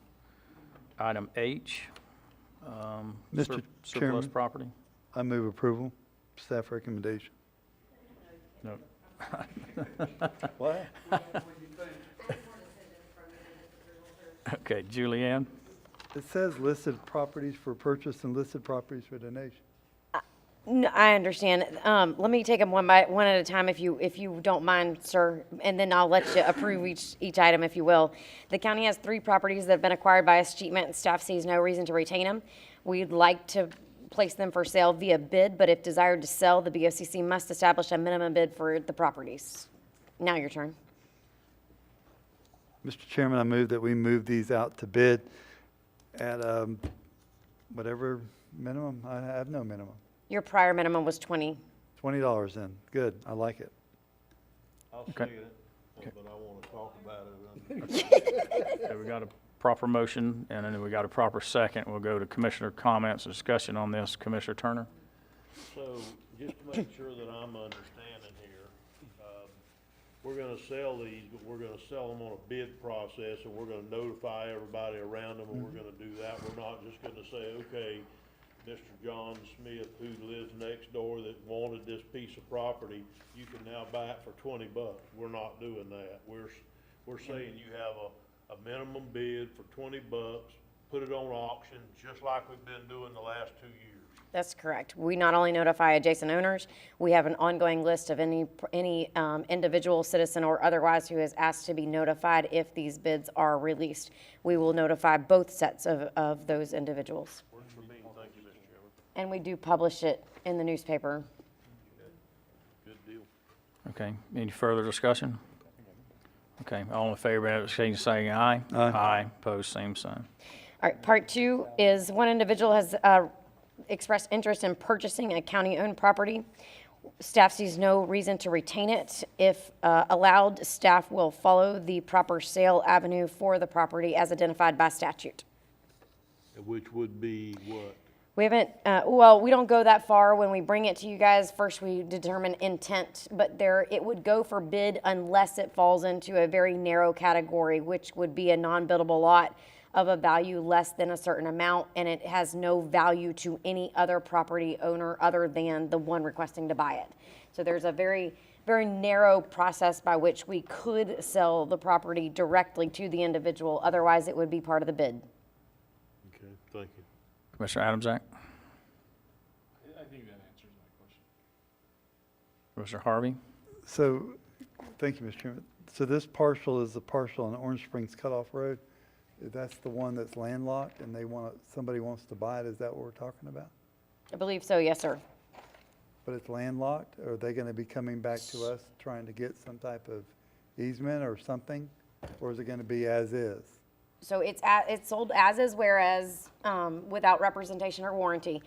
item H, Mr. surplus Chairman. property. I move approval. Staff recommendation. No. What? Okay, Julianne? It says listed properties for purchase and listed properties for donation. No, I understand. Let me take them one at a time if you don't mind, sir, and then I'll let you approve each item if you will. The county has 3 properties that have been acquired by escheatment, and staff sees no reason to retain them. We'd like to place them for sale via bid, but if desired to sell, the BOCC must establish a minimum bid for the properties. Now your turn. Mr. Chairman, I move that we move these out to bid at whatever minimum. I have no minimum. Your prior minimum was 20. $20 then. Good. I like it. I'll Okay. see it, but I want to talk about it. Okay, we got a proper motion, and then we got a proper second. We'll go to Commissioner comments and discussion on this. Commissioner Turner? So, just to make sure that I'm understanding here, we're gonna sell these, but we're gonna sell them on a bid process, and we're gonna notify everybody around them, and we're gonna do that. We're not just gonna say, okay, Mr. John Smith, who lives next door that wanted this piece of property, you can now buy it for $20. We're not doing that. We're saying you have a minimum bid for $20, put it on auction, just like we've been doing the last 2 years. That's correct. We not only notify adjacent owners, we have an ongoing list of any individual, citizen, or otherwise who has asked to be notified if these bids are released. We will notify both sets of those individuals. Works for me. Thank you, Mr. Chairman. And we do publish it in the newspaper. Good deal. Okay, any further discussion? Okay, all in favor, of saying aye. Aye. Aye, opposed, same sign. All right, part 2 is one individual has expressed interest in purchasing a county-owned property. Staff sees no reason to retain it. If allowed, staff will follow the proper sale avenue for the property as identified by statute. Which would be what? We haven't, well, we don't go that far. When we bring it to you guys, first we determine intent, but it would go for bid unless it falls into a very narrow category, which would be a non-biddable lot of a value less than a certain amount, and it has no value to any other property owner other than the one requesting to buy it. So there's a very, very narrow process by which we could sell the property directly to the individual. Otherwise, it would be part of the bid. Okay, thank you. Commissioner Adamsack? I think that answers my question. Commissioner Harvey? So, thank you, Mr. Chairman. So this parcel is the parcel on Orange Springs Cutoff Road. That's the one that's landlocked and somebody wants to buy it. Is that what we're talking about? I believe so, yes, sir. But it's landlocked? Are they going to be coming back to us trying to get some type of easement or something? Or is it going to be as is? So it's sold as is, whereas without representation or warranty.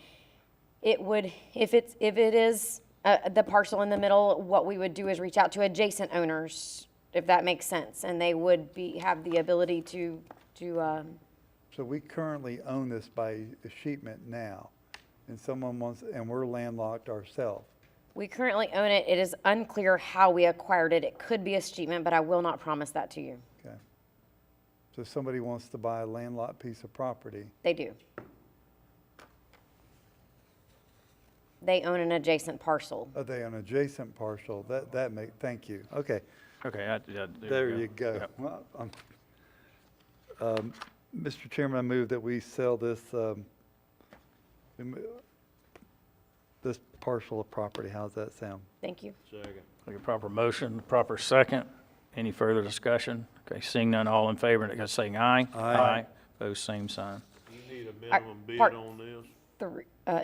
It would, if it is the parcel in the middle, what we would do is reach out to adjacent owners, if that makes sense, and they would have the ability to. So we currently own this by escheatment now, and and we're landlocked ourselves. We currently own it. It is unclear how we acquired it. It could be escheatment, but I will not promise that to you. Okay. So if somebody wants to buy a landlocked piece of property, They do. They own an adjacent parcel. are they an adjacent parcel? Thank you. Okay. Okay, There you go. Yep. Well, Mr. Chairman, I move that we sell this parcel of property. How's that sound? Thank you. Second. Like a proper motion, proper second. Any further discussion? Okay, seeing none, all in favor, indicate saying aye. Aye. Opposed, same sign. Do you need a minimum bid part- on this?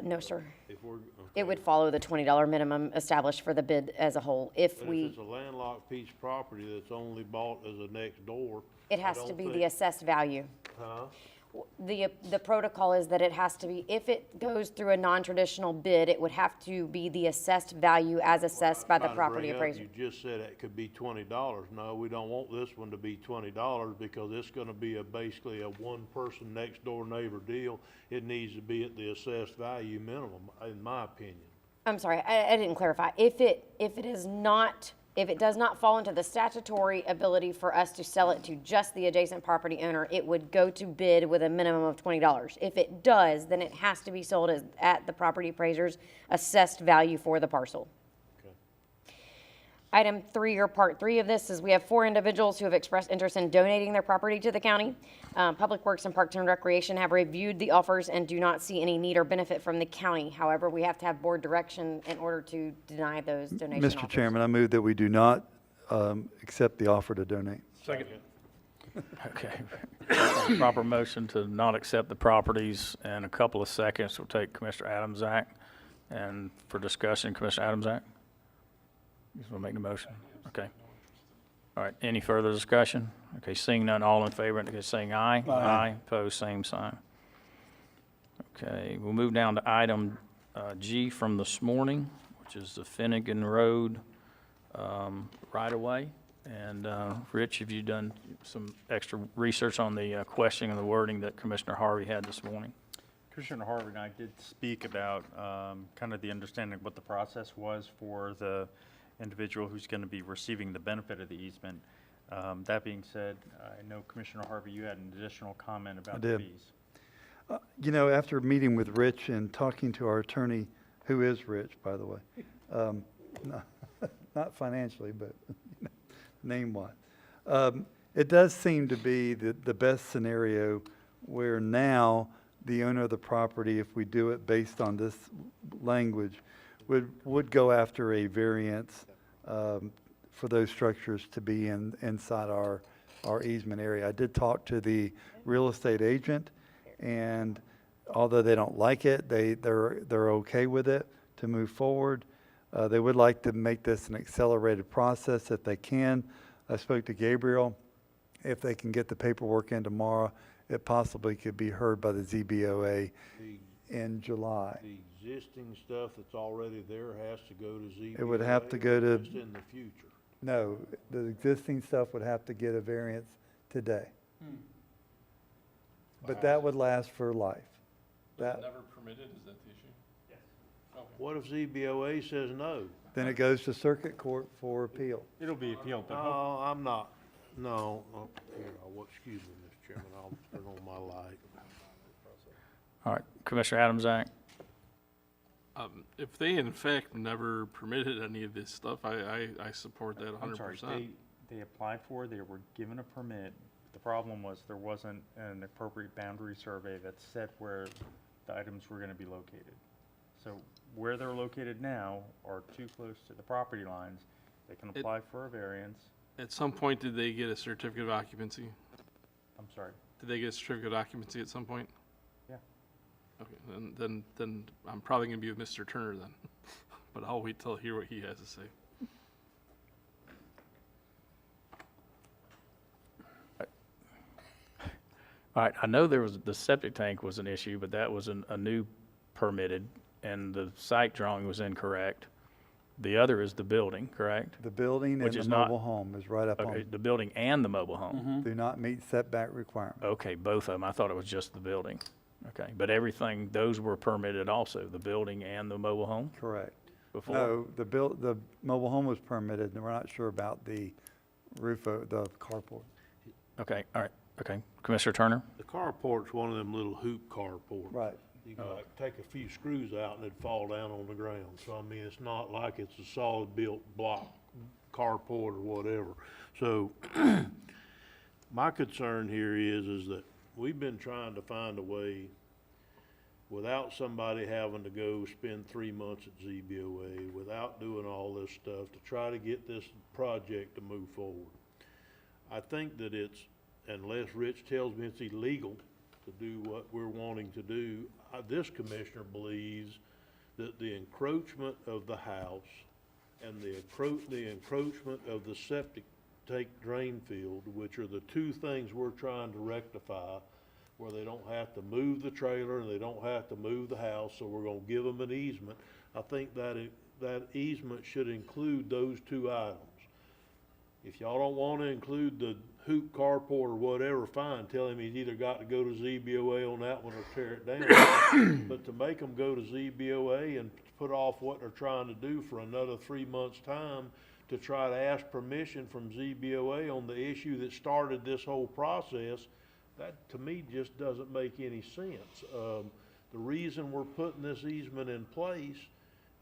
No, sir. If we're, It would follow the $20 minimum established for the bid as a whole. If But if we, it's a landlocked piece of property that's only bought as a next door. it I has to don't be think- the assessed value. Huh? The protocol is that it has to be, if it goes through a non-traditional bid, it would have to be the assessed value as assessed by the Trying to property bring up, appraiser. You just said it could be $20. No, we don't want this one to be $20 because it's gonna be basically a one-person next-door neighbor deal. It needs to be at the assessed value minimum, in my opinion. I'm sorry, I didn't clarify. If it is not, if it does not fall into the statutory ability for us to sell it to just the adjacent property owner, it would go to bid with a minimum of $20. If it does, then it has to be sold at the property appraiser's assessed value for the parcel. Item 3, or part 3 of this, is we have 4 individuals who have expressed interest in donating their property to the county. Public Works and Parks and Recreation have reviewed the offers and do not see any need or benefit from the county. However, we have to have board direction in order to deny those donation offers. Mr. Chairman, I move that we do not accept the offer to donate. Second. Okay. Proper motion to not accept the properties. In a couple of seconds, we'll take Commissioner Adamsack. And for discussion, Commissioner Adamsack? You just want to make the motion? Okay. All right, any further discussion? Okay, seeing none, all in favor, indicate saying aye. Aye. Opposed, same sign. Okay, we'll move down to item G from this morning, which is the Finnegan Road right-of-way. And Rich, have you done some extra research on the questioning and the wording that Commissioner Harvey had this morning? Commissioner Harvey and I did speak about kind of the understanding of what the process was for the individual who's going to be receiving the benefit of the easement. That being said, I know Commissioner Harvey, you had an additional comment about the fees. You know, after meeting with Rich and talking to our attorney, who is Rich, by the way, not financially, but name-wise, it does seem to be the best scenario where now the owner of the property, if we do it based on this language, would go after a variance for those structures to be inside our easement area. I did talk to the real estate agent, and although they don't like it, they're okay with it to move forward. They would like to make this an accelerated process if they can. I spoke to Gabriel. If they can get the paperwork in tomorrow, it possibly could be heard by the ZBOA in July. The existing stuff that's already there has to go to ZBA? It would have to go to. Just in the future? No, the existing stuff would have to get a variance today. But that would last for life. Never permitted, is that the issue? Yes. What if ZBOA says no? Then it goes to circuit court for appeal. It'll be appealed, but No, I'm not. No, here, excuse me, Mr. Chairman, I'll turn on my light. All right, Commissioner Adamsack? If they in fact never permitted any of this stuff, I support that 100%. I'm sorry, they applied for it, they were given a permit. The problem was there wasn't an appropriate boundary survey that said where the items were going to be located. So where they're located now are too close to the property lines. They can apply for a variance. At some point, did they get a certificate of occupancy? I'm sorry. Did they get a certificate of occupancy at some point? Yeah. Okay, then I'm probably gonna be with Mr. Turner then, but I'll wait till I hear what he has to say. All right, I know the septic tank was an issue, but that was a new permitted, and the site drawing was incorrect. The other is the building, correct? The building and Which the is not- mobile home is right up Okay, on, the building and the mobile home. do not meet setback requirements. Okay, both of them. I thought it was just the building. Okay, but everything, those were permitted also, the building and the mobile home Correct. before? No, the mobile home was permitted, and we're not sure about the roof, the carport. Okay, all right, okay. Commissioner Turner? The carport's one of them little hoop carports. Right. You can like take a few screws out and it'd fall down on the ground. So I mean, it's not like it's a solid built block carport or whatever. So my concern here is that we've been trying to find a way without somebody having to go spend 3 months at ZBOA, without doing all this stuff to try to get this project to move forward. I think that it's, unless Rich tells me it's illegal to do what we're wanting to do, this commissioner believes that the encroachment of the house and the encroachment of the septic tank drain field, which are the two things we're trying to rectify, where they don't have to move the trailer and they don't have to move the house, so we're gonna give them an easement. I think that easement should include those two items. If y'all don't wanna include the hoop carport or whatever, fine, tell him he's either got to go to ZBOA on that one or tear it down. But to make them go to ZBOA and put off what they're trying to do for another 3 months' time to try to ask permission from ZBOA on the issue that started this whole process, that to me just doesn't make any sense. The reason we're putting this easement in place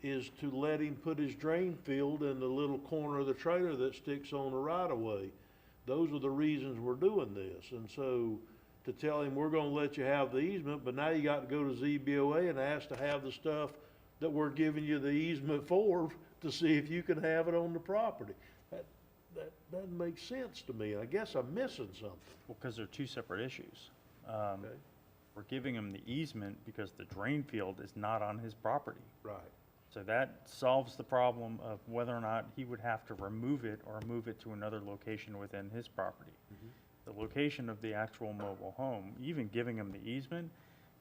is to let him put his drain field in the little corner of the trailer that sticks on the right of way. Those are the reasons we're doing this. And so to tell him we're gonna let you have the easement, but now you got to go to ZBOA and ask to have the stuff that we're giving you the easement for to see if you can have it on the property. That doesn't make sense to me. I guess I'm missing something. Well, because they're two separate issues. Okay. We're giving him the easement because the drain field is not on his property. Right. So that solves the problem of whether or not he would have to remove it or move it to another location within his property. The location of the actual mobile home, even giving him the easement,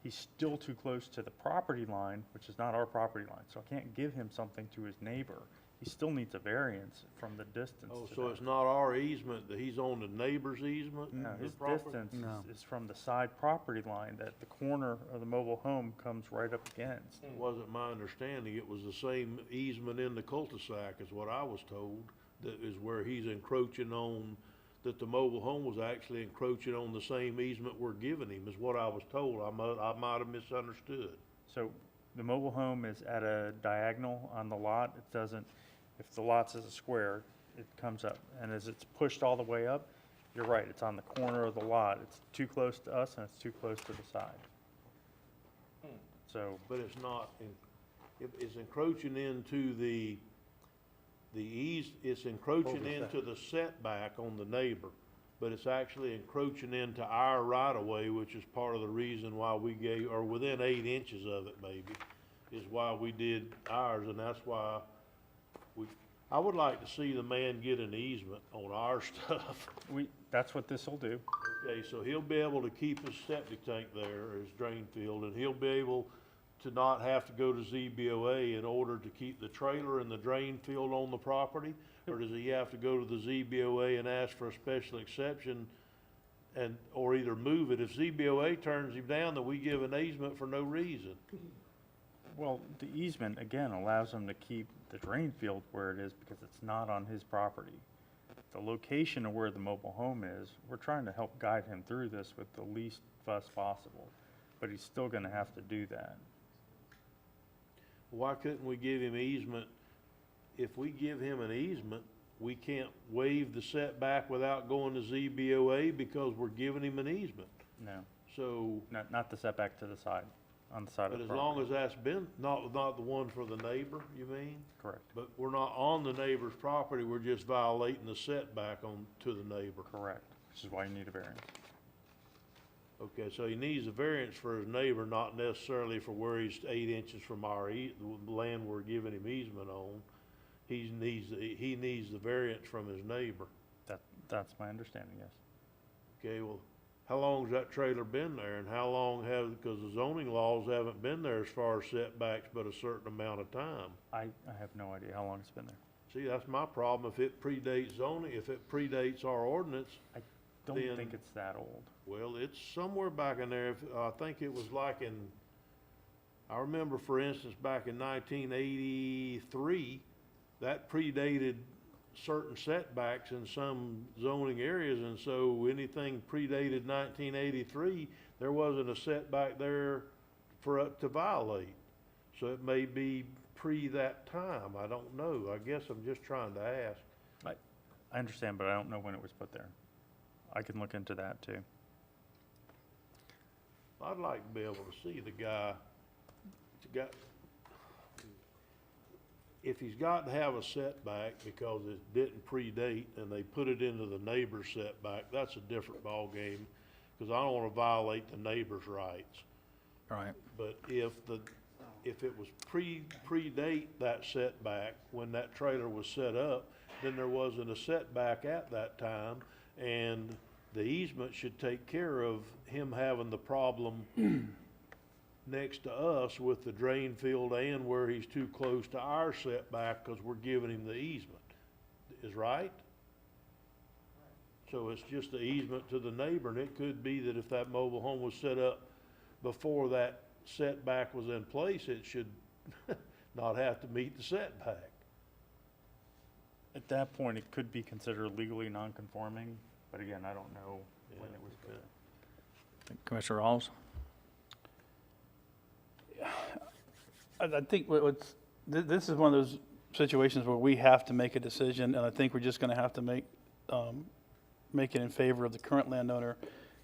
he's still too close to the property line, which is not our property line. So I can't give him something to his neighbor. He still needs a variance from the distance. Oh, to so that. it's not our easement, that he's on the neighbor's easement? No, the his property? distance No. is from the side property line that the corner of the mobile home comes right up against. It wasn't my understanding, it was the same easement in the cul-de-sac is what I was told, that is where he's encroaching on, that the mobile home was actually encroaching on the same easement we're giving him, is what I was told. I might have misunderstood. So the mobile home is at a diagonal on the lot. It doesn't, if the lot's is a square, it comes up. And as it's pushed all the way up, you're right, it's on the corner of the lot. It's too close to us and it's too close to the side. So, But it's not, it's encroaching into it's encroaching into the setback on the neighbor, but it's actually encroaching into our right-of-way, which is part of the reason why we gave, or within 8 inches of it maybe, is why we did ours, and that's why I would like to see the man get an easement on our stuff. that's what this will do. Okay, so he'll be able to keep his septic tank there, or his drain field, and he'll be able to not have to go to ZBOA in order to keep the trailer and the drain field on the property? Or does he have to go to the ZBOA and ask for a special exception or either move it? If ZBOA turns him down, then we give an easement for no reason. Well, the easement, again, allows him to keep the drain field where it is because it's not on his property. The location of where the mobile home is, we're trying to help guide him through this with the least fuss possible, but he's still gonna have to do that. Why couldn't we give him easement? If we give him an easement, we can't waive the setback without going to ZBOA because we're giving him an easement. No, So, not the setback to the side, on the side but of as the long property. as that's been, not the one for the neighbor, you mean? Correct, But we're not on the neighbor's property, we're just violating the setback to the neighbor. correct, which is why you need a variance. Okay, so he needs a variance for his neighbor, not necessarily for where he's 8 inches from the land we're giving him easement on. He needs the variance from his neighbor. That's my understanding, yes. Okay, well, how long's that trailer been there, and how long because the zoning laws haven't been there as far as setbacks but a certain amount of time. I have no idea how long it's been there. See, that's my problem. If it predates zoning, if it predates our ordinance, Don't Then- think it's that old. well, it's somewhere back in there. I think it was like I remember, for instance, back in 1983, that predated certain setbacks in some zoning areas, and so anything predated 1983, there wasn't a setback there for it to violate. So it may be pre that time. I don't know. I guess I'm just trying to ask. I understand, but I don't know when it was put there. I can look into that too. I'd like to be able to see the guy, if he's got to have a setback because it didn't predate and they put it into the neighbor's setback, that's a different ballgame, because I don't want to violate the neighbor's rights. Right. But if it was predate that setback when that trailer was set up, then there wasn't a setback at that time, and the easement should take care of him having the problem next to us with the drain field and where he's too close to our setback because we're giving him the easement. Is right? So it's just the easement to the neighbor, and it could be that if that mobile home was set up before that setback was in place, it should not have to meet the setback. At that point, it could be considered legally non-conforming, but again, I don't know when it was put in. Commissioner Rawls? I think this is one of those situations where we have to make a decision, and I think we're just gonna have to make it in favor of the current landowner.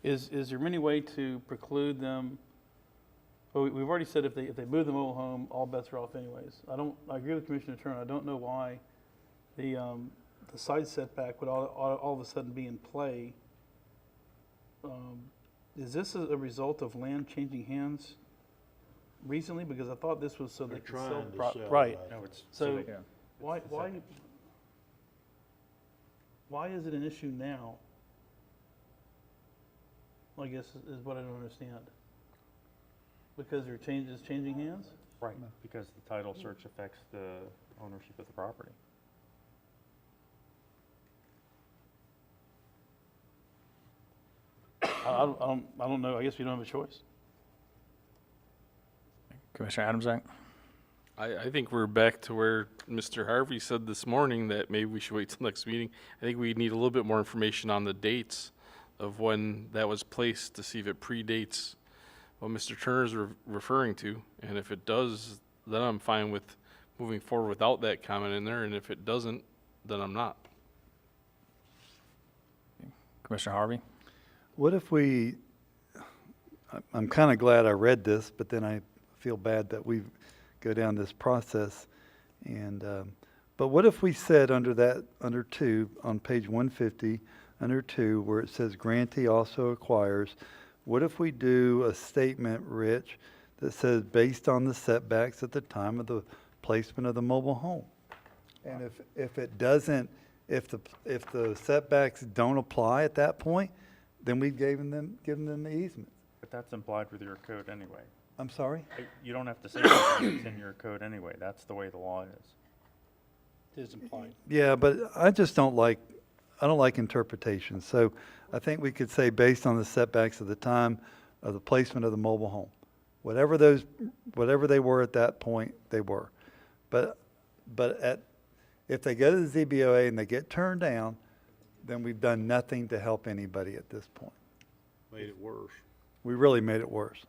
Is there any way to preclude them? Well, we've already said if they move the mobile home, all bets are off anyways. I agree with Commissioner Turner. I don't know why the side setback would all of a sudden be in play. Is this a result of land changing hands recently? Because I thought this was so they They're could sell. trying to sell Right. that. No, it's, So they- why is it an issue now? I guess is what I don't understand. Because there are changes changing hands? right, because the title search affects the ownership of the property. I don't know. I guess we don't have a choice. Commissioner Adamsack? I think we're back to where Mr. Harvey said this morning that maybe we should wait till next meeting. I think we need a little bit more information on the dates of when that was placed to see if it predates what Mr. Turner's referring to. And if it does, then I'm fine with moving forward without that comment in there. And if it doesn't, then I'm not. Commissioner Harvey? What if I'm kind of glad I read this, but then I feel bad that we go down this process. And, but what if we said under 2, on page 150, under 2, where it says grantee also acquires, what if we do a statement, Rich, that says based on the setbacks at the time of the placement of the mobile home? And if it doesn't, if the setbacks don't apply at that point, then we've given them the easement. But that's implied with your code anyway. I'm sorry? You don't have to say anything that's in your code anyway. That's the way the law is. It is implied. Yeah, but I don't like interpretations. So I think we could say based on the setbacks of the time of the placement of the mobile home. Whatever they were at that point, they were. But if they go to the ZBOA and they get turned down, then we've done nothing to help anybody at this point. Made it worse. We really made it worse.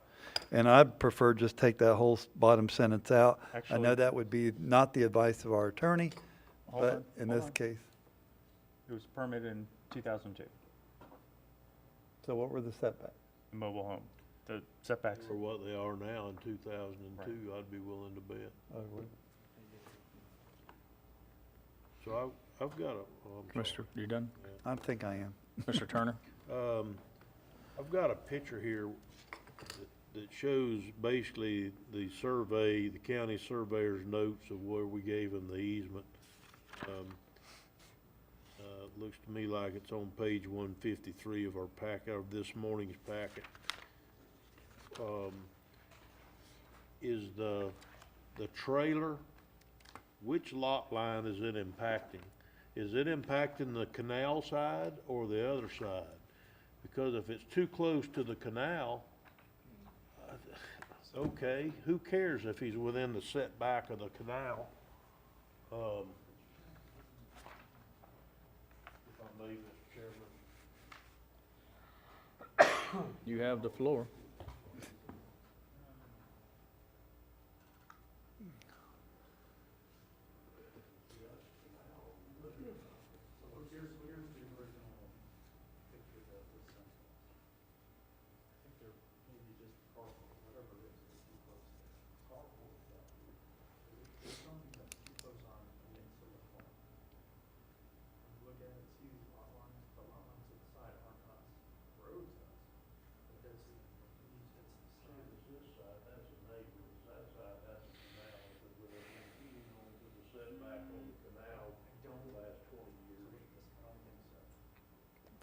And I'd prefer just take that whole bottom sentence out. I know Actually- that would be not the advice of our attorney, Hold but on, in hold this on. case. It was permitted in 2002, So what were the setbacks? the mobile home. The setbacks, For what they are now in 2002, I'd be willing to bet. So I've got Commissioner, you done? I think I am. Mr. Turner? I've got a picture here that shows basically the survey, the county surveyor's notes of where we gave them the easement. Looks to me like it's on page 153 of our packet, of this morning's packet. Is the trailer, which lot line is it impacting? Is it impacting the canal side or the other side? Because if it's too close to the canal, okay, who cares if he's within the setback of the canal? If I may, Mr. Chairman. You have the floor.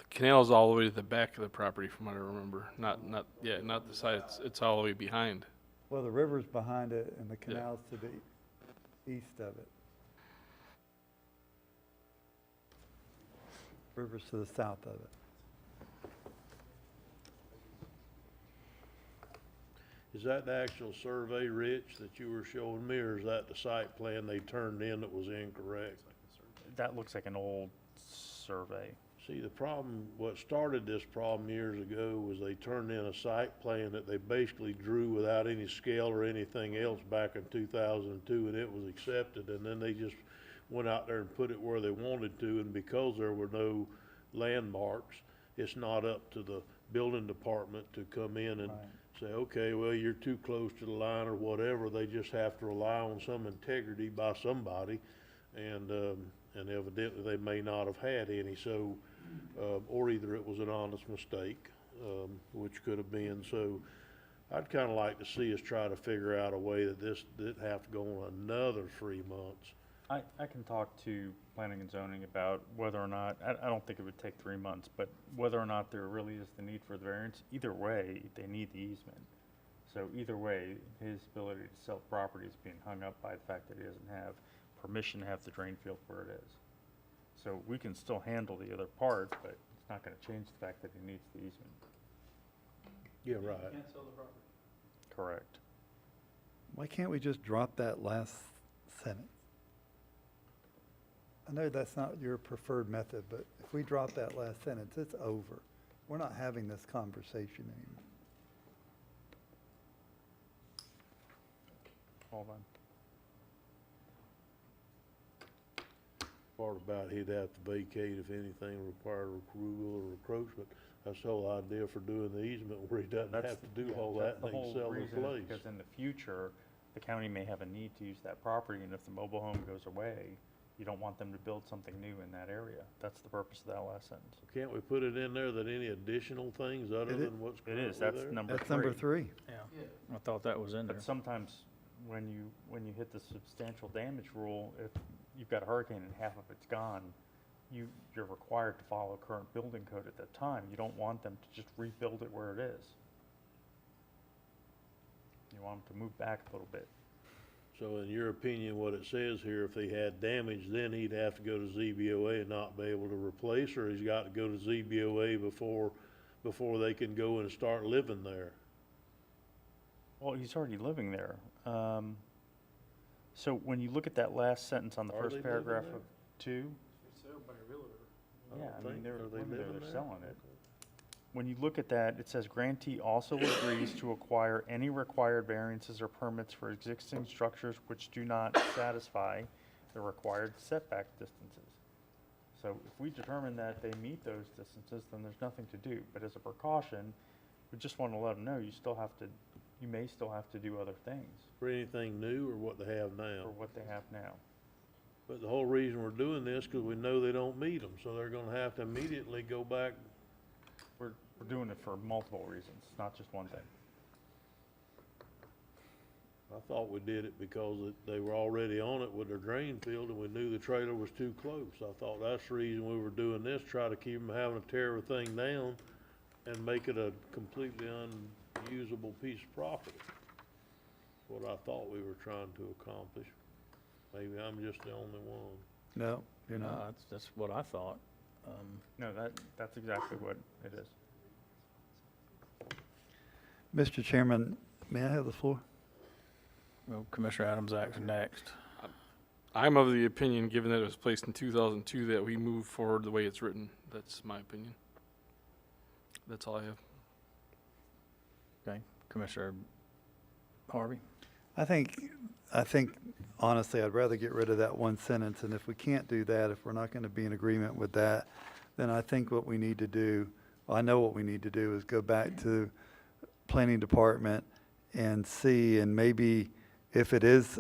Canal's all the way to the back of the property from what I remember. Not the side. It's all the way behind. Well, the river's behind it and the canal's to the east of it. River's to the south of it. Is that the actual survey, Rich, that you were showing me, or is that the site plan they turned in that was incorrect? That looks like an old survey. See, the problem, what started this problem years ago was they turned in a site plan that they basically drew without any scale or anything else back in 2002, and it was accepted, and then they just went out there and put it where they wanted to, and because there were no landmarks, it's not up to the building department to come in and say, okay, well, you're too close to the line or whatever. They just have to rely on some integrity by somebody, and evidently they may not have had any, so, or either it was an honest mistake, which could have been. So I'd kind of like to see us try to figure out a way that this didn't have to go on another 3 months. I can talk to planning and zoning about whether or not, I don't think it would take 3 months, but whether or not there really is the need for the variance. Either way, they need the easement. So either way, his ability to sell property is being hung up by the fact that he doesn't have permission to have the drain field where it is. So we can still handle the other part, but it's not gonna change the fact that he needs the easement. Yeah, right. Correct. Why can't we just drop that last sentence? I know that's not your preferred method, but if we drop that last sentence, it's over. We're not having this conversation anymore. Hold on. Part about he'd have to vacate if anything required approval or encroachment. That's the whole idea for doing the easement, where he doesn't have to do all that The and he whole can sell the reason is place. because in the future, the county may have a need to use that property, and if the mobile home goes away, you don't want them to build something new in that area. That's the purpose of that last sentence. Can't we put it in there that any additional things other It is- than what's It currently is, that's there? number 3. That's number 3. Yeah. I thought that was in there. But sometimes, when you hit the substantial damage rule, if you've got a hurricane and half of it's gone, you're required to follow current building code at that time. You don't want them to just rebuild it where it is. You want them to move back a little bit. So in your opinion, what it says here, if they had damage, then he'd have to go to ZBOA and not be able to replace, or he's got to go to ZBOA before they can go and start living there? Well, he's already living there. So when you look at that last sentence on the Are they first living paragraph there? of 2, I yeah, don't I mean, think- they're are they living there, living they're there? selling it. When you look at that, it says grantee also agrees to acquire any required variances or permits for existing structures which do not satisfy the required setback distances. So if we determine that they meet those distances, then there's nothing to do. But as a precaution, we just want to let them know you may still have to do other things For anything new or what they have now? for what they have now. But the whole reason we're doing this, because we know they don't meet them, so they're gonna have to immediately go back. We're doing it for multiple reasons, not just one thing. I thought we did it because they were already on it with their drain field, and we knew the trailer was too close. I thought that's the reason we were doing this, try to keep them having to tear everything down and make it a completely unusable piece of property. What I thought we were trying to accomplish. Maybe I'm just the only one. No, you're No, not. that's what I thought. No, that's exactly what it is. Mr. Chairman, may I have the floor? Well, Commissioner Adams acts next. I'm of the opinion, given that it was placed in 2002, that we move forward the way it's written. That's my opinion. That's all I have. Okay, Commissioner Harvey? I think honestly, I'd rather get rid of that one sentence, and if we can't do that, if we're not going to be in agreement with that, then I think what we need to do, well, I know what we need to do is go back to planning department and see, and maybe if it's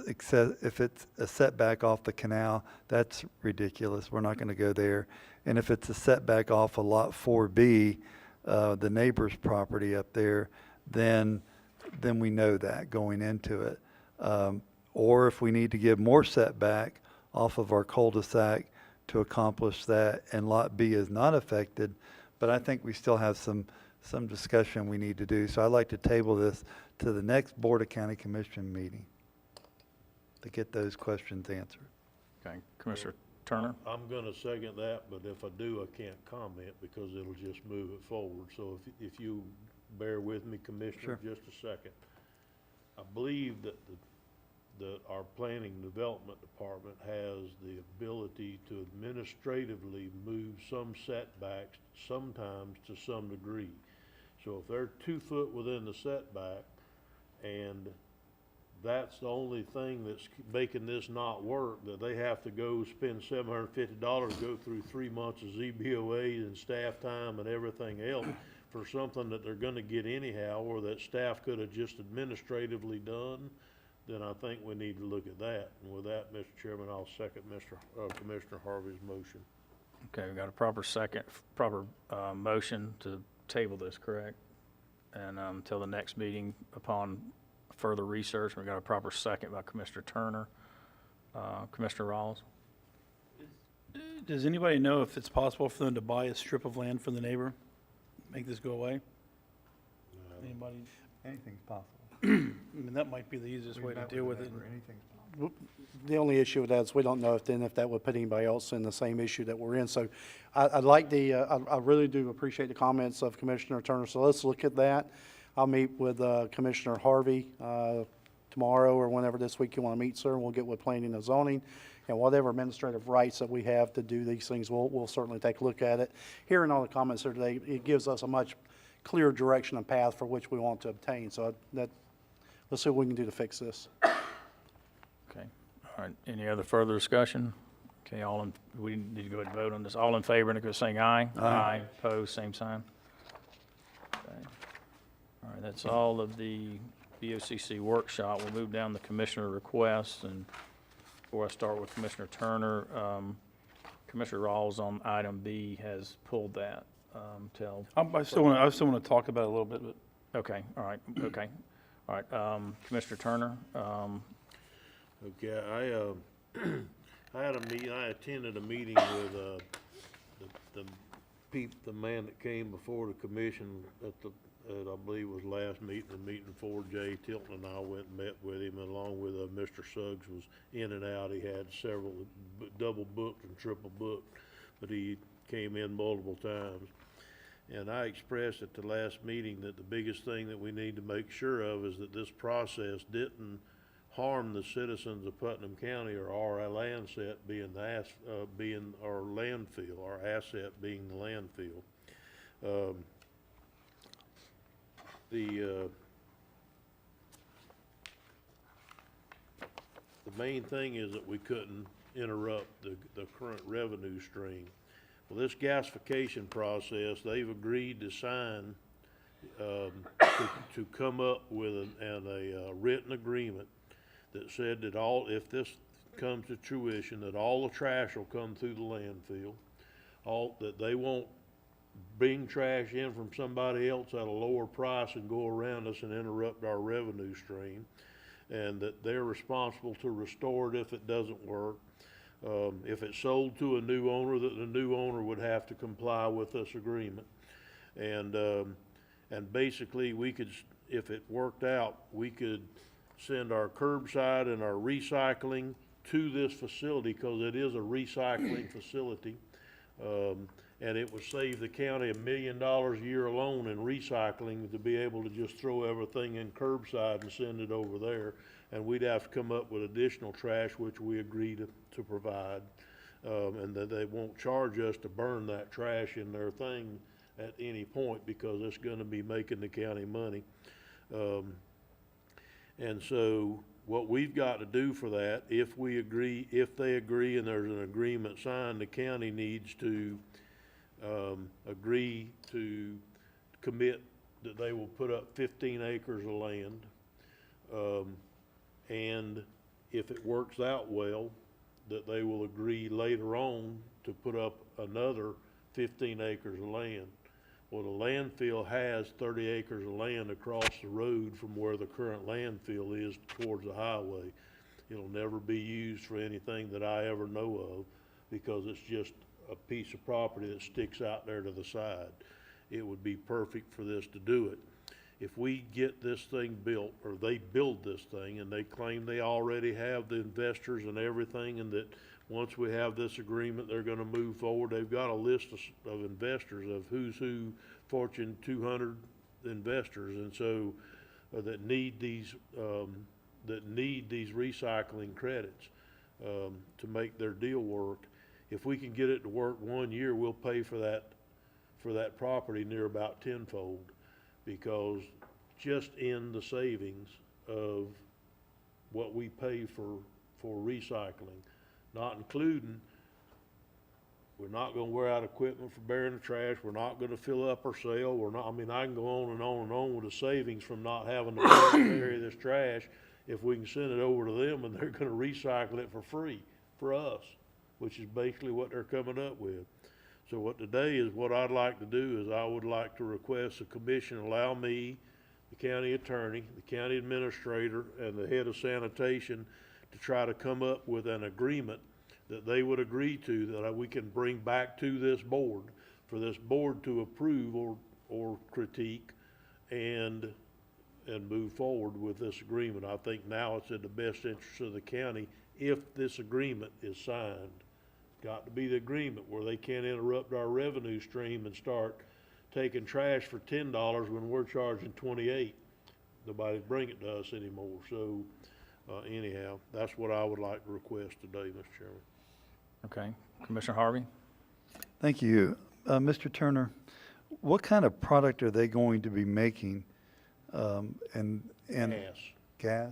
a setback off the canal, that's ridiculous. We're not going to go there. And if it's a setback off of lot 4B, the neighbor's property up there, then we know that going into it. Or if we need to give more setback off of our cul-de-sac to accomplish that, and lot B is not affected, but I think we still have some discussion we need to do. So I'd like to table this to the next Board of County Commission meeting to get those questions answered. Okay, Commissioner Turner? I'm gonna second that, but if I do, I can't comment because it'll just move it forward. So if you bear with me, Commissioner, just a second. I believe that that our Planning and Development Department has the ability to administratively move some setbacks, sometimes to some degree. So if they're 2 foot within the setback, and that's the only thing that's making this not work, that they have to go spend $750, go through 3 months of ZBOA and staff time and everything else for something that they're gonna get anyhow, or that staff could have just administratively done, then I think we need to look at that. And with that, Mr. Chairman, I'll second Commissioner Harvey's motion. Okay, we got a proper motion to table this, correct? And until the next meeting upon further research, we got a proper second by Commissioner Turner. Commissioner Rawls? Does anybody know if it's possible for them to buy a strip of land from the neighbor? Make this go away? Anybody? Anything's possible. I mean, that might be the easiest way to deal with it. Anything's possible. The only issue with that is we don't know if that would put anybody else in the same issue that we're in. So I really do appreciate the comments of Commissioner Turner. So let's look at that. I'll meet with Commissioner Harvey tomorrow or whenever this week you want to meet, sir. And we'll get with planning and zoning. And whatever administrative rights that we have to do these things, we'll certainly take a look at it. Hearing all the comments here today, it gives us a much clearer direction and path for which we want to obtain. So let's see what we can do to fix this. Okay, all right, any other further discussion? Okay, we need to go ahead and vote on this. All in favor, indicate by saying aye. Aye. Opposed, same sign. Okay. All right, that's all of the BOCC workshop. We'll move down to commissioner requests, and before I start with Commissioner Turner, Commissioner Rawls on item B has pulled that, I still want to talk about it a little bit, but okay, all right, okay. All right, Commissioner Turner, Okay, I had a meeting, I attended a meeting with, the man that came before the commission at I believe was last meeting 4J. Tilton and I went and met with him, along with, Mr. Suggs was in and out. He had several double booked and triple booked, but he came in multiple times. And I expressed at the last meeting that the biggest thing that we need to make sure of is that this process didn't harm the citizens of Putnam County or our land set being being our landfill, our asset being the landfill. The main thing is that we couldn't interrupt the current revenue stream. Well, this gasification process, they've agreed to sign, to come up with a written agreement that said that if this comes to fruition, that all the trash will come through the landfill, that they won't bring trash in from somebody else at a lower price and go around us and interrupt our revenue stream, and that they're responsible to restore it if it doesn't work. If it's sold to a new owner, that the new owner would have to comply with this agreement. And basically we could, if it worked out, we could send our curbside and our recycling to this facility, because it is a recycling facility. And it would save the county $1 million a year alone in recycling, to be able to just throw everything in curbside and send it over there. And we'd have to come up with additional trash, which we agree to provide. And that they won't charge us to burn that trash in their thing at any point, because it's gonna be making the county money. And so what we've got to do for that, if they agree and there's an agreement signed, the county needs to agree to commit that they will put up 15 acres of land. And if it works out well, that they will agree later on to put up another 15 acres of land. Well, the landfill has 30 acres of land across the road from where the current landfill is towards the highway. It'll never be used for anything that I ever know of, because it's just a piece of property that sticks out there to the side. It would be perfect for this to do it. If we get this thing built, or they build this thing, and they claim they already have the investors and everything, and that once we have this agreement, they're gonna move forward. They've got a list of investors, of who's who, Fortune 200 investors, and so, that need these recycling credits, to make their deal work. If we can get it to work 1 year, we'll pay for that property near about tenfold, because just in the savings of what we pay for recycling, not including, we're not gonna wear out equipment for burying the trash, we're not gonna fill up our sale, we're not, I mean, I can go on and on and on with the savings from not having to bury this trash, if we can send it over to them and they're gonna recycle it for free for us, which is basically what they're coming up with. So what today is, what I'd like to do is I would like to request the commission allow me, the county attorney, the county administrator, and the head of sanitation to try to come up with an agreement that they would agree to, that we can bring back to this board, for this board to approve or critique and move forward with this agreement. I think now it's in the best interest of the county if this agreement is signed. Got to be the agreement where they can't interrupt our revenue stream and start taking trash for $10 when we're charging $28. Nobody's bring it to us anymore. So anyhow, that's what I would like to request today, Mr. Chairman. Okay, Commissioner Harvey? Thank you. Mr. Turner, what kind of product are they going to be making? And Gas. gas?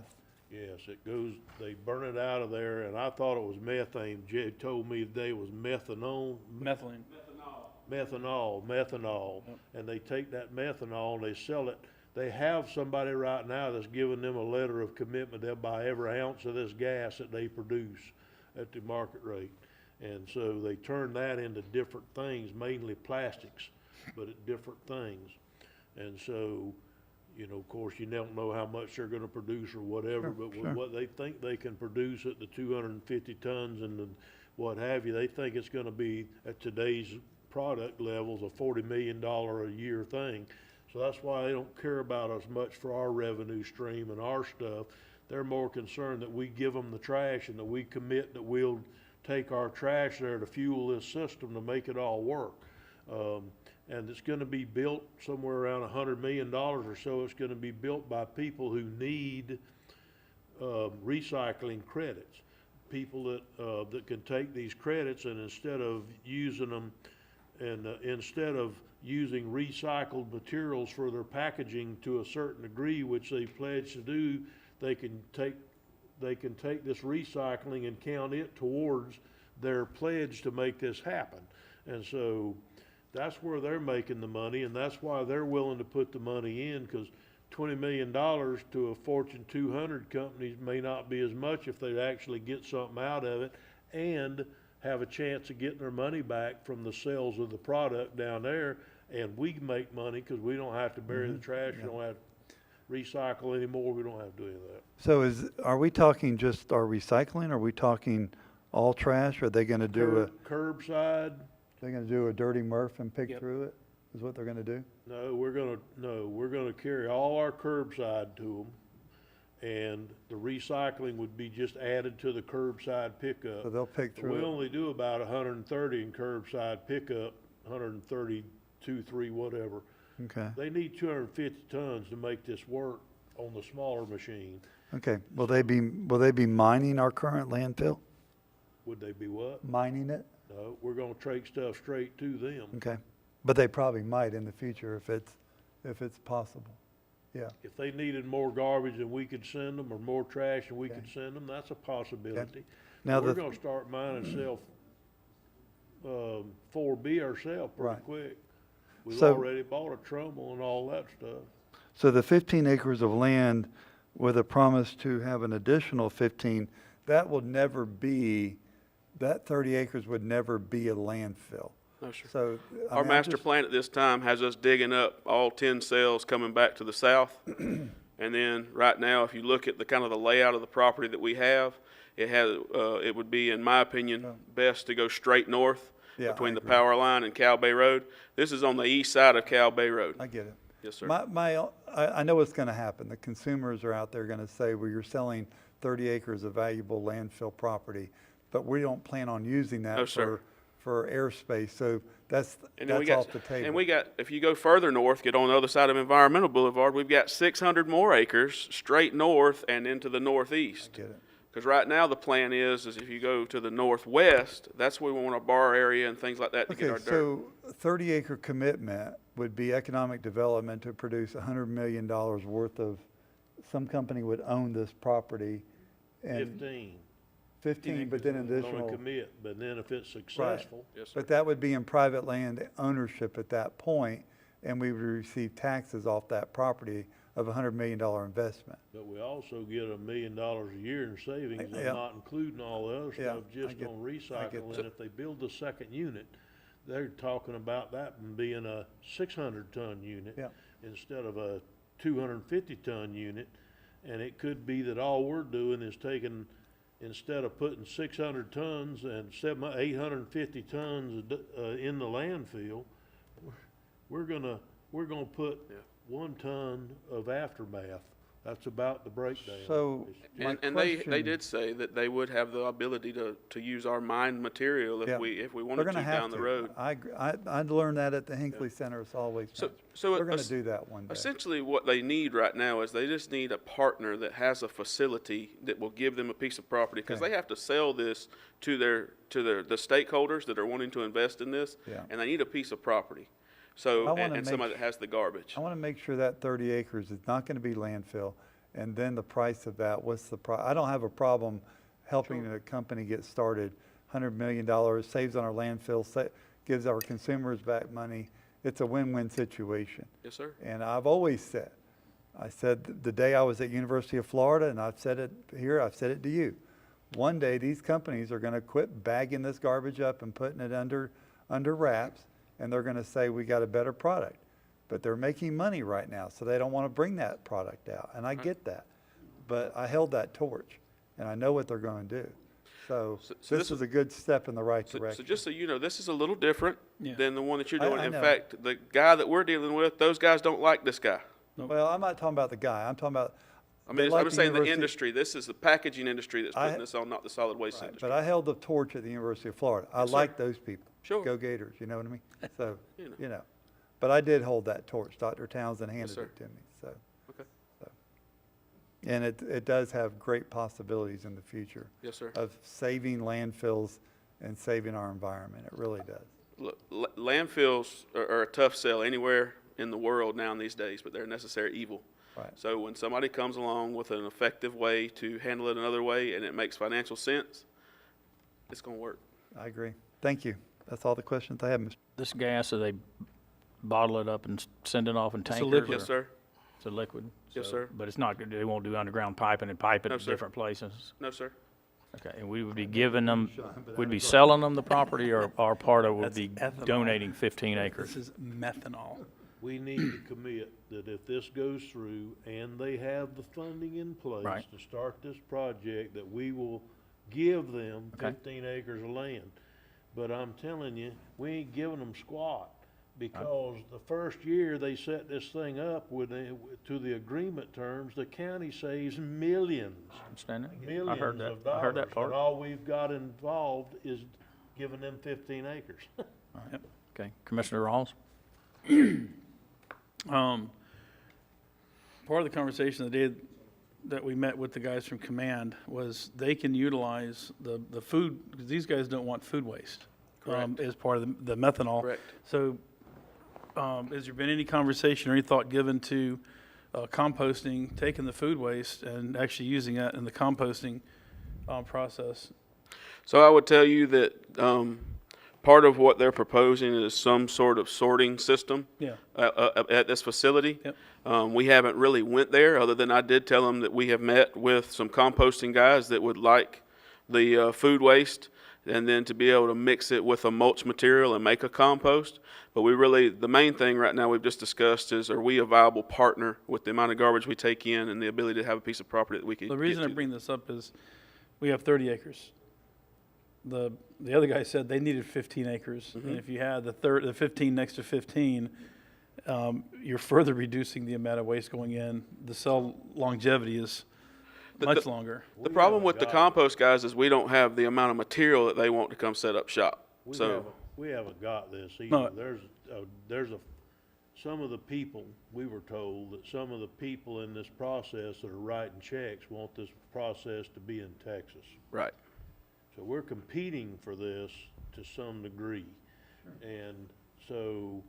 Yes, it goes, they burn it out of there, and I thought it was methane. Jed told me today it was methanol. Methylene. Methanol. Yep. And they take that methanol and they sell it. They have somebody right now that's giving them a letter of commitment. They'll buy every ounce of this gas that they produce at the market rate. And so they turn that into different things, mainly plastics, but at different things. And so, you know, of course, you don't know how much they're gonna produce or whatever, but with what they think they can produce at the 250 tons and the what have you, they think it's gonna be, at today's product levels, a $40 million a year thing. So that's why they don't care about us much for our revenue stream and our stuff. They're more concerned that we give them the trash and that we commit that we'll take our trash there to fuel this system to make it all work. And it's gonna be built somewhere around $100 million or so. It's gonna be built by people who need recycling credits. People that can take these credits and instead of using them and instead of using recycled materials for their packaging to a certain degree, which they pledge to do, they can take this recycling and count it towards their pledge to make this happen. And so that's where they're making the money, and that's why they're willing to put the money in, because $20 million to a Fortune 200 company may not be as much if they actually get something out of it and have a chance of getting their money back from the sales of the product down there, and we make money because we don't have to bury the trash, we don't have to recycle anymore, we don't have to do any of that. So are we talking just our recycling? Are we talking all trash? Are they gonna do Curbside? they're gonna do a dirty MRF and pick Yep. through it? Is what they're gonna do? No, we're gonna carry all our curbside to them, and the recycling would be just added to the curbside pickup. So they'll pick through We it? only do about 130 in curbside pickup, 132, 3, whatever. Okay, They need 250 tons to make this work on the smaller machine. okay. Will they be mining our current landfill? Would they be what? Mining it? No, we're gonna take stuff straight to them. Okay. But they probably might in the future if it's possible. Yeah. If they needed more garbage than we could send them, or more trash than we could send them, that's a possibility. Now We're the, gonna start mining and sell 4B ourselves pretty Right. quick. We've So- already bought a Trumbull and all that stuff. so the 15 acres of land with a promise to have an additional 15, that 30 acres would never be a landfill. No, sir. So. I Our mean, I'm master just- plan at this time has us digging up all 10 cells coming back to the south. And then, right now, if you look at the kind of the layout of the property that we have, it would be, in my opinion, best to go straight north Yeah, between I the agree. power line and Cal Bay Road. This is on the east side of Cal Bay Road. I get it. Yes, sir. I know what's gonna happen. The consumers are out there gonna say, well, you're selling 30 acres of valuable landfill property. but we don't plan on using No, that sir. for airspace, so that's And then we off got, the table. and we got, if you go further north, get on the other side of Environmental Boulevard, we've got 600 more acres straight north and into the northeast. Get it. Because right now, the plan is if you go to the northwest, that's where we want our bar area and things like that to get our Okay, dirt. so 30-acre commitment would be economic development to produce $100 million worth of, some company would own this property. And 15, but then Gonna additional. commit, but then if it's successful, Yes, sir. But that would be in private land ownership at that point, and we would receive taxes off that property of $100 million investment. but we also get $1 million a year in savings, Yeah. and not including all the other Yeah, stuff, I just get- on I get recycle. that. And if they build the second unit, they're talking about that being a 600-ton unit Yeah. instead of a 250-ton unit. And it could be that all we're doing is taking, instead of putting 600 tons and 850 tons in the landfill, we're gonna put 1 ton of aftermath. That's about the breakdown. So my And they question- did say that they would have the ability to use our mined material Yeah. if we We're wanted to gonna have down the to. road. I learned that at the Hinckley Center, it's always. So We're gonna es- do that one day. Essentially, what they need right now is they just need a partner that has a facility that will give them a piece of property, because Okay. they have to sell this to the stakeholders that are wanting to invest in this, Yeah. and they need a piece of property. I So, wanna and make somebody that has the garbage. I want to make sure that 30 acres is not going to be landfill, and then the price of that, what's the price? I don't have a problem helping a company get started. $100 million, saves on our landfill, gives our consumers back money. It's a win-win situation. Yes, sir. And I've always said, I said the day I was at University of Florida, and I've said it here, I've said it to you. One day, these companies are going to quit bagging this garbage up and putting it under wraps, and they're going to say, we got a better product. But they're making money right now, so they don't want to bring that product out, and I get that. But I held that torch, and I know what they're going to do. So So this this is a good step in the right So direction. just so you know, this is a little different Yeah. than the one that you're I- doing. I In know. fact, the guy that we're dealing with, those guys don't like this guy. Well, I'm not talking about the guy, I'm talking about. I they mean, like I'm saying the university- industry. This is the packaging industry that's I- putting this on, not the solid waste Right, industry. but I held the torch at the University of Florida. I Yes, sir. like those people. Sure. Go Gators, you know what I mean? So, You know. you know. But I did hold that torch. Dr. Townsend handed sir. it to me, so. Okay. so. And it does have great possibilities in the future Yes, sir. of saving landfills and saving our environment. It really does. Look, landfills are a tough sell anywhere in the world now in these days, but they're a necessary evil. Right. So when somebody comes along with an effective way to handle it another way and it makes financial sense, it's going to work. I agree. Thank you. That's all the questions I have, Mr. This gas, do they bottle it up and send it off in a tankers? liquid. Yes, or- sir. It's a liquid? Yes, so- sir. But it's not, they won't do underground piping and pipe it No, at sir. different places? No, sir. Okay, and we would be giving them, we'd be selling them the property, or our part of it would That's be ethanol. donating 15 acres? This is methanol. We need to commit that if this goes through and they have the funding in place Right. to start this project, that we will give them Okay. 15 acres of land. But I'm telling you, we ain't giving them squat, because the first year they set this thing up to the agreement terms, the county saves millions. Understand it? Millions I heard that. of I heard that dollars, part. and all we've got involved is giving them 15 acres. Okay, Commissioner Rawls? Part of the conversation the day that we met with the guys from Command was they can utilize the food, because these guys don't want food waste. Correct. As part of the methanol. Correct. So, has there been any conversation or any thought given to composting, taking the food waste and actually using that in the composting process? So I would tell you that part of what they're proposing is some sort of sorting system Yeah. at this facility. Yep. We haven't really went there, other than I did tell them that we have met with some composting guys that would like the food waste, and then to be able to mix it with a mulch material and make a compost. But the main thing right now we've just discussed is, are we a viable partner with the amount of garbage we take in and the ability to have a piece of property that we could The reason I bring this up is we have 30 acres. The other guy said they needed 15 acres. And if you had the 15 next to 15, you're further reducing the amount of waste going in. The cell longevity is much longer. The problem with the compost guys is we don't have the amount of material that they want to come set up shop. So, We haven't got this No. either. Some of the people, we were told that some of the people in this process that are writing checks want this process to be in Texas. right. So we're competing for this to some degree. And so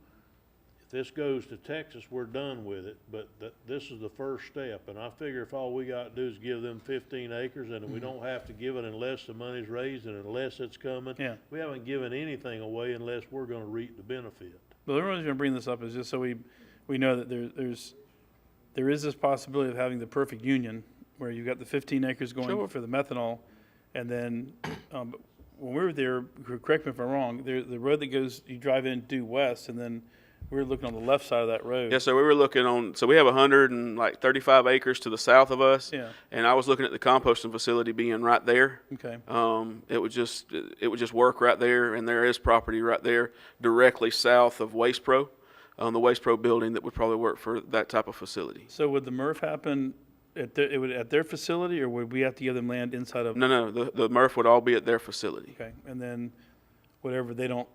if this goes to Texas, we're done with it, but this is the first step. And I figure if all we got to do is give them 15 acres and we don't have to give it unless the money's raised and unless it's coming. Yeah. We haven't given anything away unless we're gonna reap the benefit. But the reason I'm bringing this up is just so we know that there is this possibility of having the perfect union where you've got the 15 acres going Sure. for the methanol, and then when we were there, correct me if I'm wrong, the road that goes, you drive in due west, and then we were looking on the left side of that road. Yeah, so we were looking on, so we have 135 acres to the south of us. Yeah. And I was looking at the composting facility being right there. Okay. It would just work right there, and there is property right there directly south of Waste Pro, the Waste Pro building that would probably work for that type of facility. So would the MRF happen at their facility, or would we have to give them land inside of? No, the MRF would all be at their facility. Okay, and then whatever they don't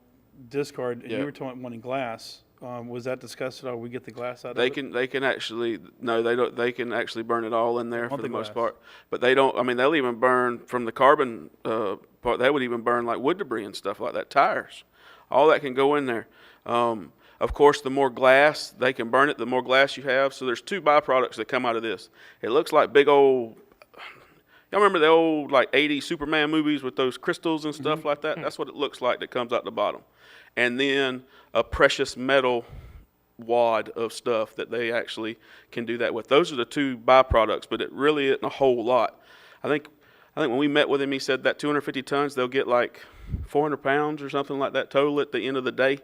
discard, and Yeah. you were talking about wanting glass, was that discussed at all? We get the glass out of They it? can actually, no, they don't, they can actually burn it all in there for Want the the most glass. part. But they don't, I mean, they'll even burn from the carbon, part, they would even burn like wood debris and stuff like that, tires. All that can go in there. Of course, the more glass, they can burn it, the more glass you have. So there's two byproducts that come out of this. It looks like big old, y'all remember the old like 80s Superman movies with those crystals and stuff like that? That's what it looks like that comes out the bottom. And then a precious metal wad of stuff that they actually can do that with. Those are the two byproducts, but it really isn't a whole lot. I think when we met with him, he said that 250 tons, they'll get like 400 pounds or something like that total at the end of the day.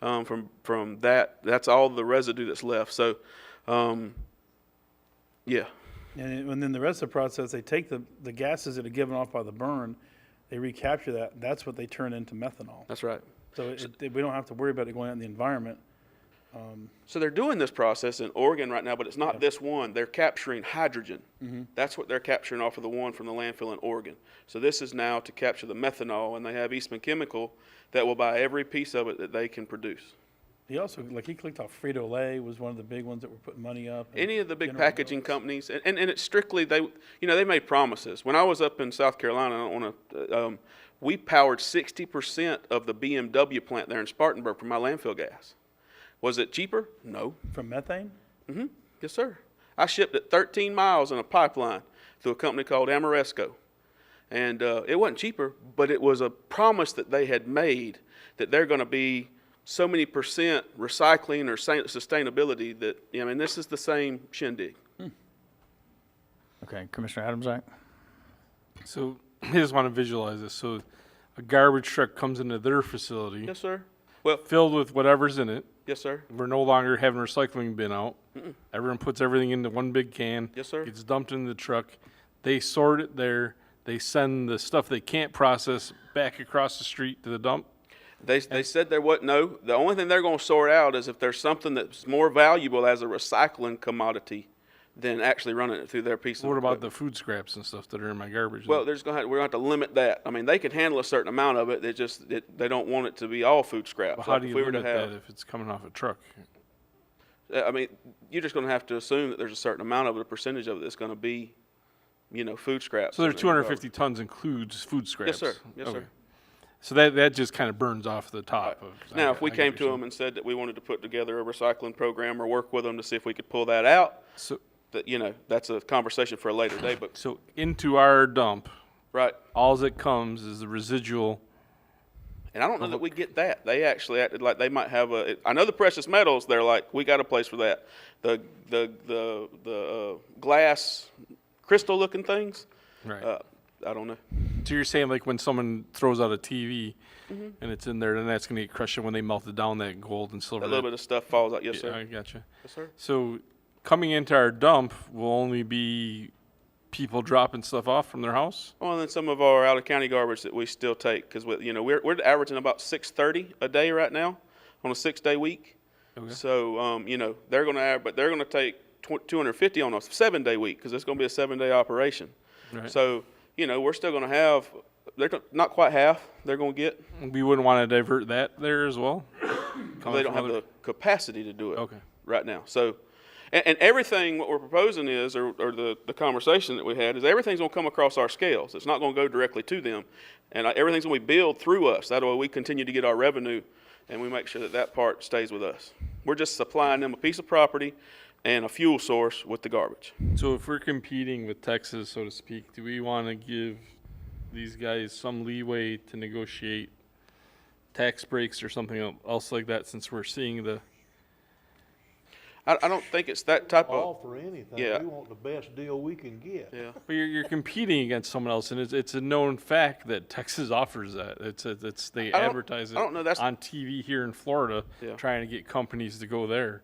From that, that's all the residue that's left. So, yeah. And then the rest of the process, they take the gases that are given off by the burn, they recapture that, that's what they turn into methanol. That's right. So we don't have to worry about it going out in the environment. So they're doing this process in Oregon right now, but it's not this one. They're capturing hydrogen. That's what they're capturing off of the one from the landfill in Oregon. So this is now to capture the methanol, and they have Eastman Chemical that will buy every piece of it that they can produce. He also, he clicked off Frito-Lay was one of the big ones that were putting money up. and Any of the big General packaging Mills. companies, and it's strictly, they made promises. When I was up in South Carolina, I don't want to, we powered 60% of the BMW plant there in Spartanburg from my landfill gas. Was it cheaper? No. From methane? Yes, sir. I shipped it 13 miles in a pipeline through a company called Amoresco. And it wasn't cheaper, but it was a promise that they had made that they're going to be so many percent recycling or sustainability that, I mean, this is the same shindig. Okay, Commissioner Adams, So I just want to visualize this. So a garbage truck comes into their facility Yes, sir. Well, filled with whatever's in it. yes, sir. We're no longer having a recycling bin out. Everyone puts everything into one big can. Yes, sir. Gets dumped in the truck. They sort it there. They send the stuff they can't process back across the street to the dump. They said there wasn't, no, the only thing they're going to sort out is if there's something that's more valuable as a recycling commodity than actually running it through their piece of What about equipment. the food scraps and stuff that are in my garbage? Well, we're going to have to limit that. I mean, they can handle a certain amount of it. They don't want it to be all food scraps. Well, how Like do if you we were to limit have- that if it's coming off a truck? I mean, you're just going to have to assume that there's a certain amount of it, a percentage of it that's going to be, food scraps. So their and 250 tons includes food scraps? Yes, sir. Yes, Okay. sir. So that just kind of burns off the top of. Now, if we came to them and said that we wanted to put together a recycling program or work with them to see if we could pull that out, So, that, that's a conversation for a later day, but, so into our dump, right. all that comes is the residual. And I don't know that we get that. They actually acted like they might have I know the precious metals, they're like, we got a place for that. The glass crystal looking things, Right. I don't know. So you're saying like when someone throws out a TV and it's in there, then that's going to get crushed, and when they melt it down, that gold and silver. A little bit of stuff falls out, yes, Yeah, sir. I gotcha. Yes, sir. So coming into our dump will only be people dropping stuff off from their house? Well, and then some of our out-of-county garbage that we still take, because we're averaging about 630 a day right now on a 6-day week. Okay. So, they're going to take 250 on a 7-day week, because it's going to be a 7-day operation. Right. So, you know, we're still going to have, not quite half they're going to get, We wouldn't want to divert that there as well? because they don't have the capacity to do it Okay. right now. So, and everything, what we're proposing is, or the conversation that we had, is everything's going to come across our scales. It's not going to go directly to them. And everything's going to be billed through us. That way we continue to get our revenue, and we make sure that that part stays with us. We're just supplying them a piece of property and a fuel source with the garbage. So if we're competing with Texas, so to speak, do we want to give these guys some leeway to negotiate tax breaks or something else like that, since we're seeing the, I don't think it's that type of, Offer anything. Yeah. We want the best deal we can get. yeah. but you're competing against someone else, and it's a known fact that Texas offers that. They I don't- advertise it I don't know, that's- on TV here in Florida, Yeah. trying to get companies to go there.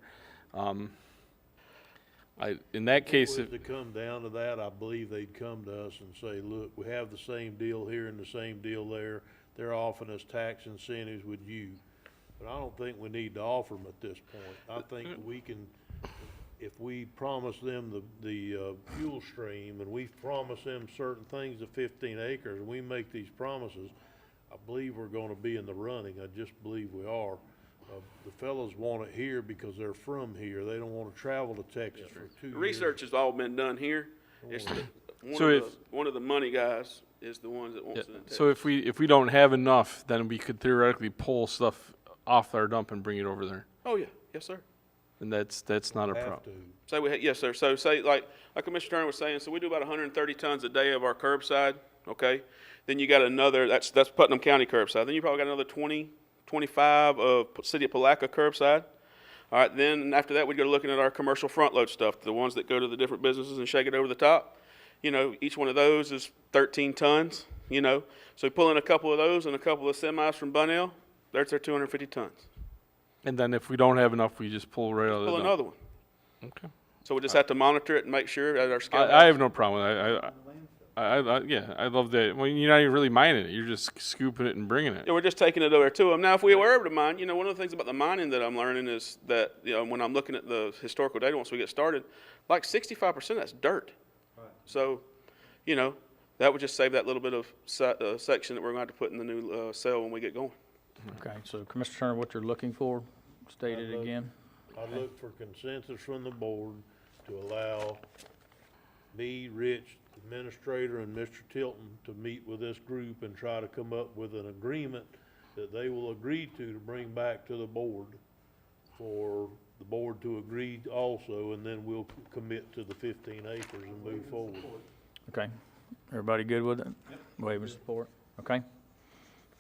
In that case, If it was to come down to that, I believe they'd come to us and say, look, we have the same deal here and the same deal there. They're offering us tax incentives with you. But I don't think we need to offer them at this point. I think we can, if we promise them the fuel stream and we promise them certain things of 15 acres, and we make these promises, I believe we're gonna be in the running. I just believe we are. The fellows want it here because they're from here. They don't wanna travel to Texas for 2 years. Research has all been done here. It's one of the money guys is the ones that wants it in Texas. so if we don't have enough, then we could theoretically pull stuff off our dump and bring it over there, Oh, yeah, yes, sir. and that's not a Have problem. to. Say yes, sir. So say like Commissioner Turner was saying, so we do about 130 tons a day of our curbside, okay? Then you got another, that's Putnam County curbside. Then you probably got another 20, 25 of City of Palaca curbside. All right, then after that, we go looking at our commercial front load stuff, the ones that go to the different businesses and shake it over the top. You know, each one of those is 13 tons, you know. So we pull in a couple of those and a couple of semis from Bunnell, there's their 250 tons. And then if we don't have enough, we just pull right out of the Pull dump. another one. Okay. So we just have to monitor it and make sure that our scale. I have no problem with that. I love that. Well, you're not even really mining it. You're just scooping it and bringing it. Yeah, we're just taking it over to them. Now, if we were able to mine, you know, one of the things about the mining that I'm learning is that, you know, when I'm looking at the historical data once we get started, like 65% of that's dirt. Right. So, you know, that would just save that little bit of section that we're going to have to put in the new cell when we get going. Okay, so Commissioner Turner, what you're looking for, state it again? I look for consensus from the board to allow me, Rich, the administrator, and Mr. Tilton to meet with this group and try to come up with an agreement that they will agree to bring back to the board for the board to agree also, and then we'll commit to the 15 acres and move forward. Okay, everybody good with it? Yep. Waiver support, okay?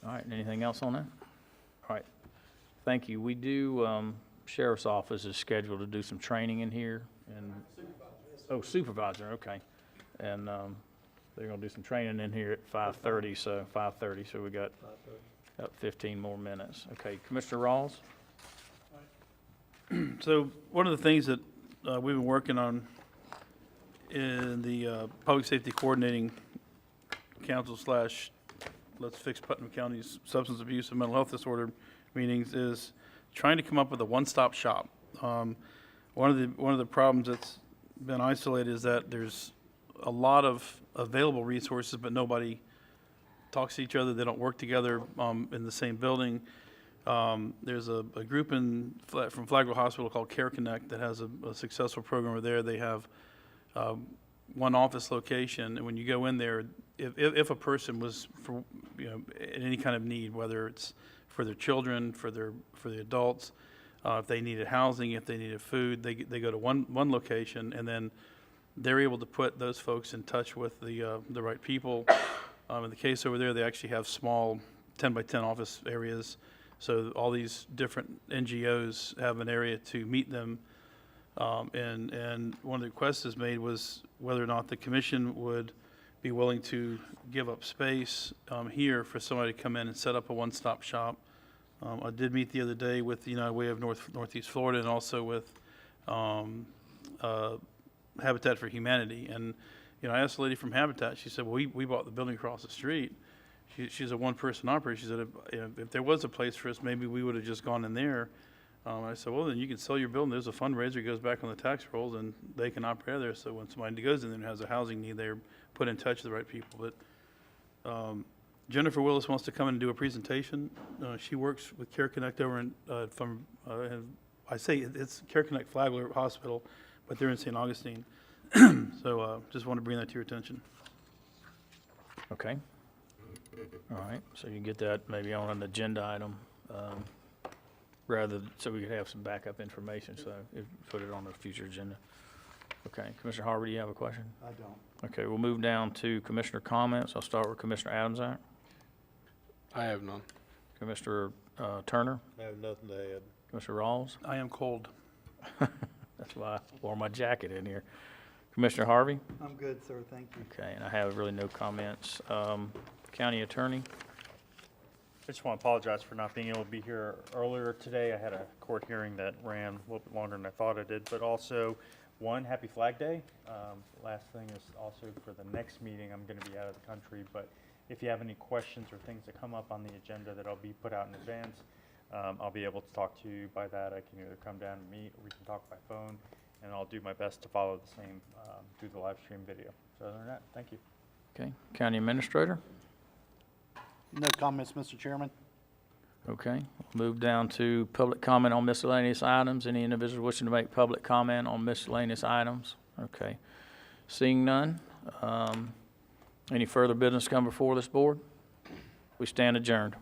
All right, anything else on that? All right, thank you. We do, Sheriff's Office is scheduled to do some training in here, and, oh, supervisor, okay. And, they're gonna do some training in here at 5:30, so we got 15 more minutes. Okay, Commissioner Rawls? So one of the things that we've been working on in the Public Safety Coordinating Council / Let's Fix Putnam County's Substance Abuse and Mental Health Disorder meetings is trying to come up with a one-stop shop. One of the problems that's been isolated is that there's a lot of available resources, but nobody talks to each other. They don't work together in the same building. There's a group from Flagler Hospital called Care Connect that has a successful program over there. They have one office location, and when you go in there, if a person was in any kind of need, whether it's for their children, for the adults, if they needed housing, if they needed food, they go to one location, and then they're able to put those folks in touch with the right people. In the case over there, they actually have small 10-by-10 office areas. So all these different NGOs have an area to meet them. And one of the requests is made was whether or not the commission would be willing to give up space here for somebody to come in and set up a one-stop shop. I did meet the other day with the United Way of Northeast Florida and also with Habitat for Humanity. And I asked a lady from Habitat, she said, well, we bought the building across the street. She's a one-person operator. She said, if there was a place for us, maybe we would have just gone in there. I said, well, then you can sell your building, there's a fundraiser, it goes back on the tax rolls, and they can operate there, so when somebody goes in there and has a housing need, they're put in touch with the right people. But Jennifer Willis wants to come in and do a presentation. She works with Care Connect over in, I say it's Care Connect Flagler Hospital, but they're in St. Augustine. So just want to bring that to your attention. Okay. All right, so you can get that maybe on an agenda item, so we could have some backup information, so put it on a future agenda. Okay, Commissioner Harvey, do you have a question? I don't. Okay, we'll move down to Commissioner comments. I'll start with Commissioner Adamsack. I have none. Commissioner Turner, I have nothing to add. Commissioner Rawls. I am cold. That's why I wore my jacket in here. Commissioner Harvey. I'm good, sir, thank you. Okay, and I have really no comments. County Attorney. I just want to apologize for not being able to be here earlier today. I had a court hearing that ran a little bit longer than I thought it did, but also, one, happy Flag Day. Last thing is also for the next meeting, I'm going to be out of the country, but if you have any questions or things that come up on the agenda that'll be put out in advance, I'll be able to talk to you by that. I can either come down and meet, or we can talk by phone, and I'll do my best to follow the same through the live stream video. So other than that, thank you. Okay, County Administrator. No comments, Mr. Chairman. Okay, we'll move down to public comment on miscellaneous items. Any individual wishing to make public comment on miscellaneous items? Okay, seeing none. Any further business come before this board? We stand adjourned.